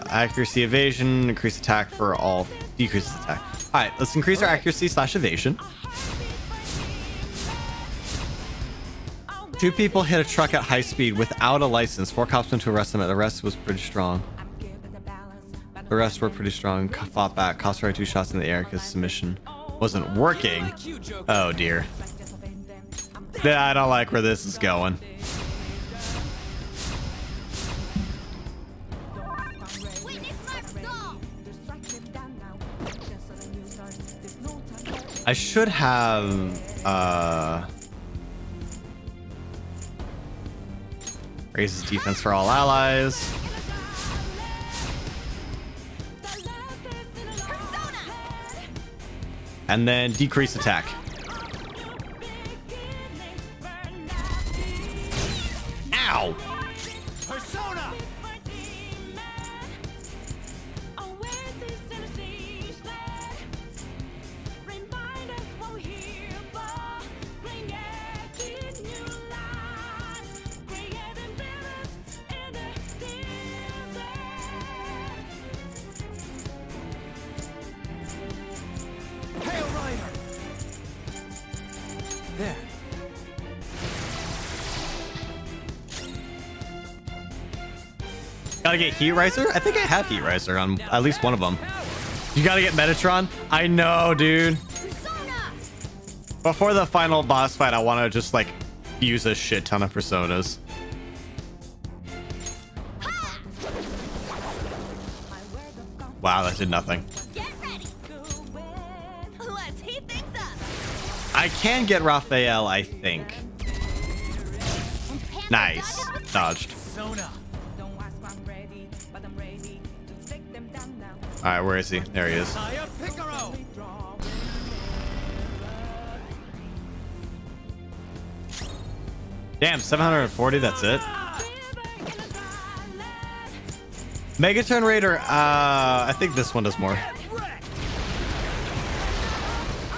S1: Accuracy, evasion, increase attack for all, decreases attack. All right, let's increase our accuracy / evasion. 2 people hit a truck at high speed without a license. 4 cops went to arrest them. The rest was pretty strong. The rest were pretty strong. Fought back. Cops fired 2 shots in the air because submission wasn't working. Oh dear. Yeah, I don't like where this is going. I should have raises defense for all allies. And then decrease attack. Ow!
S7: Persona!
S3: There.
S1: Gotta get Heat Riser? I think I have Heat Riser on at least one of them. You gotta get Metatron? I know, dude. Before the final boss fight, I want to just like use a shit ton of personas. Wow, that did nothing.
S6: Let's heat things up.
S1: I can get Raphael, I think. Nice. Dodged. Alright, where is he? There he is. Damn, 740, that's it. Megaturn Raider, I think this one does more.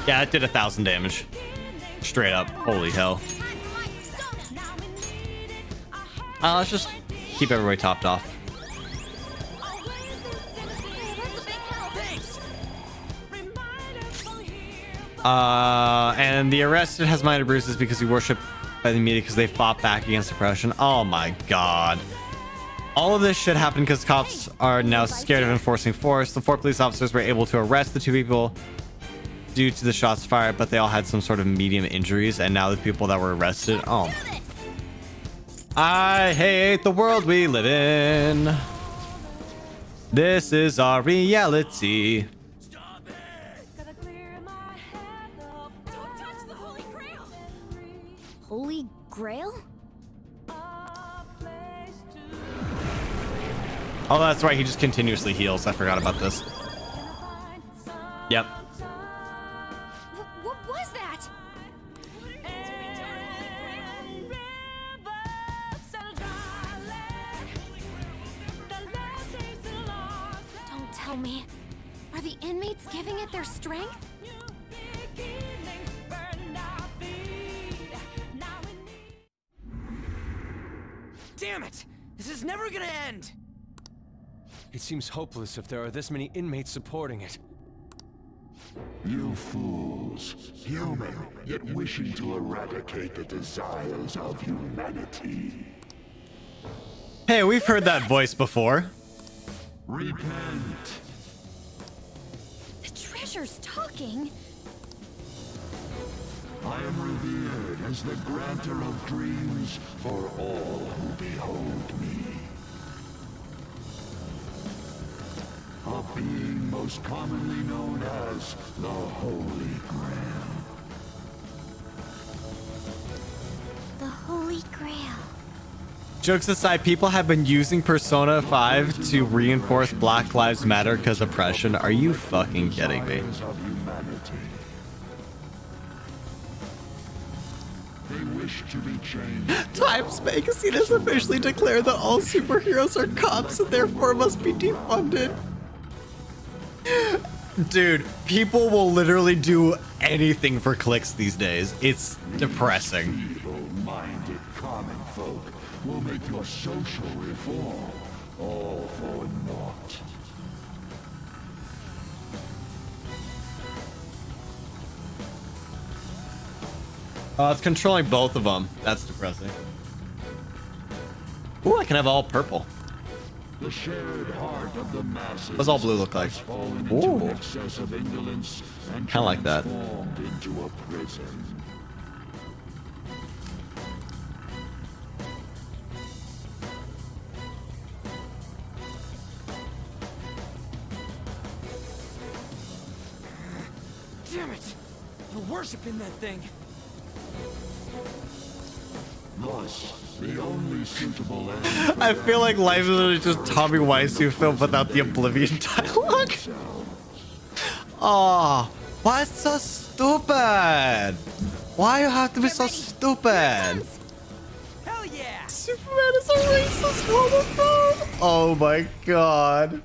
S1: Yeah, it did 1,000 damage. Straight up. Holy hell. Let's just keep everybody topped off. And the arrested has minor bruises because he worshipped by the media because they fought back against oppression. Oh my god. All of this shit happened because cops are now scared of enforcing force. The 4 police officers were able to arrest the 2 people due to the shots fired, but they all had some sort of medium injuries, and now the people that were arrested, oh. I hate the world we live in. This is our reality.
S2: Holy Grail?
S1: Oh, that's right. He just continuously heals. I forgot about this. Yep.
S6: What was that? Don't tell me. Are the inmates giving it their strength?
S7: Damn it! This is never gonna end!
S3: It seems hopeless if there are this many inmates supporting it.
S5: You fools, human, yet wishing to eradicate the desires of humanity.
S1: Hey, we've heard that voice before.
S5: Repent.
S6: The treasure's talking.
S5: I am revered as the granter of dreams for all who behold me. A being most commonly known as the Holy Grail.
S4: The Holy Grail.
S1: Jokes aside, people have been using Persona 5 to reinforce Black Lives Matter because oppression. Are you fucking kidding me?
S5: They wish to be changed.
S1: Times Magazine has officially declared that all superheroes are cops and therefore must be defunded. Dude, people will literally do anything for clicks these days. It's depressing.
S5: Evil-minded common folk will make your social reform all for naught.
S1: Oh, it's controlling both of them. That's depressing. Ooh, I can have all purple.
S5: The shared heart of the masses.
S1: What's all blue look like? Ooh. Kind of like that.
S5: Into a prison.
S7: Damn it! You're worshiping that thing.
S5: Thus, the only suitable end.
S1: I feel like life is literally just Tommy Wiseau film without the Oblivion dialogue. Oh, why it's so stupid? Why you have to be so stupid?
S7: Hell yeah!
S1: Superman is a racist homophobe. Oh my god.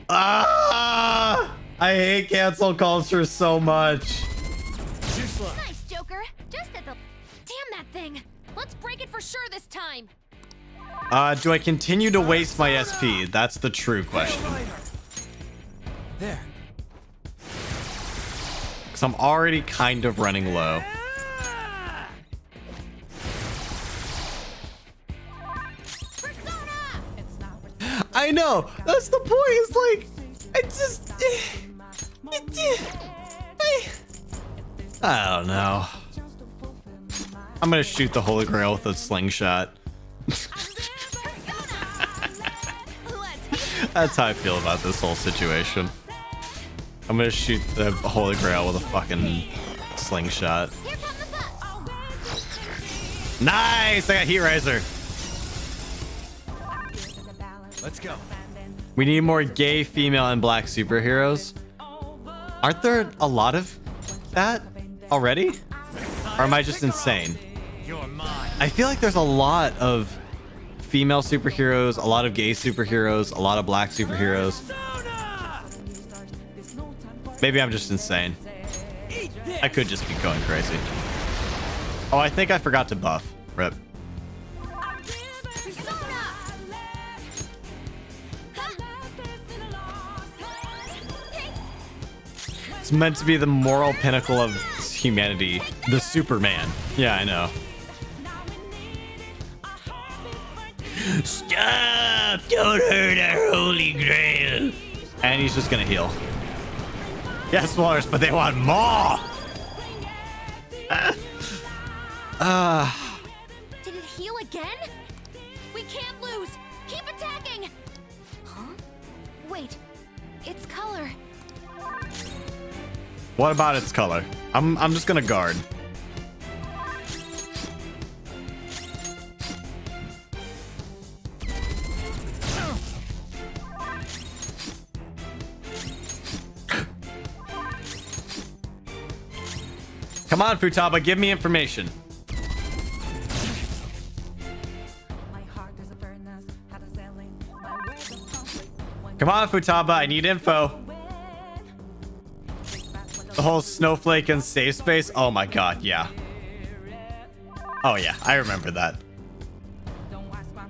S1: Ah! I hate cancel culture so much.
S6: Nice, Joker. Just at the... Damn that thing. Let's break it for sure this time.
S1: Do I continue to waste my SP? That's the true question.
S7: There.
S1: Because I'm already kind of running low. I know. That's the point. It's like, I just... I don't know. I'm gonna shoot the Holy Grail with a slingshot. That's how I feel about this whole situation. I'm gonna shoot the Holy Grail with a fucking slingshot. Nice! I got Heat Riser.
S3: Let's go.
S1: We need more gay, female, and black superheroes. Aren't there a lot of that already? Or am I just insane? I feel like there's a lot of female superheroes, a lot of gay superheroes, a lot of black superheroes. Maybe I'm just insane. I could just be going crazy. Oh, I think I forgot to buff. Rip. It's meant to be the moral pinnacle of humanity. The Superman. Yeah, I know. Stop! Don't hurt our Holy Grail. And he's just gonna heal. Yes, Walrus, but they want more!
S6: Did it heal again? We can't lose! Keep attacking! Huh? Wait, its color.
S1: What about its color? I'm just gonna guard. Come on, Futaba, give me information. Come on, Futaba, I need info. The whole snowflake and safe space. Oh my god, yeah. Oh yeah, I remember that.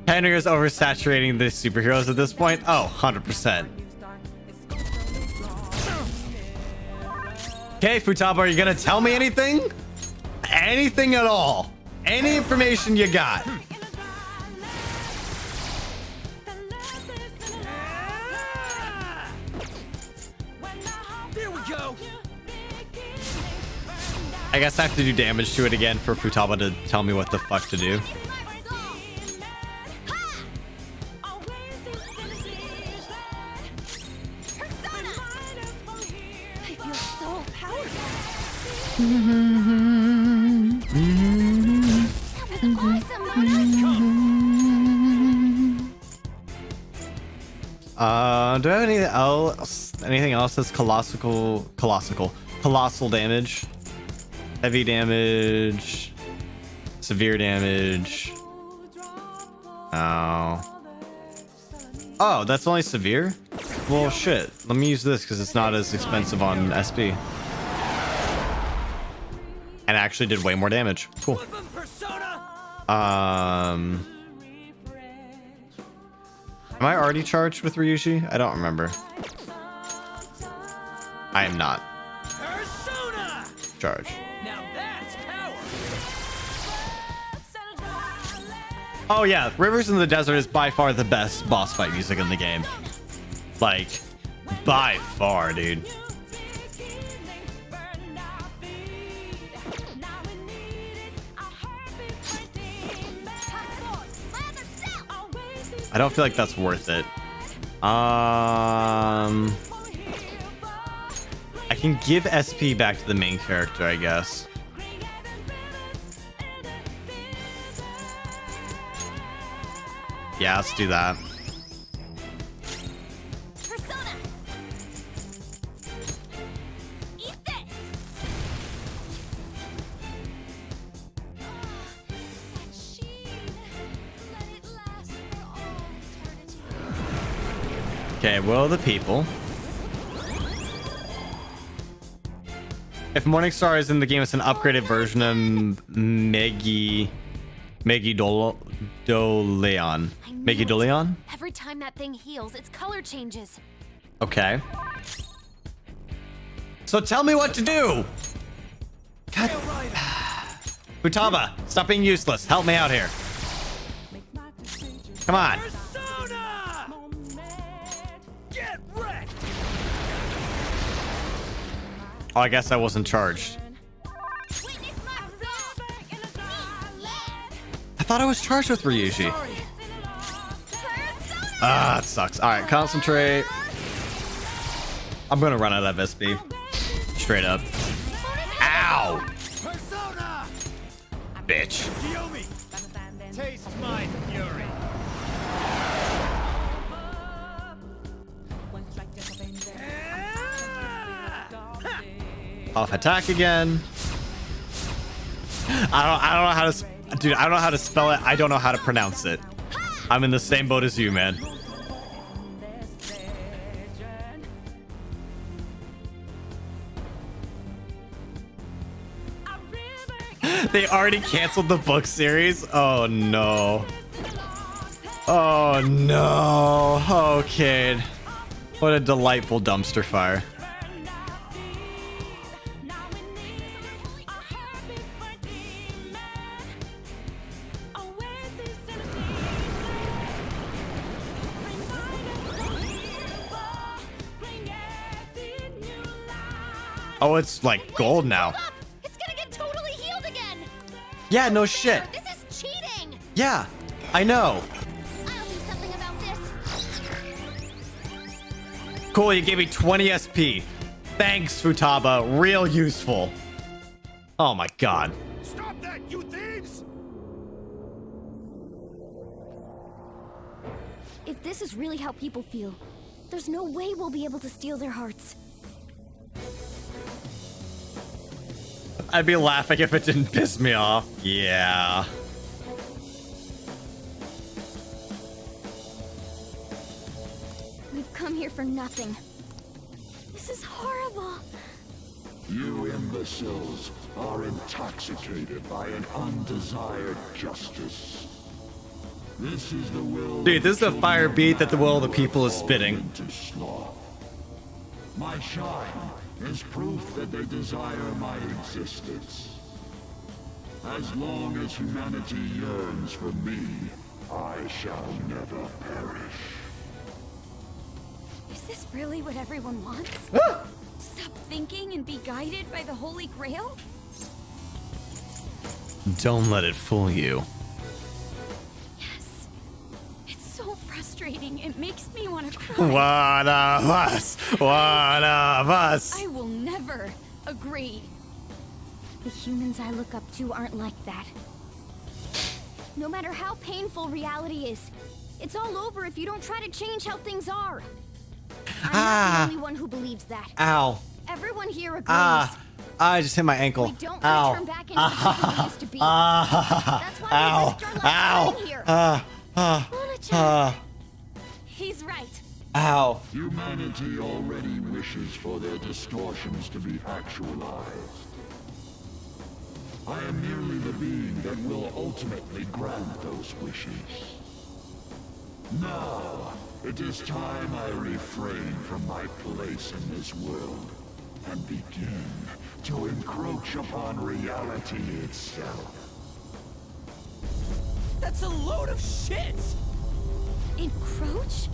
S1: Henry is oversaturating the superheroes at this point. Oh, 100%. Okay, Futaba, are you gonna tell me anything? Anything at all? Any information you got?
S7: There we go.
S1: I guess I have to do damage to it again for Futaba to tell me what the fuck to do. Do I have anything else that's colossal damage? Heavy damage, severe damage. Oh, that's only severe? Well, shit. Let me use this because it's not as expensive on SP. And it actually did way more damage. Cool. Am I already charged with Ryuji? I don't remember. I am not. Charged. Oh yeah, Rivers in the Desert is by far the best boss fight music in the game. Like, by far, dude. I don't feel like that's worth it. I can give SP back to the main character, I guess. Yeah, let's do that. Okay, will the people. If Morningstar is in the game, it's an upgraded version of Megidoleon. Megidoleon?
S6: Every time that thing heals, its color changes.
S1: Okay. So tell me what to do! God. Futaba, stop being useless. Help me out here. Come on. Oh, I guess I wasn't charged. I thought I was charged with Ryuji. Ah, it sucks. All right, concentrate. I'm gonna run out of SP. Straight up. Ow! Bitch.
S7: Taste my fury.
S1: Off attack again. I don't know how to, dude. I don't know how to spell it. I don't know how to pronounce it. I'm in the same boat as you, man. They already canceled the book series. Oh no. Oh no. Oh kid. What a delightful dumpster fire. Oh, it's like gold now.
S6: It's gonna get totally healed again.
S1: Yeah, no shit.
S6: This is cheating.
S1: Yeah, I know.
S6: I'll do something about this.
S1: Cool, you gave me 20 SP. Thanks, Futaba. Real useful. Oh my god.
S7: Stop that, you thieves!
S2: If this is really how people feel, there's no way we'll be able to steal their hearts.
S1: I'd be laughing if it didn't piss me off. Yeah.
S2: We've come here for nothing. This is horrible.
S5: You imbeciles are intoxicated by an undesired justice. This is the will.
S1: Dude, this is the fire beat that the will of the people is spitting.
S5: My shine is proof that they desire my existence. As long as humanity yearns for me, I shall never perish.
S2: Is this really what everyone wants? Stop thinking and be guided by the Holy Grail?
S9: Don't let it fool you.
S2: Yes. It's so frustrating. It makes me want to cry.
S1: One of us. One of us.
S2: I will never agree. The humans I look up to aren't like that. No matter how painful reality is, it's all over if you don't try to change how things are. I'm not the only one who believes that.
S9: Ow.
S2: Everyone here agrees.
S9: I just hit my ankle.
S2: We don't
S9: Ow.
S2: return back into the people we used to be. That's why we risked our lives coming here. He's right.
S9: Ow.
S5: Humanity already wishes for their distortions to be actualized. I am merely the being that will ultimately grant those wishes. Now, it is time I refrain from my place in this world and begin to encroach upon reality itself.
S7: That's a load of shit!
S2: Encroach?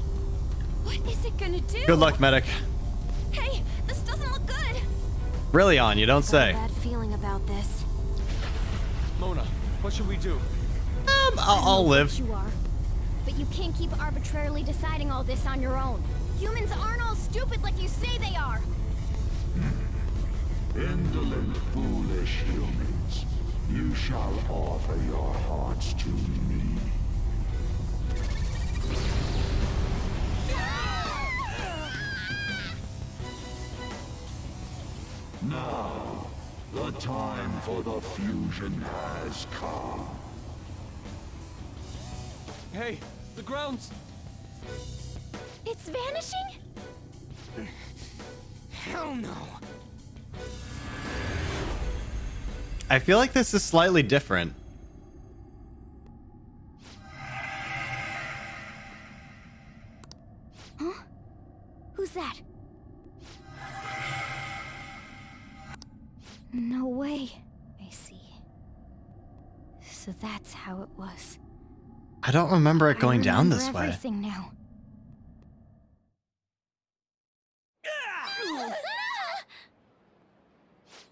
S2: What is it gonna do?
S1: Good luck, medic.
S2: Hey, this doesn't look good.
S1: Really on, you don't say.
S6: Bad feeling about this.
S3: Mona, what should we do?
S1: I'll live.
S2: You are. But you can't keep arbitrarily deciding all this on your own. Humans aren't all stupid like you say they are.
S5: Indolent, foolish humans, you shall offer your hearts to me. Now, the time for the fusion has come.
S3: Hey, the ground's...
S2: It's vanishing?
S7: Hell no.
S1: I feel like this is slightly different.
S2: Huh? Who's that? No way. I see. So that's how it was.
S1: I don't remember it going down this way.
S2: Everything now.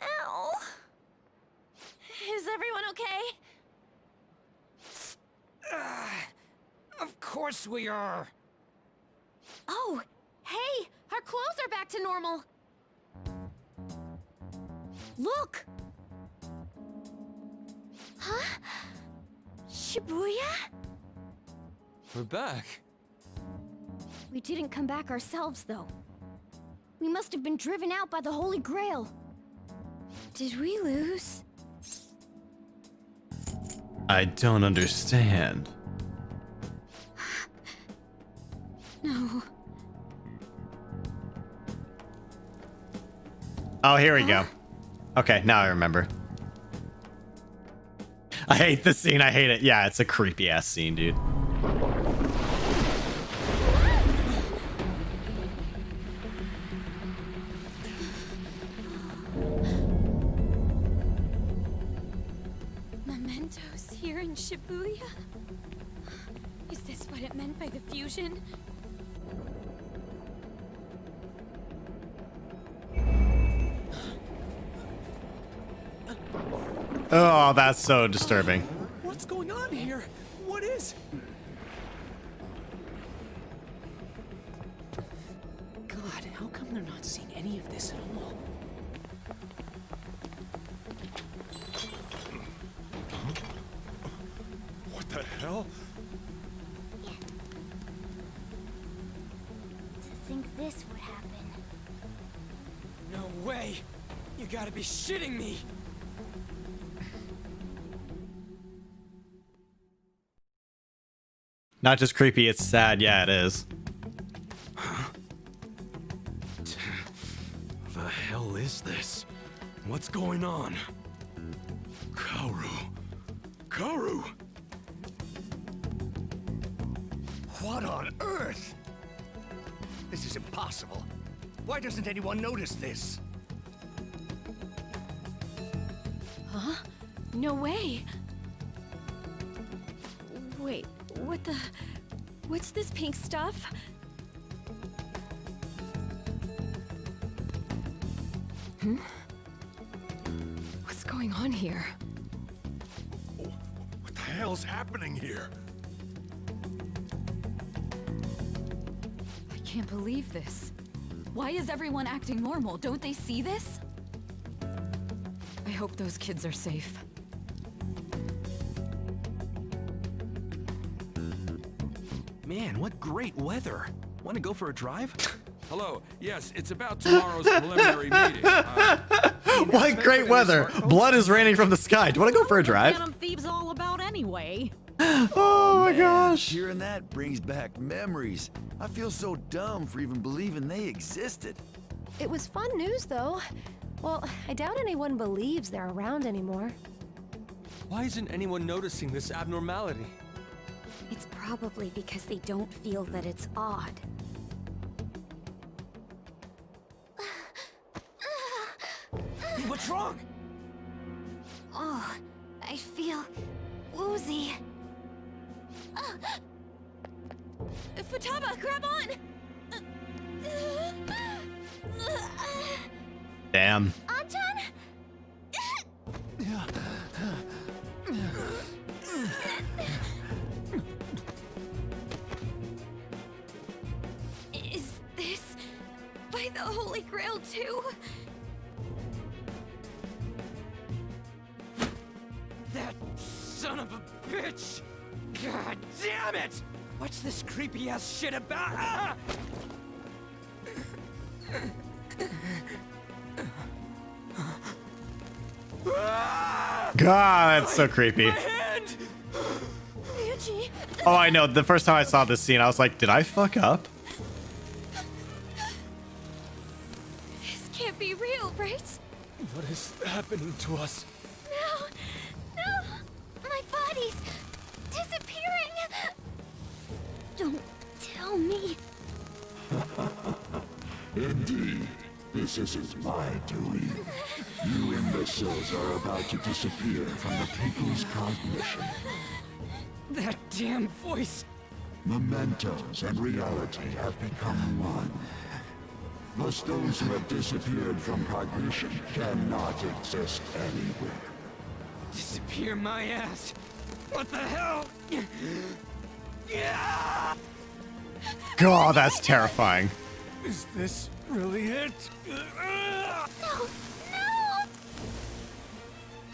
S6: Ow! Is everyone okay?
S7: Of course we are.
S6: Oh, hey! Our clothes are back to normal.
S2: Look! Huh? Shibuya?
S3: We're back.
S2: We didn't come back ourselves, though. We must have been driven out by the Holy Grail. Did we lose?
S9: I don't understand.
S2: No.
S1: Oh, here we go. Okay, now I remember. I hate this scene. I hate it. Yeah, it's a creepy ass scene, dude.
S2: Mementos here in Shibuya? Is this what it meant by the fusion?
S1: Oh, that's so disturbing.
S16: What's going on here? What is...
S7: God, how come they're not seeing any of this at all?
S16: What the hell?
S4: To think this would happen.
S7: No way! You gotta be shitting me!
S1: Not just creepy, it's sad. Yeah, it is.
S16: The hell is this? What's going on? Kaoru. Kaoru!
S19: What on earth? This is impossible. Why doesn't anyone notice this?
S6: Huh? No way. Wait, what the... What's this pink stuff? Hmm? What's going on here?
S16: What the hell's happening here?
S6: I can't believe this. Why is everyone acting normal? Don't they see this? I hope those kids are safe.
S3: Man, what great weather. Want to go for a drive?
S16: Hello. Yes, it's about tomorrow's preliminary meeting.
S1: What great weather. Blood is raining from the sky. Do you want to go for a drive?
S12: What are thieves all about anyway?
S1: Oh my gosh.
S20: Hearing that brings back memories. I feel so dumb for even believing they existed.
S21: It was fun news, though. Well, I doubt anyone believes they're around anymore.
S3: Why isn't anyone noticing this abnormality?
S2: It's probably because they don't feel that it's odd.
S19: What's wrong?
S2: Oh, I feel woozy.
S6: Futaba, grab on!
S1: Damn.
S2: Anton?
S6: Is this by the Holy Grail too?
S19: That son of a bitch! God damn it! What's this creepy ass shit about? Ah!
S1: God, that's so creepy. Oh, I know. The first time I saw this scene, I was like, did I fuck up?
S6: This can't be real, right?
S16: What is happening to us?
S2: No! No! My body's disappearing! Don't tell me.
S5: Indeed, this isn't my doing. You imbeciles are about to disappear from the people's cognition.
S19: That damn voice!
S5: Mementos and reality have become one. Thus those who have disappeared from cognition cannot exist anywhere.
S19: Disappear my ass! What the hell?
S1: God, that's terrifying.
S19: Is this really it?
S2: No! No!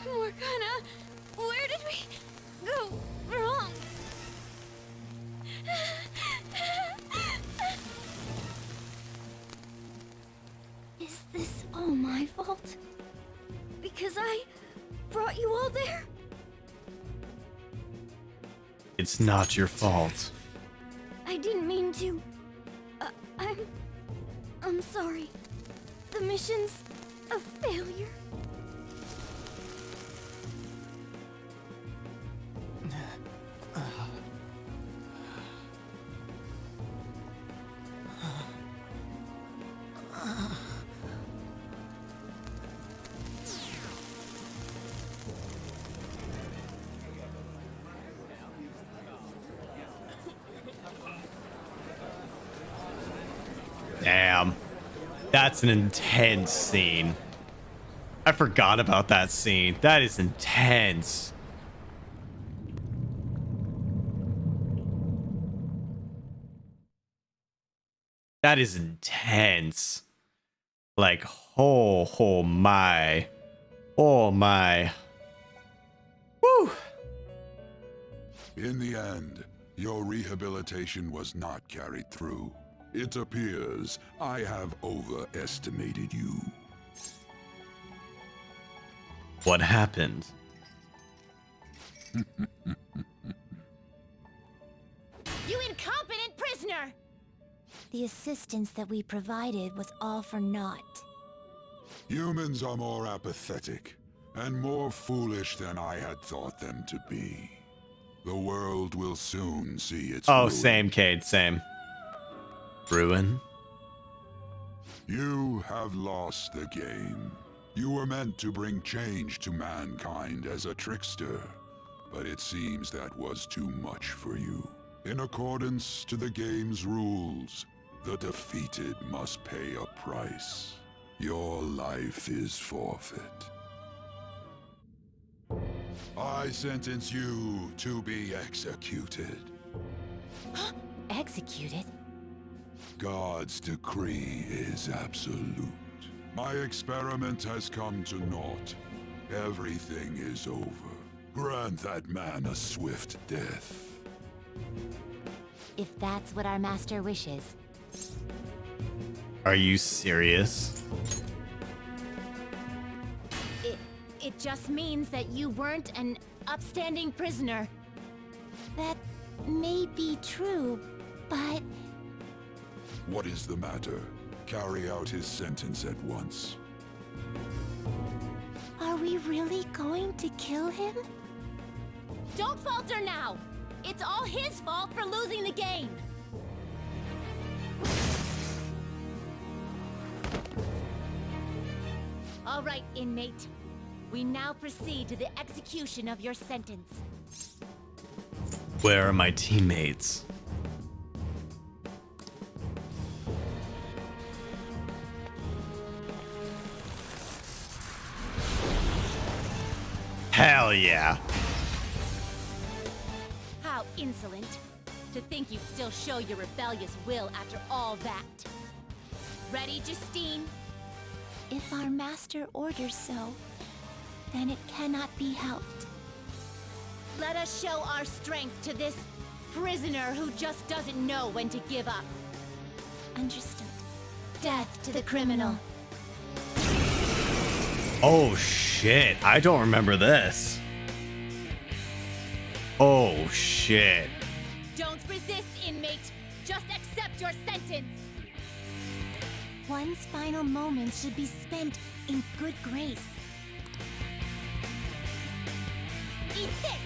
S2: Morgana, where did we go wrong? Is this all my fault? Because I brought you all there?
S1: It's not your fault.
S2: I didn't mean to. I'm sorry. The mission's a failure.
S1: Damn. That's an intense scene. I forgot about that scene. That is intense. That is intense. Like, oh my. Oh my. Woo.
S5: In the end, your rehabilitation was not carried through. It appears I have overestimated you.
S1: What happened?
S12: You incompetent prisoner!
S4: The assistance that we provided was all for naught.
S5: Humans are more apathetic and more foolish than I had thought them to be. The world will soon see its
S1: Oh,
S5: ruin.
S1: same, Cade, same. Ruin?
S5: You have lost the game. You were meant to bring change to mankind as a trickster, but it seems that was too much for you. In accordance to the game's rules, the defeated must pay a price. Your life is forfeit. I sentence you to be executed.
S18: Executed?
S5: God's decree is absolute. My experiment has come to naught. Everything is over. Grant that man a swift death.
S18: If that's what our master wishes.
S1: Are you serious?
S12: It just means that you weren't an upstanding prisoner.
S4: That may be true, but...
S5: What is the matter? Carry out his sentence at once.
S4: Are we really going to kill him?
S12: Don't falter now! It's all his fault for losing the game! All right, inmate. We now proceed to the execution of your sentence.
S1: Where are my teammates? Hell yeah.
S12: How insolent. To think you'd still show your rebellious will after all that. Ready, Justine?
S4: If our master orders so, then it cannot be helped.
S12: Let us show our strength to this prisoner who just doesn't know when to give up.
S4: Understood.
S12: Death to the criminal.
S1: Oh shit, I don't remember this. Oh shit.
S12: Don't resist, inmate. Just accept your sentence.
S4: One's final moments should be spent in good grace.
S12: Eat this!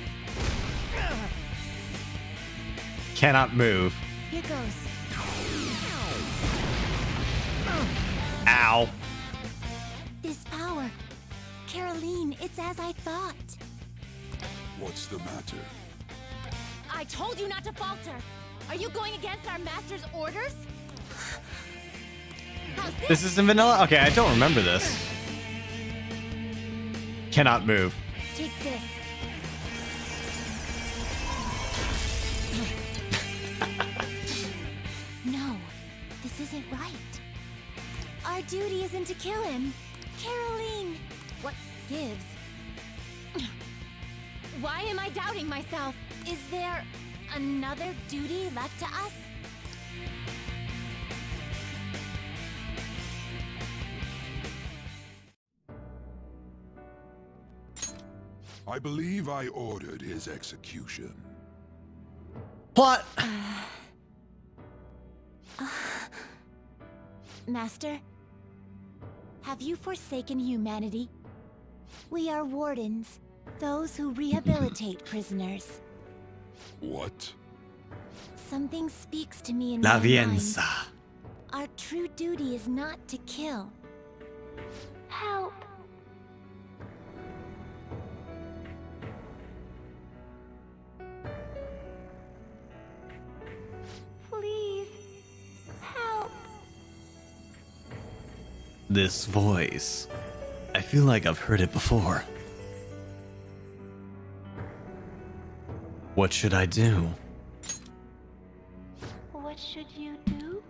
S1: Cannot move.
S4: Here goes.
S1: Ow.
S4: This power. Caroline, it's as I thought.
S5: What's the matter?
S12: I told you not to falter. Are you going against our master's orders? How's this?
S1: This is in vanilla? Okay, I don't remember this. Cannot move.
S4: Take this. No, this isn't right. Our duty isn't to kill him. Caroline!
S12: What gives? Why am I doubting myself? Is there another duty left to us?
S5: I believe I ordered his execution.
S1: Plot!
S4: Master, have you forsaken humanity? We are wardens, those who rehabilitate prisoners.
S5: What?
S4: Something speaks to me in
S1: La
S4: my
S1: Vienza.
S4: mind. Our true duty is not to kill. Help! Please, help!
S1: This voice. I feel like I've heard it before. What should I do?
S4: What should you do?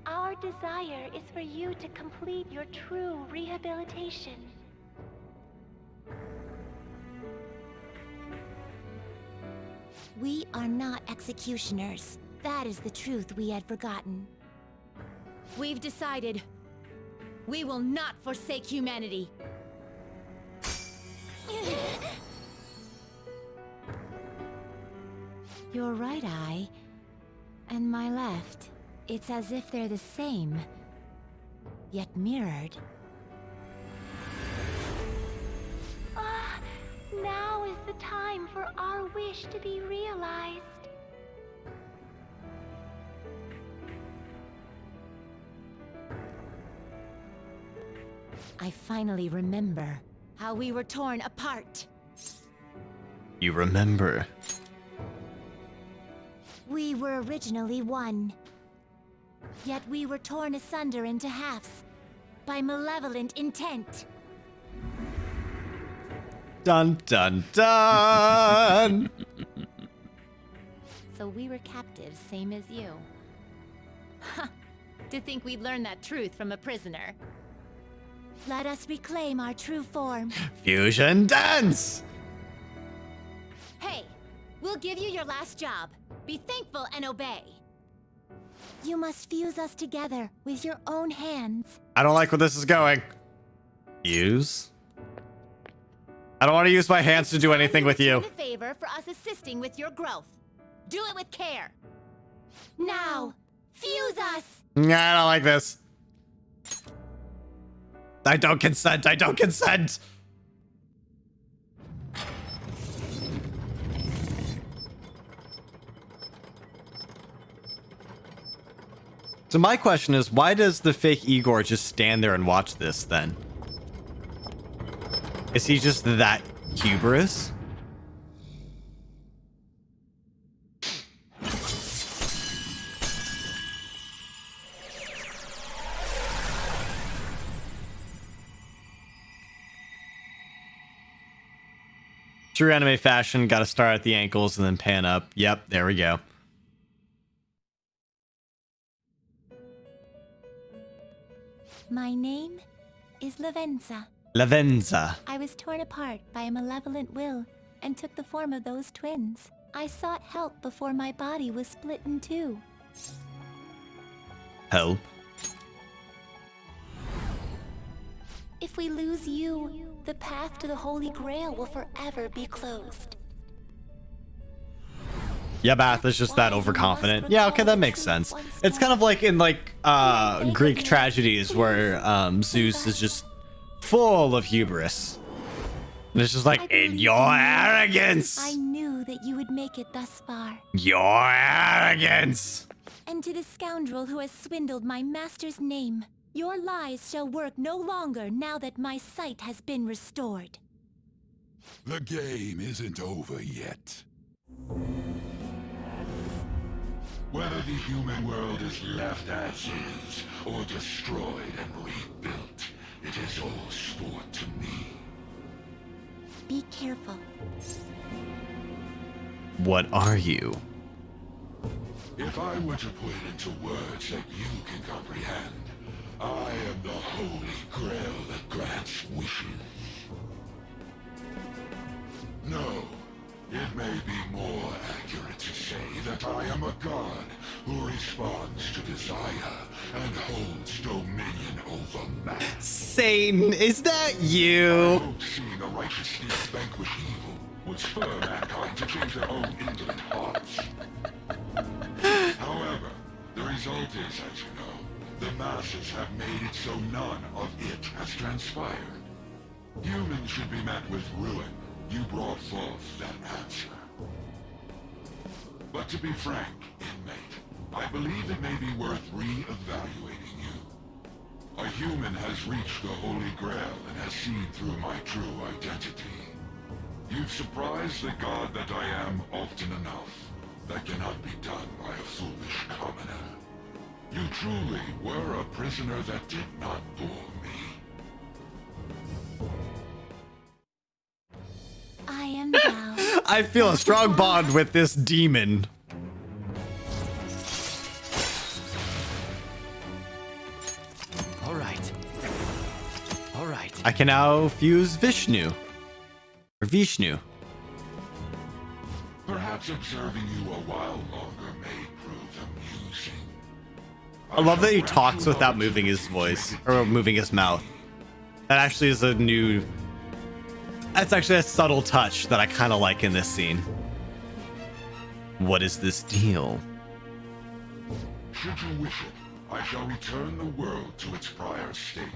S4: Our desire is for you to complete your true rehabilitation. We are not executioners. That is the truth we had forgotten.
S12: We've decided. We will not forsake humanity.
S18: Your right eye and my left. It's as if they're the same, yet mirrored.
S4: Ah, now is the time for our wish to be realized.
S18: I finally remember how we were torn apart.
S9: You remember?
S18: We were originally one. Yet we were torn asunder into halves by malevolent intent.
S9: Dun dun dun!
S12: So we were captives, same as you. Ha! To think we'd learn that truth from a prisoner.
S18: Let us reclaim our true form.
S9: Fusion dance!
S12: Hey, we'll give you your last job. Be thankful and obey.
S18: You must fuse us together with your own hands.
S1: I don't like where this is going.
S9: Use?
S1: I don't want to use my hands to do anything with you.
S12: Return the favor for us assisting with your growth. Do it with care.
S18: Now, fuse us!
S1: Nah, I don't like this. I don't consent. I don't consent.
S9: So my question is, why does the fake Igor just stand there and watch this then? Is he just that hubris? True anime fashion, gotta start at the ankles and then pan up. Yep, there we go.
S18: My name is Lavenza.
S9: Lavenza.
S18: I was torn apart by a malevolent will and took the form of those twins. I sought help before my body was split in two.
S9: Help?
S18: If we lose you, the path to the Holy Grail will forever be closed.
S9: Yeah, Bath is just that overconfident. Yeah, okay, that makes sense. It's kind of like in Greek tragedies where Zeus is just full of hubris. And it's just like, in your arrogance!
S18: I knew that you would make it thus far.
S9: Your arrogance!
S18: And to the scoundrel who has swindled my master's name, your lies shall work no longer now that my sight has been restored.
S5: The game isn't over yet. Whether the human world is left as is, or destroyed and rebuilt, it is all sport to me.
S18: Be careful.
S9: What are you?
S5: If I were to put it into words that you can comprehend, I am the Holy Grail that grants wishes. No, it may be more accurate to say that I am a god who responds to desire and holds dominion over man.
S9: Satan, is that you?
S5: I hope seeing a righteous thief vanquish evil would spur mankind to change their own indolent hearts. However, the result is, as you know, the masses have made it so none of it has transpired. Humans should be met with ruin. You brought forth that answer. But to be frank, inmate, I believe it may be worth re-evaluating you. A human has reached the Holy Grail and has seen through my true identity. You've surprised the god that I am often enough. That cannot be done by a foolish commoner. You truly were a prisoner that did not bore me.
S18: I am thou.
S1: I feel a strong bond with this demon.
S3: All right. All right.
S9: I can now fuse Vishnu. Or Vishnu.
S5: Perhaps observing you a while longer may prove amusing.
S1: I love that he talks without moving his voice or moving his mouth. That actually is a new... That's actually a subtle touch that I kind of like in this scene.
S9: What is this deal?
S5: Should you wish it, I shall return the world to its prior state,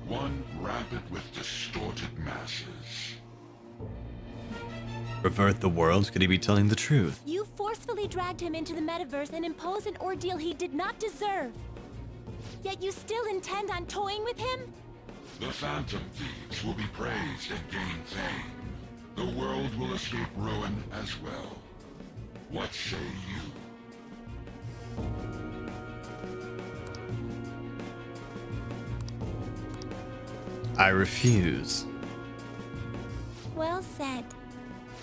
S5: one rampant with distorted masses.
S9: Revert the world? Could he be telling the truth?
S18: You forcefully dragged him into the metaverse and imposed an ordeal he did not deserve. Yet you still intend on toying with him?
S5: The Phantom Thieves will be praised and gain fame. The world will escape ruin as well. What say you?
S9: I refuse.
S18: Well said.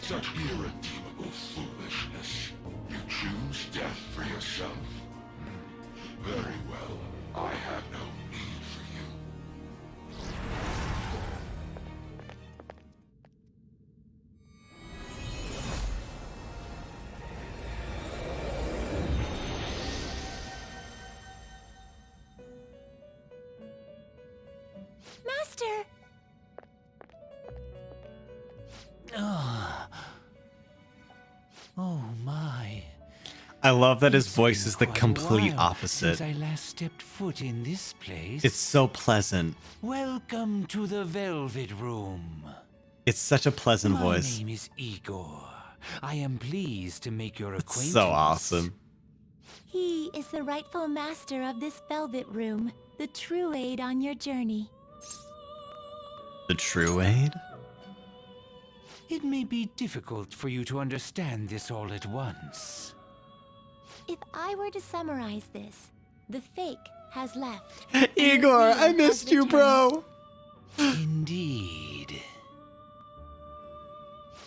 S5: Such irredeemable foolishness. You choose death for yourself. Very well. I have no need for you.
S18: Master!
S11: Oh my.
S9: I love that his voice is the
S11: Quite a
S9: complete
S11: while
S9: opposite.
S11: Since I last stepped foot in this place.
S9: It's so pleasant.
S11: Welcome to the Velvet Room.
S9: It's such a pleasant
S11: My
S9: voice.
S11: name is Igor. I am pleased to make your
S9: It's
S11: acquaintance.
S9: so awesome.
S18: He is the rightful master of this Velvet Room, the true aid on your journey.
S9: The true aid?
S11: It may be difficult for you to understand this all at once.
S18: If I were to summarize this, the fake has left.
S9: Igor, I missed you, bro.
S11: Indeed.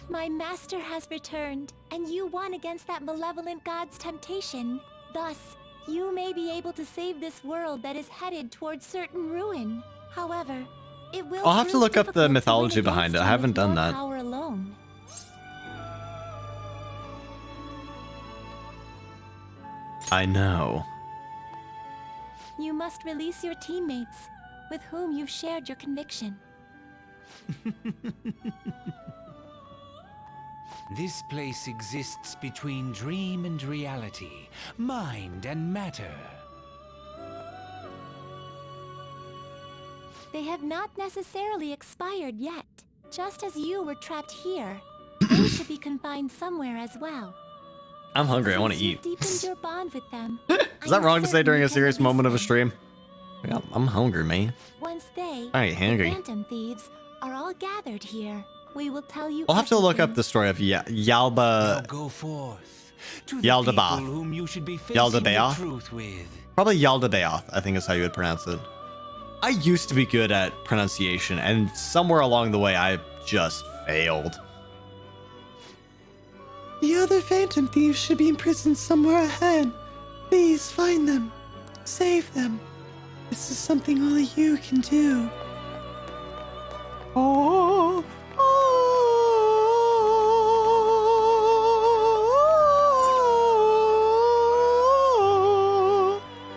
S18: My master has returned, and you won against that malevolent god's temptation. Thus, you may be able to save this world that is headed towards certain ruin. However, it will
S9: I'll have to
S18: prove
S9: look up the
S18: difficult to
S9: mythology
S18: win
S9: behind it. I
S18: against him
S9: haven't
S18: with
S9: done
S18: your
S9: that.
S18: Power alone.
S9: I know.
S18: You must release your teammates, with whom you've shared your conviction.
S11: This place exists between dream and reality, mind and matter.
S18: They have not necessarily expired yet. Just as you were trapped here, they should be confined somewhere as well.
S9: I'm hungry. I want to
S18: Since
S9: eat.
S18: you've deepened your bond with them,
S9: Is that wrong to say during a serious moment of a stream? Yeah, I'm hungry, man.
S18: once they,
S9: I ain't hungry.
S18: the Phantom Thieves, are all gathered here, we will tell you
S9: I'll have to look
S18: everything.
S9: up the story of Yalba.
S11: Now go forth to the
S9: Yaldabaoth.
S11: people whom you should be facing the
S9: Yaldabaoth?
S11: truth with.
S9: Probably Yaldabaoth, I think is how you would pronounce it. I used to be good at pronunciation, and somewhere along the way, I just failed.
S8: The other Phantom Thieves should be imprisoned somewhere ahead. Please find them. Save them. This is something only you can do. Oh,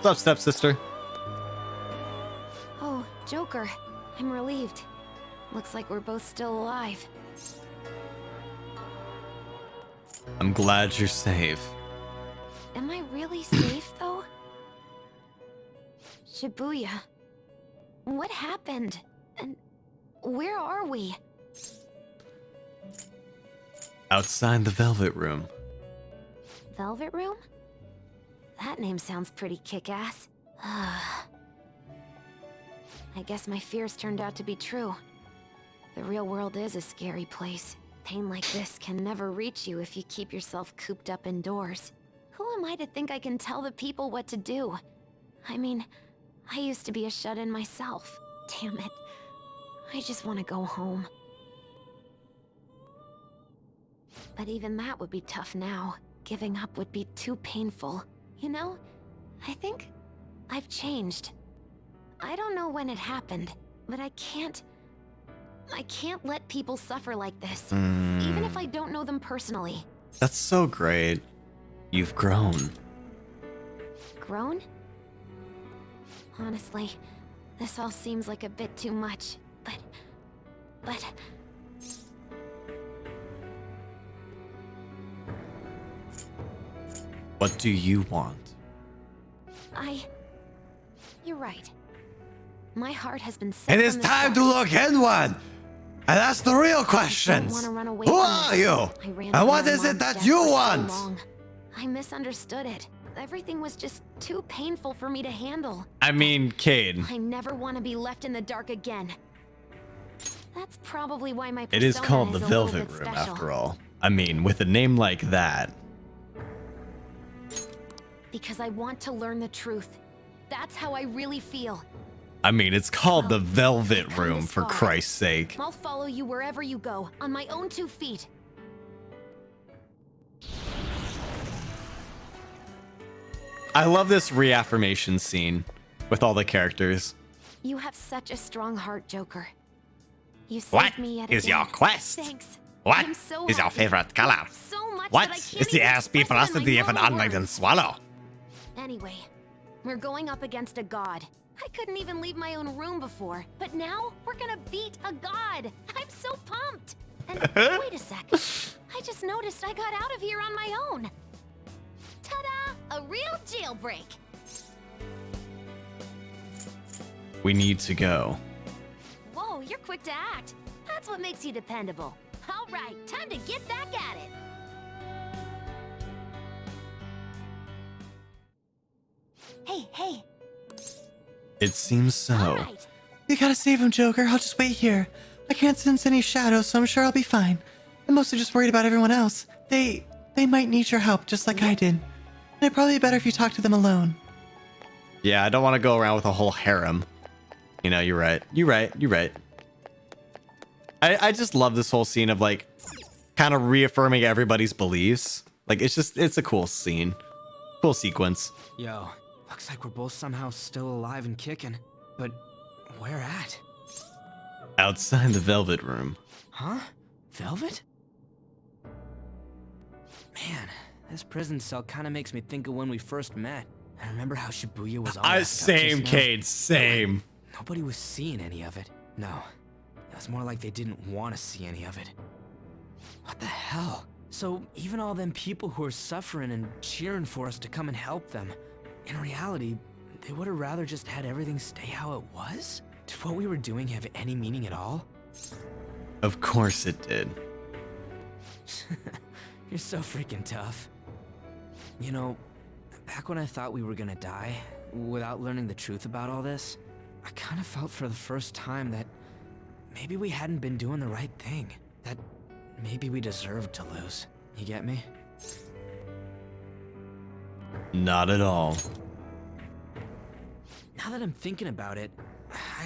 S9: What's up, stepsister?
S6: Oh, Joker. I'm relieved. Looks like we're both still alive.
S9: I'm glad you're safe.
S6: Am I really safe, though? Shibuya. What happened? And where are we?
S9: Outside the Velvet Room.
S6: Velvet Room? That name sounds pretty kick-ass. I guess my fears turned out to be true. The real world is a scary place. Pain like this can never reach you if you keep yourself cooped up indoors. Who am I to think I can tell the people what to do? I mean, I used to be a shut-in myself. Damn it. I just want to go home. But even that would be tough now. Giving up would be too painful. You know, I think I've changed. I don't know when it happened, but I can't let people suffer like this, even if I don't know them personally.
S9: That's so great. You've grown.
S6: Grown? Honestly, this all seems like a bit too much, but...
S9: What do you want?
S6: You're right. My heart has been set
S9: It is
S6: from the
S9: time
S6: start.
S9: to look inward! And that's the real questions!
S6: wanna run away
S9: Who
S6: from
S9: are
S6: this.
S9: you?
S6: I ran
S9: And
S6: from
S9: what
S6: my
S9: is it
S6: mom's
S9: that
S6: death
S9: you
S6: for so
S9: want?
S6: long. I misunderstood it. Everything was just too painful for me to handle.
S1: I mean, Cade.
S6: I never want to be left in the dark again. That's probably why my
S1: It is
S6: persona
S1: called the
S6: a little
S1: Velvet
S6: bit
S1: Room,
S6: special.
S1: after all. I mean, with a name like that.
S6: Because I want to learn the truth. That's how I really feel.
S1: I mean, it's called the Velvet
S6: come
S1: Room,
S6: this
S1: for
S6: far.
S1: Christ's sake.
S6: I'll follow you wherever you go, on my own 2 feet.
S1: I love this reaffirmation scene with all the characters.
S6: You have such a strong heart, Joker. You saved
S8: What
S6: me yet
S8: is
S6: again.
S8: your quest?
S6: Thanks.
S8: What
S6: I'm so
S8: is your
S6: happy.
S8: favorite color?
S6: So much
S8: What
S6: that I can't
S8: is the
S6: even
S8: air
S6: express
S8: velocity
S6: it
S8: of
S6: in
S8: an
S6: my normal
S8: unladen
S6: words.
S8: swallow?
S6: Anyway, we're going up against a god. I couldn't even leave my own room before, but now we're gonna beat a god. I'm so pumped. And wait a sec. I just noticed I got out of here on my own. Ta-da! A real jailbreak.
S1: We need to go.
S6: Whoa, you're quick to act. That's what makes you dependable. All right, time to get back at it.
S4: Hey.
S9: It seems so. You gotta save him, Joker. I'll just wait here. I can't sense any shadows, so I'm sure I'll be fine. I'm mostly just worried about everyone else. They might need your help, just like I did. And it'd probably be better if you talk to them alone.
S1: Yeah, I don't want to go around with a whole harem. You know, you're right. You're right. I just love this whole scene of like kind of reaffirming everybody's beliefs. Like it's a cool scene. Cool sequence.
S7: Yo, looks like we're both somehow still alive and kicking. But where at?
S1: Outside the Velvet Room.
S7: Huh? Velvet? Man, this prison cell kind of makes me think of when we first met. I remember how Shibuya was all messed up
S1: Same,
S7: just now.
S1: Cade, same.
S7: Nobody was seeing any of it. No, it was more like they didn't want to see any of it. What the hell? So even all them people who are suffering and cheering for us to come and help them, in reality, they would have rather just had everything stay how it was? Did what we were doing have any meaning at all?
S1: Of course it did.
S7: You're so freaking tough. You know, back when I thought we were gonna die, without learning the truth about all this, I kind of felt for the first time that maybe we hadn't been doing the right thing. That maybe we deserved to lose. You get me?
S1: Not at all.
S7: Now that I'm thinking about it,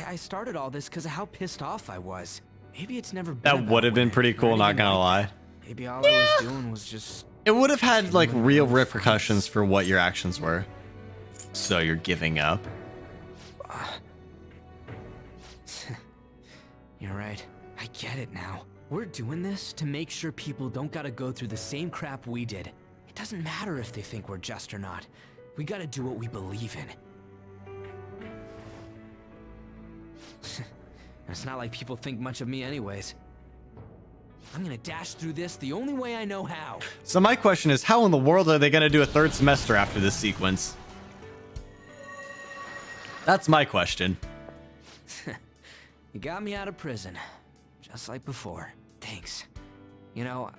S7: I started all this because of how pissed off I was. Maybe it's never been
S1: That
S7: about
S1: would have been
S7: winning,
S1: pretty cool, not gonna lie.
S7: Maybe all I was doing was just...
S1: It would have had like real repercussions for what your actions were. So you're giving up?
S7: You're right. I get it now. We're doing this to make sure people don't gotta go through the same crap we did. It doesn't matter if they think we're just or not. We gotta do what we believe in. It's not like people think much of me anyways. I'm gonna dash through this the only way I know how.
S1: So my question is, how in the world are they gonna do a third semester after this sequence? That's my question.
S7: You got me out of prison. Just like before. Thanks. You know,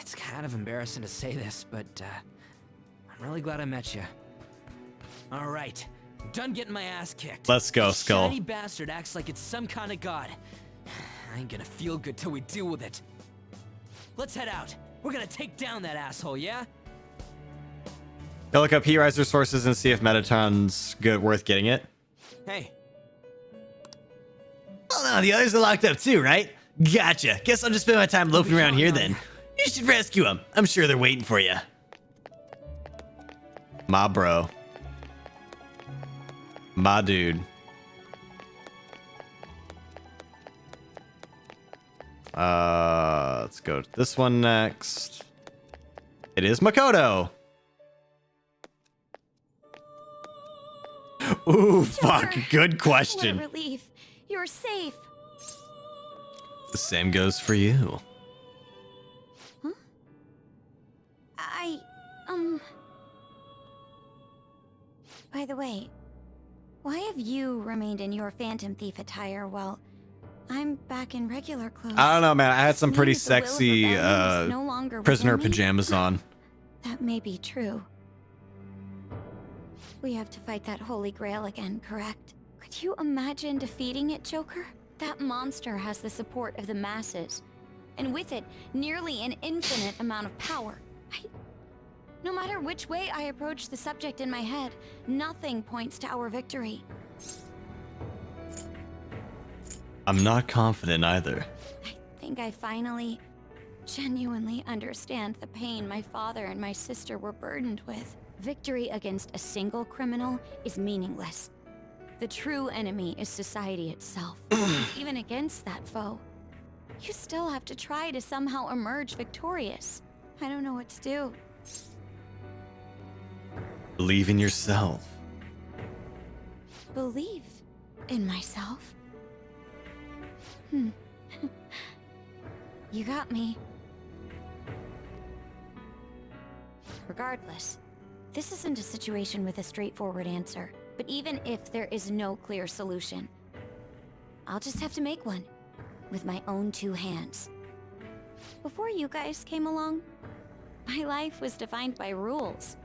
S7: it's kind of embarrassing to say this, but I'm really glad I met you. Alright, I'm done getting my ass kicked.
S1: Let's go,
S7: This
S1: Skull.
S7: shiny bastard acts like it's some kind of god. I ain't gonna feel good till we deal with it. Let's head out. We're gonna take down that asshole, yeah?
S1: Go look up Heat-Riser sources and see if Metatron's worth getting it.
S7: Hey.
S8: Oh no, the others are locked up too, right? Gotcha. Guess I'll just spend my time loafing around here then. You should rescue them. I'm sure they're waiting for you.
S1: My bro. My dude. Let's go to this one next. It is Makoto. Ooh, fuck. Good question.
S2: What a relief. You're safe.
S1: The same goes for you.
S4: By the way, why have you remained in your Phantom Thief attire while I'm back in regular clothes?
S9: I don't know, man. I had some pretty
S4: Means the will of
S9: sexy
S4: rebellion is no longer
S9: prisoner
S4: within me?
S9: pajamas on.
S4: That may be true. We have to fight that Holy Grail again, correct? Could you imagine defeating it, Joker? That monster has the support of the masses, and with it, nearly an infinite amount of power. No matter which way I approach the subject in my head, nothing points to our victory.
S9: I'm not confident either.
S4: I think I finally, genuinely understand the pain my father and my sister were burdened with. Victory against a single criminal is meaningless. The true enemy is society itself. Even against that foe, you still have to try to somehow emerge victorious. I don't know what to do.
S9: Believe in yourself.
S4: Believe in myself? You got me. Regardless, this isn't a situation with a straightforward answer. But even if there is no clear solution, I'll just have to make one with my own two hands. Before you guys came along, my life was defined by rules,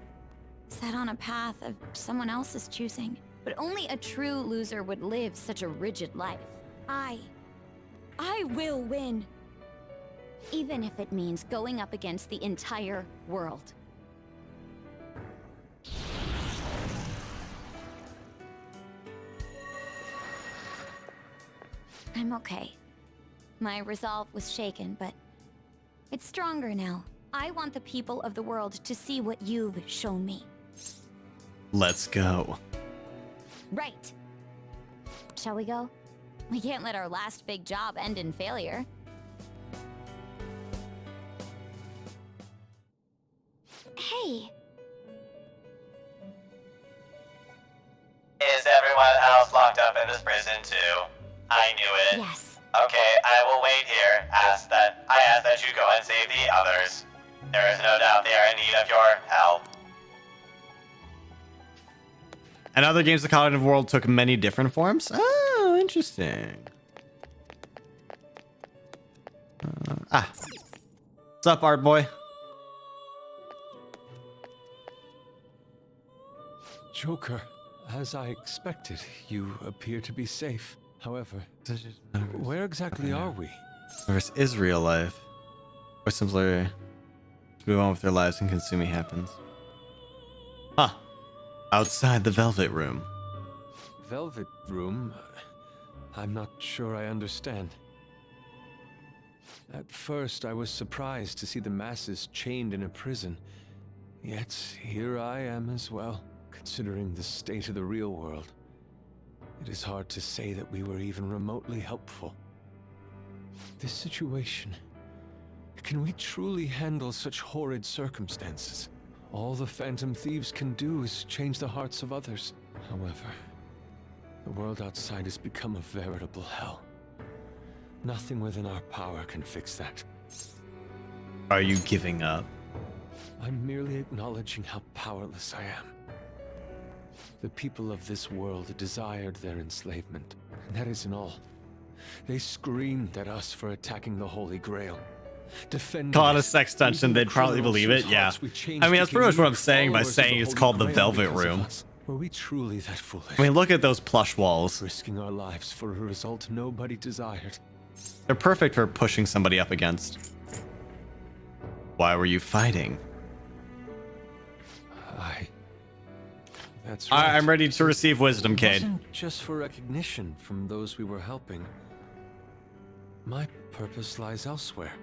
S4: set on a path of someone else's choosing. But only a true loser would live such a rigid life. I will win. Even if it means going up against the entire world. I'm okay. My resolve was shaken, but it's stronger now. I want the people of the world to see what you've shown me.
S9: Let's go.
S2: Right. Shall we go? We can't let our last big job end in failure.
S4: Hey!
S1: Is everyone else locked up in this prison too? I knew it.
S4: Yes.
S1: Okay, I will wait here. I ask that you go and save the others. There is no doubt they are in need of your help. And other games of Cognitive World took many different forms? Oh, interesting. What's up, art boy?
S3: Joker, as I expected, you appear to be safe. However, where exactly are we?
S9: Versus is real life. Or simply move on with their lives and consuming happens. Huh. Outside the Velvet Room.
S3: Velvet Room? I'm not sure I understand. At first, I was surprised to see the masses chained in a prison. Yet, here I am as well, considering the state of the real world. It is hard to say that we were even remotely helpful. This situation... Can we truly handle such horrid circumstances? All the Phantom Thieves can do is change the hearts of others. However, the world outside has become a veritable hell. Nothing within our power can fix that.
S9: Are you giving up?
S3: I'm merely acknowledging how powerless I am. The people of this world desired their enslavement, and that isn't all. They screamed at us for attacking the Holy Grail.
S9: Call it a sex dungeon, they'd probably believe it, yeah. I mean, that's pretty much what I'm saying by saying it's called the Velvet Room.
S3: Were we truly that foolish?
S9: I mean, look at those plush walls.
S3: Risking our lives for a result nobody desired.
S9: They're perfect for pushing somebody up against. Why were you fighting?
S3: That's right.
S9: I'm ready to receive wisdom,
S3: It
S9: Cade.
S3: wasn't just for recognition from those we were helping. My purpose lies elsewhere.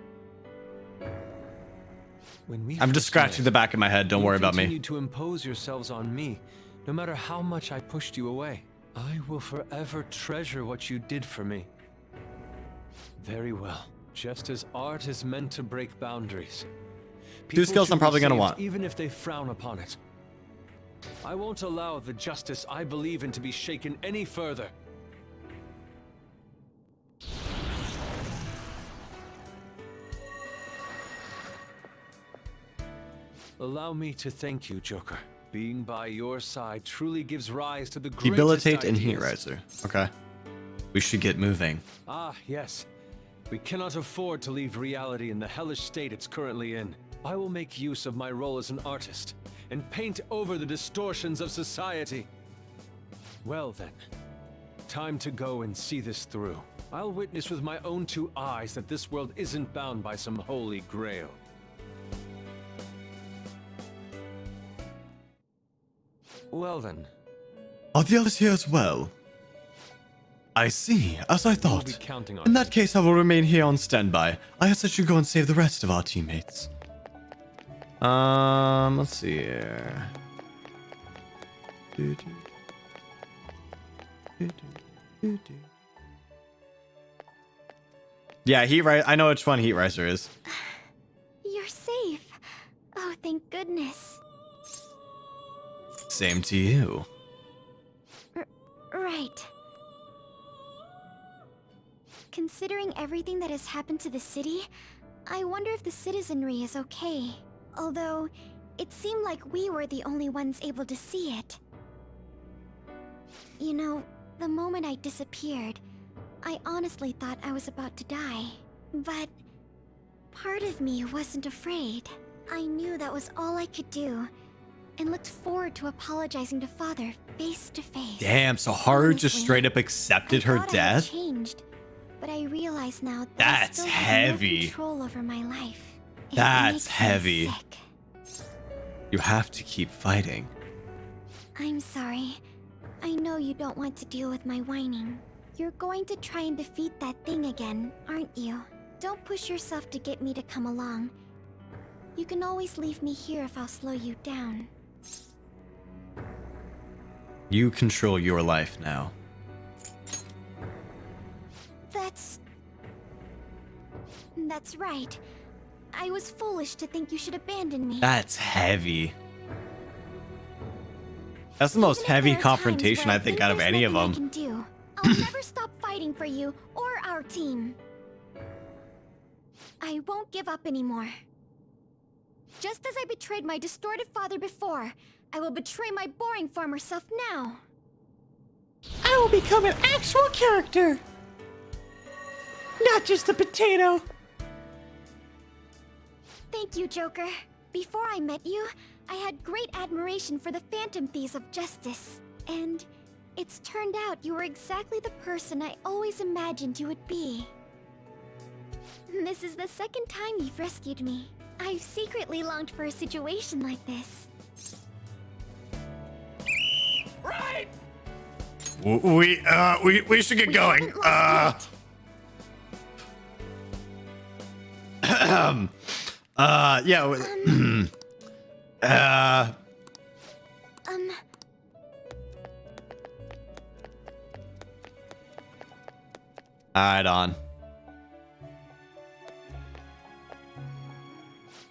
S3: When we
S9: I'm just
S3: first
S9: scratching
S3: met,
S9: the back of my head. Don't
S3: you
S9: worry about me.
S3: continued to impose yourselves on me, no matter how much I pushed you away. I will forever treasure what you did for me. Very well. Just as art is meant to break boundaries.
S9: Two skills I'm probably gonna want.
S3: Even if they frown upon it. I won't allow the justice I believe in to be shaken any further. Allow me to thank you, Joker. Being by your side truly gives rise to the greatest
S9: Debilitate and heat
S3: ideas.
S9: riser. Okay. We should get moving.
S3: Ah, yes. We cannot afford to leave reality in the hellish state it's currently in. I will make use of my role as an artist and paint over the distortions of society. Well then, time to go and see this through. I'll witness with my own two eyes that this world isn't bound by some holy grail. Well then.
S9: Are the others here as well? I see, as I thought.
S3: We'll be counting on
S9: In that case, I will remain here on standby. I ask that you go and save the rest of our teammates. Let's see here. Yeah, heat riser. I know which one heat riser is.
S2: You're safe. Oh, thank goodness.
S9: Same to you.
S2: Right. Considering everything that has happened to the city, I wonder if the citizenry is okay. Although, it seemed like we were the only ones able to see it. You know, the moment I disappeared, I honestly thought I was about to die. But part of me wasn't afraid. I knew that was all I could do, and looked forward to apologizing to Father face to face.
S9: Damn, so Haru just straight up accepted her
S2: I
S9: death?
S2: changed, but I realize now that
S9: That's
S2: I still
S9: heavy.
S2: have no control over my life. It
S9: That's
S2: makes me
S9: heavy.
S2: sick.
S9: You have to keep fighting.
S2: I'm sorry. I know you don't want to deal with my whining. You're going to try and defeat that thing again, aren't you? Don't push yourself to get me to come along. You can always leave me here if I'll slow you down.
S9: You control your life now.
S2: That's right. I was foolish to think you should abandon me.
S9: That's heavy. That's the most heavy confrontation I think out of any of them.
S2: I can do. I'll never stop fighting for you or our team. I won't give up anymore. Just as I betrayed my distorted father before, I will betray my boring former self now.
S8: I will become an actual character. Not just a potato.
S2: Thank you, Joker. Before I met you, I had great admiration for the Phantom Thieves of Justice. And it's turned out you were exactly the person I always imagined you would be. This is the second time you've rescued me. I've secretly longed for a situation like this.
S1: Right! We should get going. Yeah.
S9: Alright, on.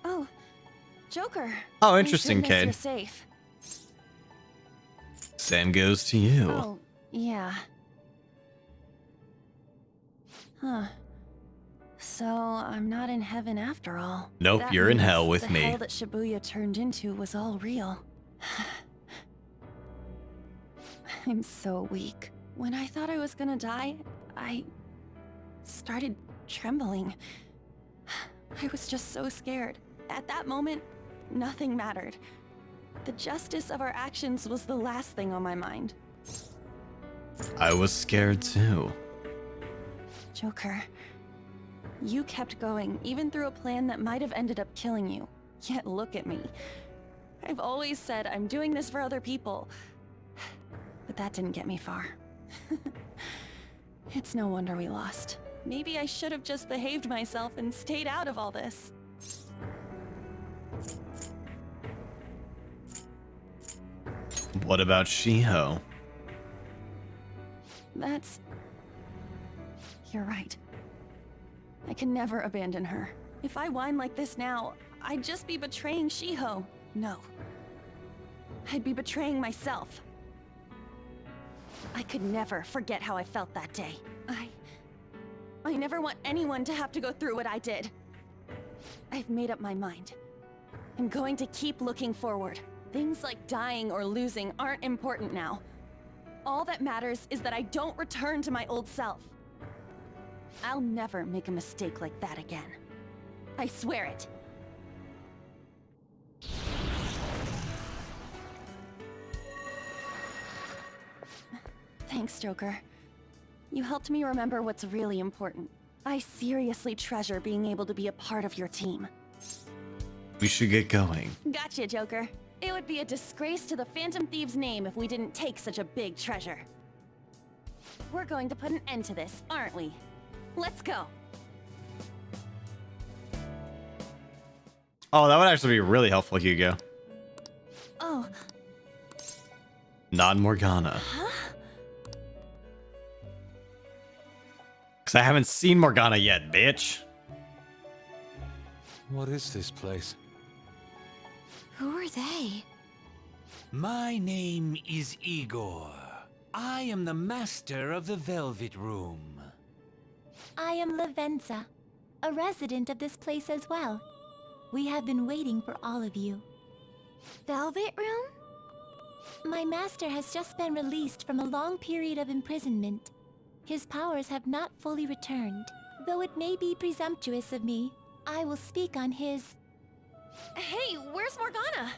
S21: Oh, Joker.
S9: Oh, interesting,
S21: Thank goodness
S9: Cade.
S21: You're safe.
S9: Same goes to you.
S21: Oh, yeah. Huh. So I'm not in heaven after all.
S9: Nope,
S21: That
S9: you're in
S21: means
S9: hell with
S21: the
S9: me.
S21: hell that Shibuya turned into was all real. I'm so weak. When I thought I was gonna die, I started trembling. I was just so scared. At that moment, nothing mattered. The justice of our actions was the last thing on my mind.
S9: I was scared too.
S21: Joker, you kept going, even through a plan that might have ended up killing you. Yet look at me. I've always said I'm doing this for other people. But that didn't get me far. It's no wonder we lost. Maybe I should have just behaved myself and stayed out of all this.
S9: What about Shiho?
S21: That's... You're right. I can never abandon her. If I whine like this now, I'd just be betraying Shiho. No. I'd be betraying myself. I could never forget how I felt that day. I never want anyone to have to go through what I did. I've made up my mind. I'm going to keep looking forward. Things like dying or losing aren't important now. All that matters is that I don't return to my old self. I'll never make a mistake like that again. I swear it. Thanks, Joker. You helped me remember what's really important. I seriously treasure being able to be a part of your team.
S9: We should get going.
S21: Gotcha, Joker. It would be a disgrace to the Phantom Thieves' name if we didn't take such a big treasure. We're going to put an end to this, aren't we? Let's go.
S9: Oh, that would actually be really helpful, Hugo.
S21: Oh.
S9: Non-Morgana.
S21: Huh?
S9: Because I haven't seen Morgana yet, bitch.
S3: What is this place?
S4: Who are they?
S19: My name is Igor. I am the master of the Velvet Room.
S18: I am Lavenza, a resident of this place as well. We have been waiting for all of you.
S2: Velvet Room?
S18: My master has just been released from a long period of imprisonment. His powers have not fully returned. Though it may be presumptuous of me, I will speak on his...
S21: Hey, where's Morgana?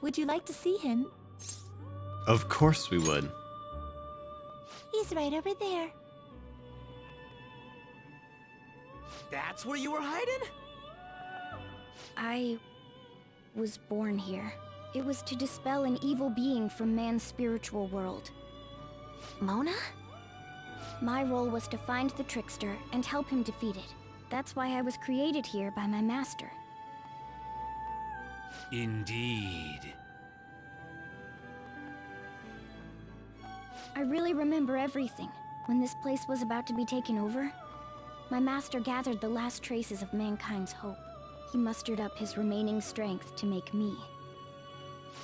S18: Would you like to see him?
S9: Of course we would.
S18: He's right over there.
S19: That's where you were hiding?
S2: I was born here. It was to dispel an evil being from man's spiritual world.
S4: Mona?
S2: My role was to find the trickster and help him defeat it. That's why I was created here by my master.
S19: Indeed.
S2: I really remember everything. When this place was about to be taken over, my master gathered the last traces of mankind's hope. He mustered up his remaining strength to make me.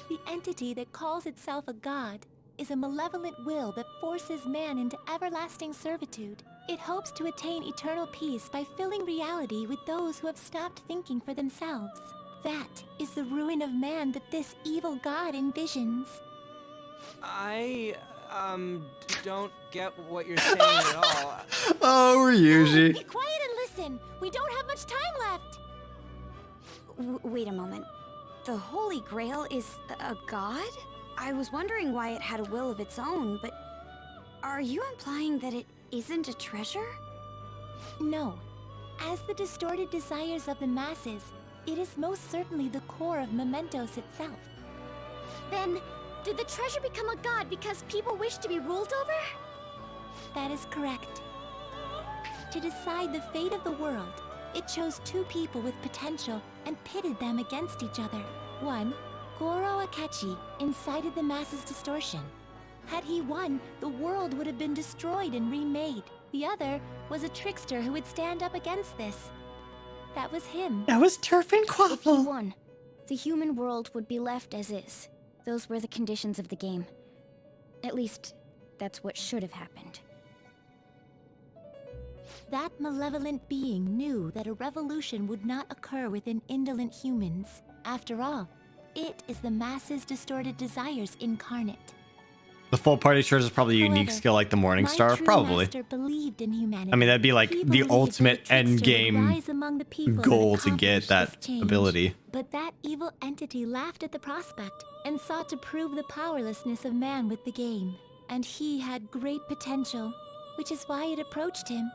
S18: The entity that calls itself a god is a malevolent will that forces man into everlasting servitude. It hopes to attain eternal peace by filling reality with those who have stopped thinking for themselves. That is the ruin of man that this evil god envisions.
S7: I, don't get what you're saying at all.
S9: Oh, Ryuji.
S18: Be quiet and listen! We don't have much time left!
S4: Wait a moment. The Holy Grail is a god? I was wondering why it had a will of its own, but are you implying that it isn't a treasure?
S18: No. As the distorted desires of the masses, it is most certainly the core of Mementos itself.
S2: Then, did the treasure become a god because people wish to be ruled over?
S18: That is correct. To decide the fate of the world, it chose two people with potential and pitted them against each other. One, Goro Akechi, incited the masses' distortion. Had he won, the world would have been destroyed and remade. The other was a trickster who would stand up against this. That was him.
S8: That was Turf and Quaffle.
S2: If he won, the human world would be left as is. Those were the conditions of the game. At least, that's what should have happened.
S18: That malevolent being knew that a revolution would not occur within indolent humans. After all, it is the masses' distorted desires incarnate.
S9: The full party shirt is probably a unique
S18: However,
S9: skill like the Morning
S18: my
S9: Star,
S18: true
S9: probably.
S18: master believed in humanity.
S9: I mean, that'd be like
S18: He
S9: the
S18: believed
S9: ultimate
S18: that a
S9: end
S18: trickster would
S9: game
S18: rise among the people and
S9: goal to get
S18: accomplish
S9: that
S18: this change.
S9: ability.
S18: But that evil entity laughed at the prospect and sought to prove the powerlessness of man with the game. And he had great potential, which is why it approached him.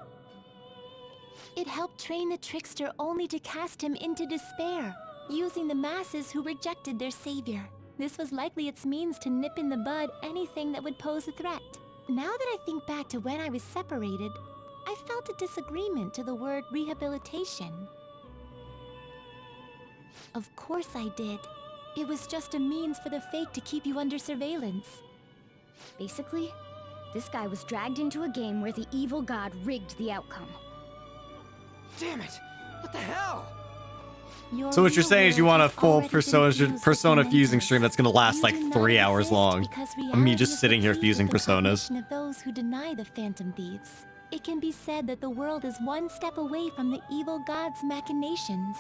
S18: It helped train the trickster only to cast him into despair, using the masses who rejected their savior. This was likely its means to nip in the bud anything that would pose a threat. Now that I think back to when I was separated, I felt a disagreement to the word rehabilitation. Of course I did. It was just a means for the fake to keep you under surveillance.
S2: Basically, this guy was dragged into a game where the evil god rigged the outcome.
S19: Damn it! What the hell?
S9: So what you're saying is you want a full persona fusing stream that's gonna last like 3 hours long. Of me just sitting here fusing personas.
S18: Of those who deny the Phantom Thieves. It can be said that the world is one step away from the evil god's machinations.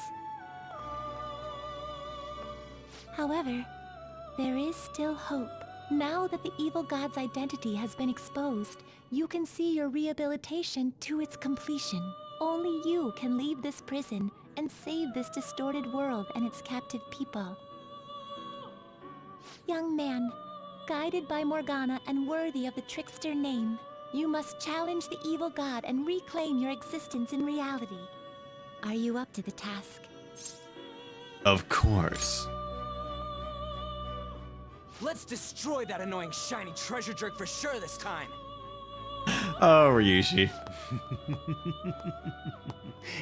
S18: However, There is still hope. Now that the evil god's identity has been exposed, you can see your rehabilitation to its completion. Only you can leave this prison and save this distorted world and its captive people. Young man, guided by Morgana and worthy of the trickster name, you must challenge the evil god and reclaim your existence in reality. Are you up to the task?
S9: Of course.
S19: Let's destroy that annoying shiny treasure jerk for sure this time.
S9: Oh, Ryushi.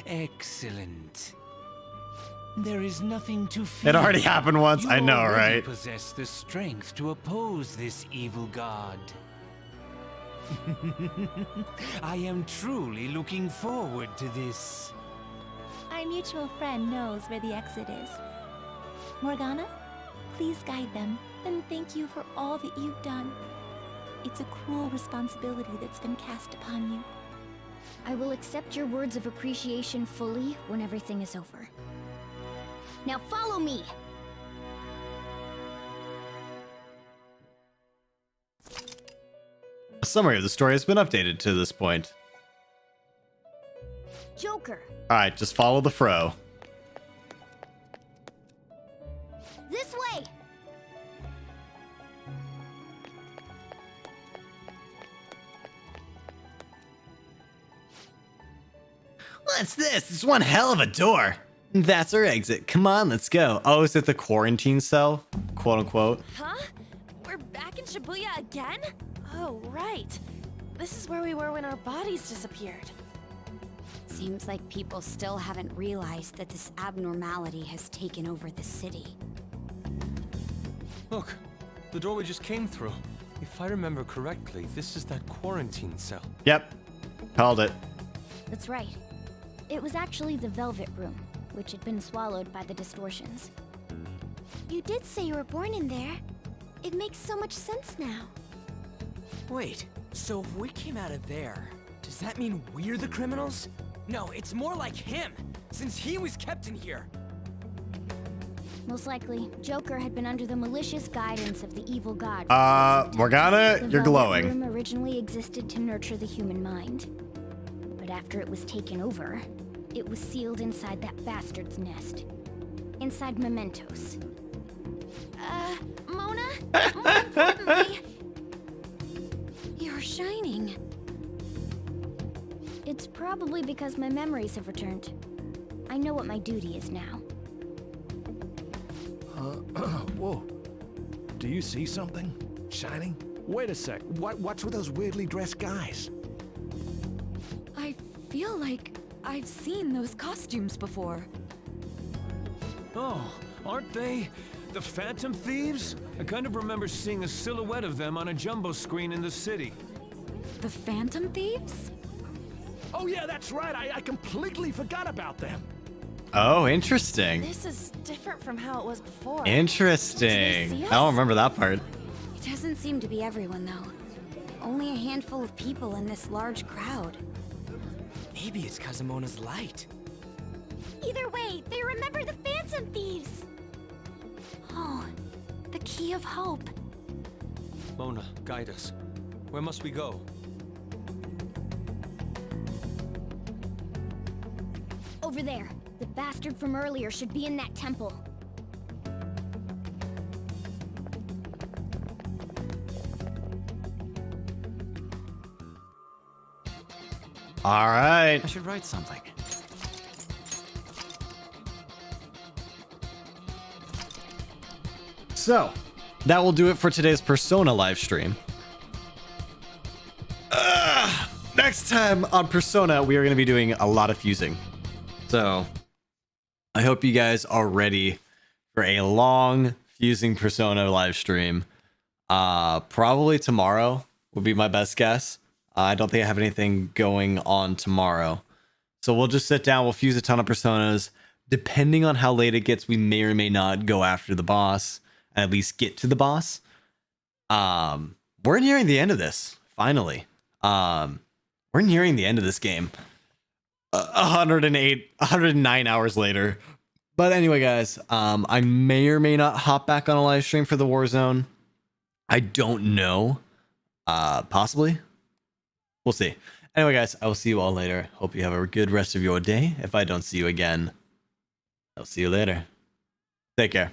S10: Excellent. There is nothing to fear.
S9: It already happened once.
S10: You
S9: I know,
S10: already
S9: right?
S10: Possess the strength to oppose this evil god. I am truly looking forward to this.
S18: Our mutual friend knows where the exit is. Morgana, please guide them, and thank you for all that you've done. It's a cruel responsibility that's been cast upon you.
S2: I will accept your words of appreciation fully when everything is over. Now follow me!
S9: A summary of the story has been updated to this point.
S2: Joker,
S9: Alright, just follow the fro.
S2: this way!
S9: What's this? It's one hell of a door. That's our exit. Come on, let's go. Oh, is it the quarantine cell? Quote unquote.
S6: Huh? We're back in Shibuya again? Oh, right. This is where we were when our bodies disappeared.
S4: Seems like people still haven't realized that this abnormality has taken over the city.
S3: Look, the door we just came through. If I remember correctly, this is that quarantine cell.
S9: Yep. Called it.
S2: That's right. It was actually the Velvet Room, which had been swallowed by the distortions.
S18: You did say you were born in there. It makes so much sense now.
S7: Wait, so if we came out of there, does that mean we're the criminals? No, it's more like him, since he was kept in here.
S2: Most likely, Joker had been under the malicious guidance of the evil god.
S9: Morgana,
S2: The
S9: you're
S2: Velvet
S9: glowing.
S2: Room originally existed to nurture the human mind. But after it was taken over, it was sealed inside that bastard's nest. Inside mementos.
S6: Mona? More importantly,
S4: You're shining.
S2: It's probably because my memories have returned. I know what my duty is now.
S13: Whoa. Do you see something? Shining? Wait a sec. What's with those weirdly dressed guys?
S21: I feel like I've seen those costumes before.
S3: Oh, aren't they the Phantom Thieves? I kind of remember seeing a silhouette of them on a jumbo screen in the city.
S21: The Phantom Thieves?
S13: Oh yeah, that's right. I completely forgot about them.
S9: Oh, interesting.
S6: this is different from how it was before.
S9: Interesting.
S6: see
S9: I
S6: us?
S9: don't remember that part.
S4: It doesn't seem to be everyone, though. Only a handful of people in this large crowd.
S7: Maybe it's Kazumona's light.
S18: Either way, they remember the Phantom Thieves. Oh, the key of hope.
S3: Mona, guide us. Where must we go?
S2: Over there. The bastard from earlier should be in that temple.
S9: All right.
S14: I should write something.
S9: So, that will do it for today's Persona live stream. Next time on Persona, we are going to be doing a lot of fusing. So, I hope you guys are ready for a long fusing Persona live stream. Probably tomorrow would be my best guess. I don't think I have anything going on tomorrow. So we'll just sit down, we'll fuse a ton of Personas. Depending on how late it gets, we may or may not go after the boss, and at least get to the boss. We're nearing the end of this, finally. We're nearing the end of this game. 109 hours later. But anyway, guys, I may or may not hop back on a live stream for the Warzone. I don't know. Possibly. We'll see. Anyway, guys, I will see you all later. Hope you have a good rest of your day. If I don't see you again, I'll see you later. Take care.